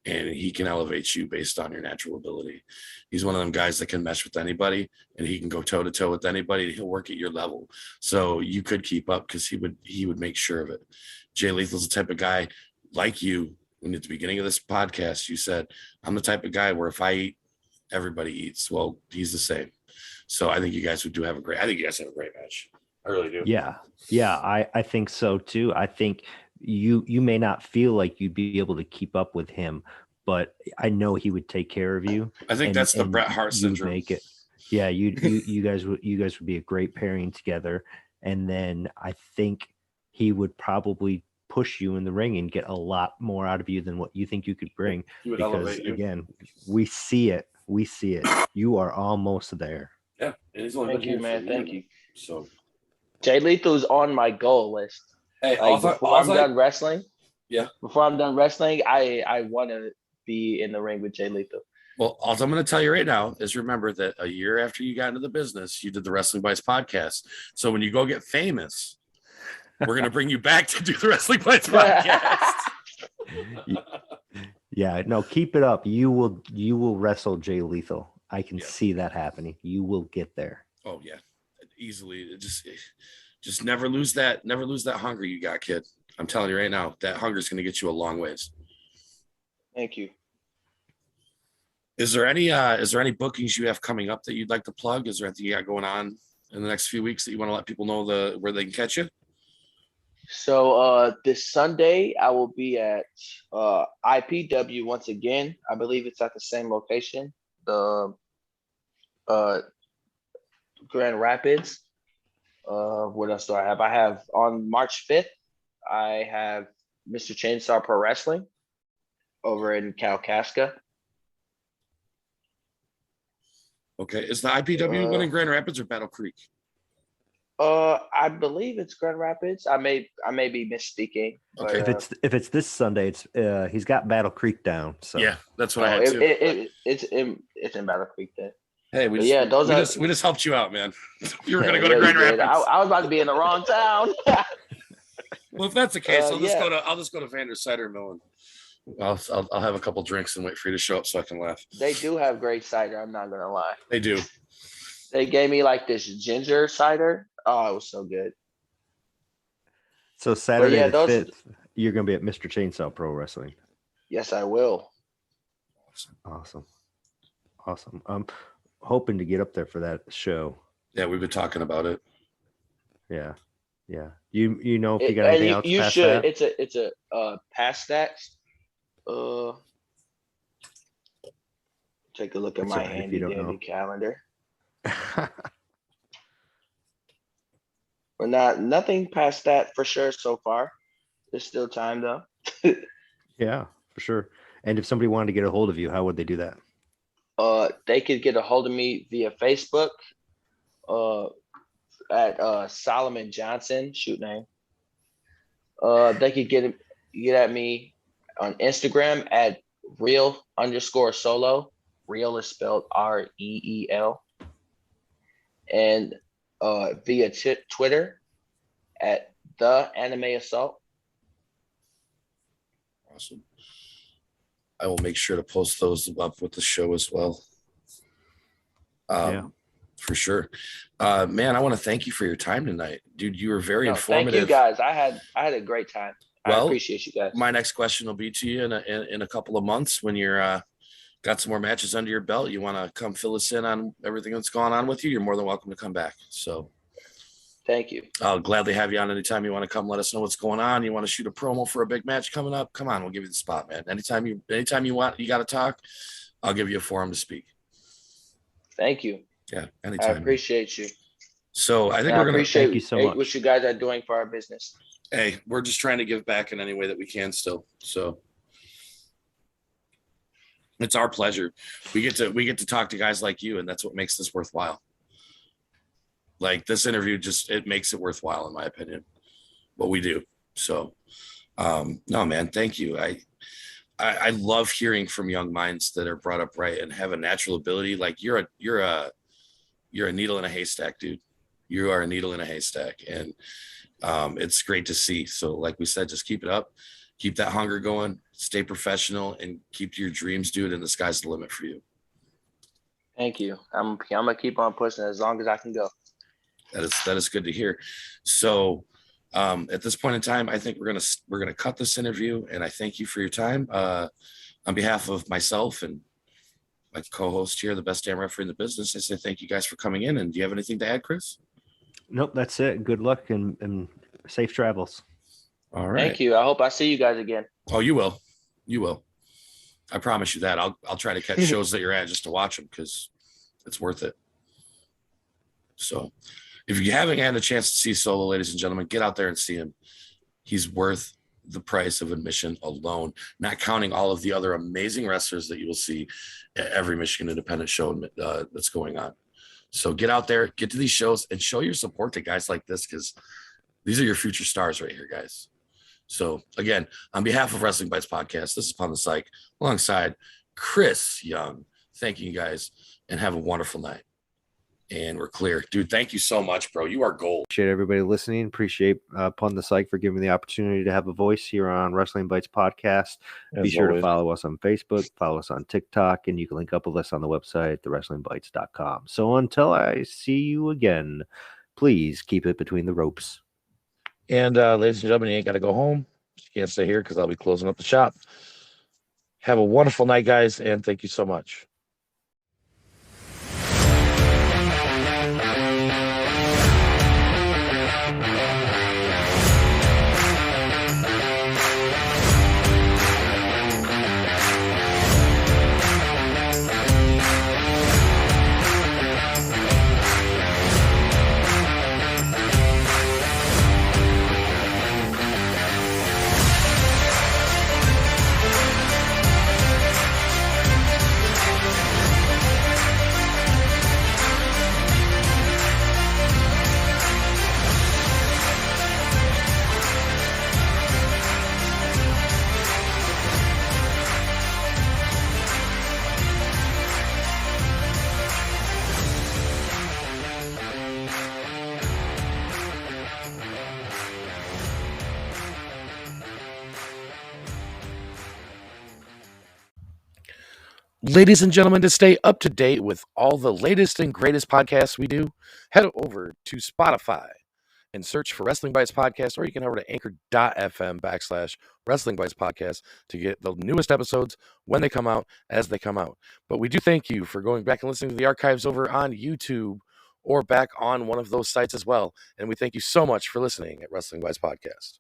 and he can elevate you based on your natural ability. He's one of them guys that can mesh with anybody, and he can go toe to toe with anybody. He'll work at your level. So you could keep up because he would make sure of it. Jay Lethal's the type of guy like you. When at the beginning of this podcast, you said, I'm the type of guy where if I eat, everybody eats. Well, he's the same. So I think you guys have a great match. I really do. Yeah. I think so too. I think you may not feel like you'd be able to keep up with him, but I know he would take care of you. I think that's the Bret Hart syndrome. Make it. Yeah, you guys would be a great pairing together. And then I think he would probably push you in the ring and get a lot more out of you than what you think you could bring. Because again, we see it. You are almost there. Yeah. And he's only Thank you, man. Thank you. So Jay Lethal's on my goal list. Hey, before I'm done wrestling, I I want to be in the ring with Jay Lethal. Well, all I'm going to tell you right now is remember that a year after you got into the business, you did the Wrestling Bytes podcast. So when you go get famous, we're going to bring you back to do the Wrestling Bytes podcast. Yeah, no, keep it up. You will wrestle Jay Lethal. I can see that happening. You will get there. Oh yeah, easily. Just never lose that hunger you got, kid. I'm telling you right now, that hunger is going to get you a long ways. Thank you. Is there any bookings you have coming up that you'd like to plug? Is there anything you got going on in the next few weeks that you want to let people know where they can catch you? So this Sunday I will be at IPW once again. I believe it's at the same location, the Grand Rapids. What else do I have? I have on March 5th, I have Mr. Chainsaw Pro Wrestling over in Kalkaska. Okay. Is the IPW one in Grand Rapids or Battle Creek? I believe it's Grand Rapids. I may be misspeaking. Okay. But, if it's this Sunday, it's he's got Battle Creek down. So yeah, that's what I had too. It's in Battle Creek then. Hey, we just helped you out, man. You were gonna go to Grand Rapids. I was about to be in the wrong town. Well, if that's the case, I'll just go to Vander Cider Mill and I'll have a couple drinks and wait for you to show up so I can laugh. They do have great cider. I'm not gonna lie. They do. They gave me like this ginger cider. Oh, it was so good. So Saturday the 5th, you're gonna be at Mr. Chainsaw Pro Wrestling. Yes, I will. Awesome. I'm hoping to get up there for that show. Yeah, we've been talking about it. Yeah. Yeah. You know if you got anything else You past should. that? It's a past that. Take a look at That's my all right if handy you don't dandy know. calendar. But nothing past that for sure so far. There's still time though. Yeah, for sure. And if somebody wanted to get a hold of you, how would they do that? They could get a hold of me via Facebook. At Solomon Johnson, shoot name. They could get at me on Instagram at real_solo. Real is spelled REEL. And via Twitter at the Anime Assault. Awesome. I will make sure to post those up with the show as well. Yeah. For sure. Man, I want to thank you for your time tonight. Dude, you were very informative. Thank you guys. I had a great time. I appreciate you guys. My next question will be to you in a couple of months when you're got some more matches under your belt. You want to come fill us in on everything that's going on with you, you're more than welcome to come back. So thank you. I'll gladly have you on anytime you want to come. Let us know what's going on. You want to shoot a promo for a big match coming up? Come on, we'll give you the spot, man. Anytime you want, you got to talk, I'll give you a forum to speak. Thank you. Yeah, anytime. I appreciate you. So I think we're gonna appreciate thank you so much. What you guys are doing for our business. Hey, we're just trying to give back in any way that we can still. So it's our pleasure. We get to talk to guys like you, and that's what makes this worthwhile. Like this interview, it makes it worthwhile, in my opinion, what we do. So no, man, thank you. I love hearing from young minds that are brought up right and have a natural ability. Like you're a needle in a haystack, dude. You are a needle in a haystack, and it's great to see. So like we said, just keep it up, keep that hunger going, stay professional, and keep to your dreams, dude, and the sky's the limit for you. Thank you. I'm gonna keep on pushing as long as I can go. That is good to hear. So at this point in time, I think we're gonna cut this interview, and I thank you for your time. On behalf of myself and my co-host here, the best damn referee in the business, I say thank you guys for coming in. And do you have anything to add, Chris? Nope, that's it. Good luck and safe travels. All right. Thank you. I hope I see you guys again. Oh, you will. You will. I promise you that. I'll try to catch shows that you're at just to watch them because it's worth it. So if you haven't had a chance to see Solo, ladies and gentlemen, get out there and see him. He's worth the price of admission alone, not counting all of the other amazing wrestlers that you will see at every Michigan independent show that's going on. So get out there, get to these shows, and show your support to guys like this, because these are your future stars right here, guys. So again, on behalf of Wrestling Bytes Podcast, this is Upon the Psych alongside Chris Young. Thank you guys, and have a wonderful night. And we're clear. Dude, thank you so much, bro. You are gold. Appreciate everybody listening. Appreciate Upon the Psych for giving me the opportunity to have a voice here on Wrestling Bytes Podcast. Be sure to follow us on Facebook, follow us on TikTok, and you can link up with us on the website, thewrestlingbytes.com. So until I see you again, please keep it between the ropes. And ladies and gentlemen, you ain't got to go home. You can't stay here because I'll be closing up the shop. Have a wonderful night, guys, and thank you so much. Ladies and gentlemen, to stay up to date with all the latest and greatest podcasts we do, head over to Spotify and search for Wrestling Bytes Podcast, or you can head over to anchor.fm/Wrestling Bytes Podcast to get the newest episodes when they come out, as they come out. But we do thank you for going back and listening to the archives over on YouTube or back on one of those sites as well. And we thank you so much for listening at Wrestling Bytes Podcast.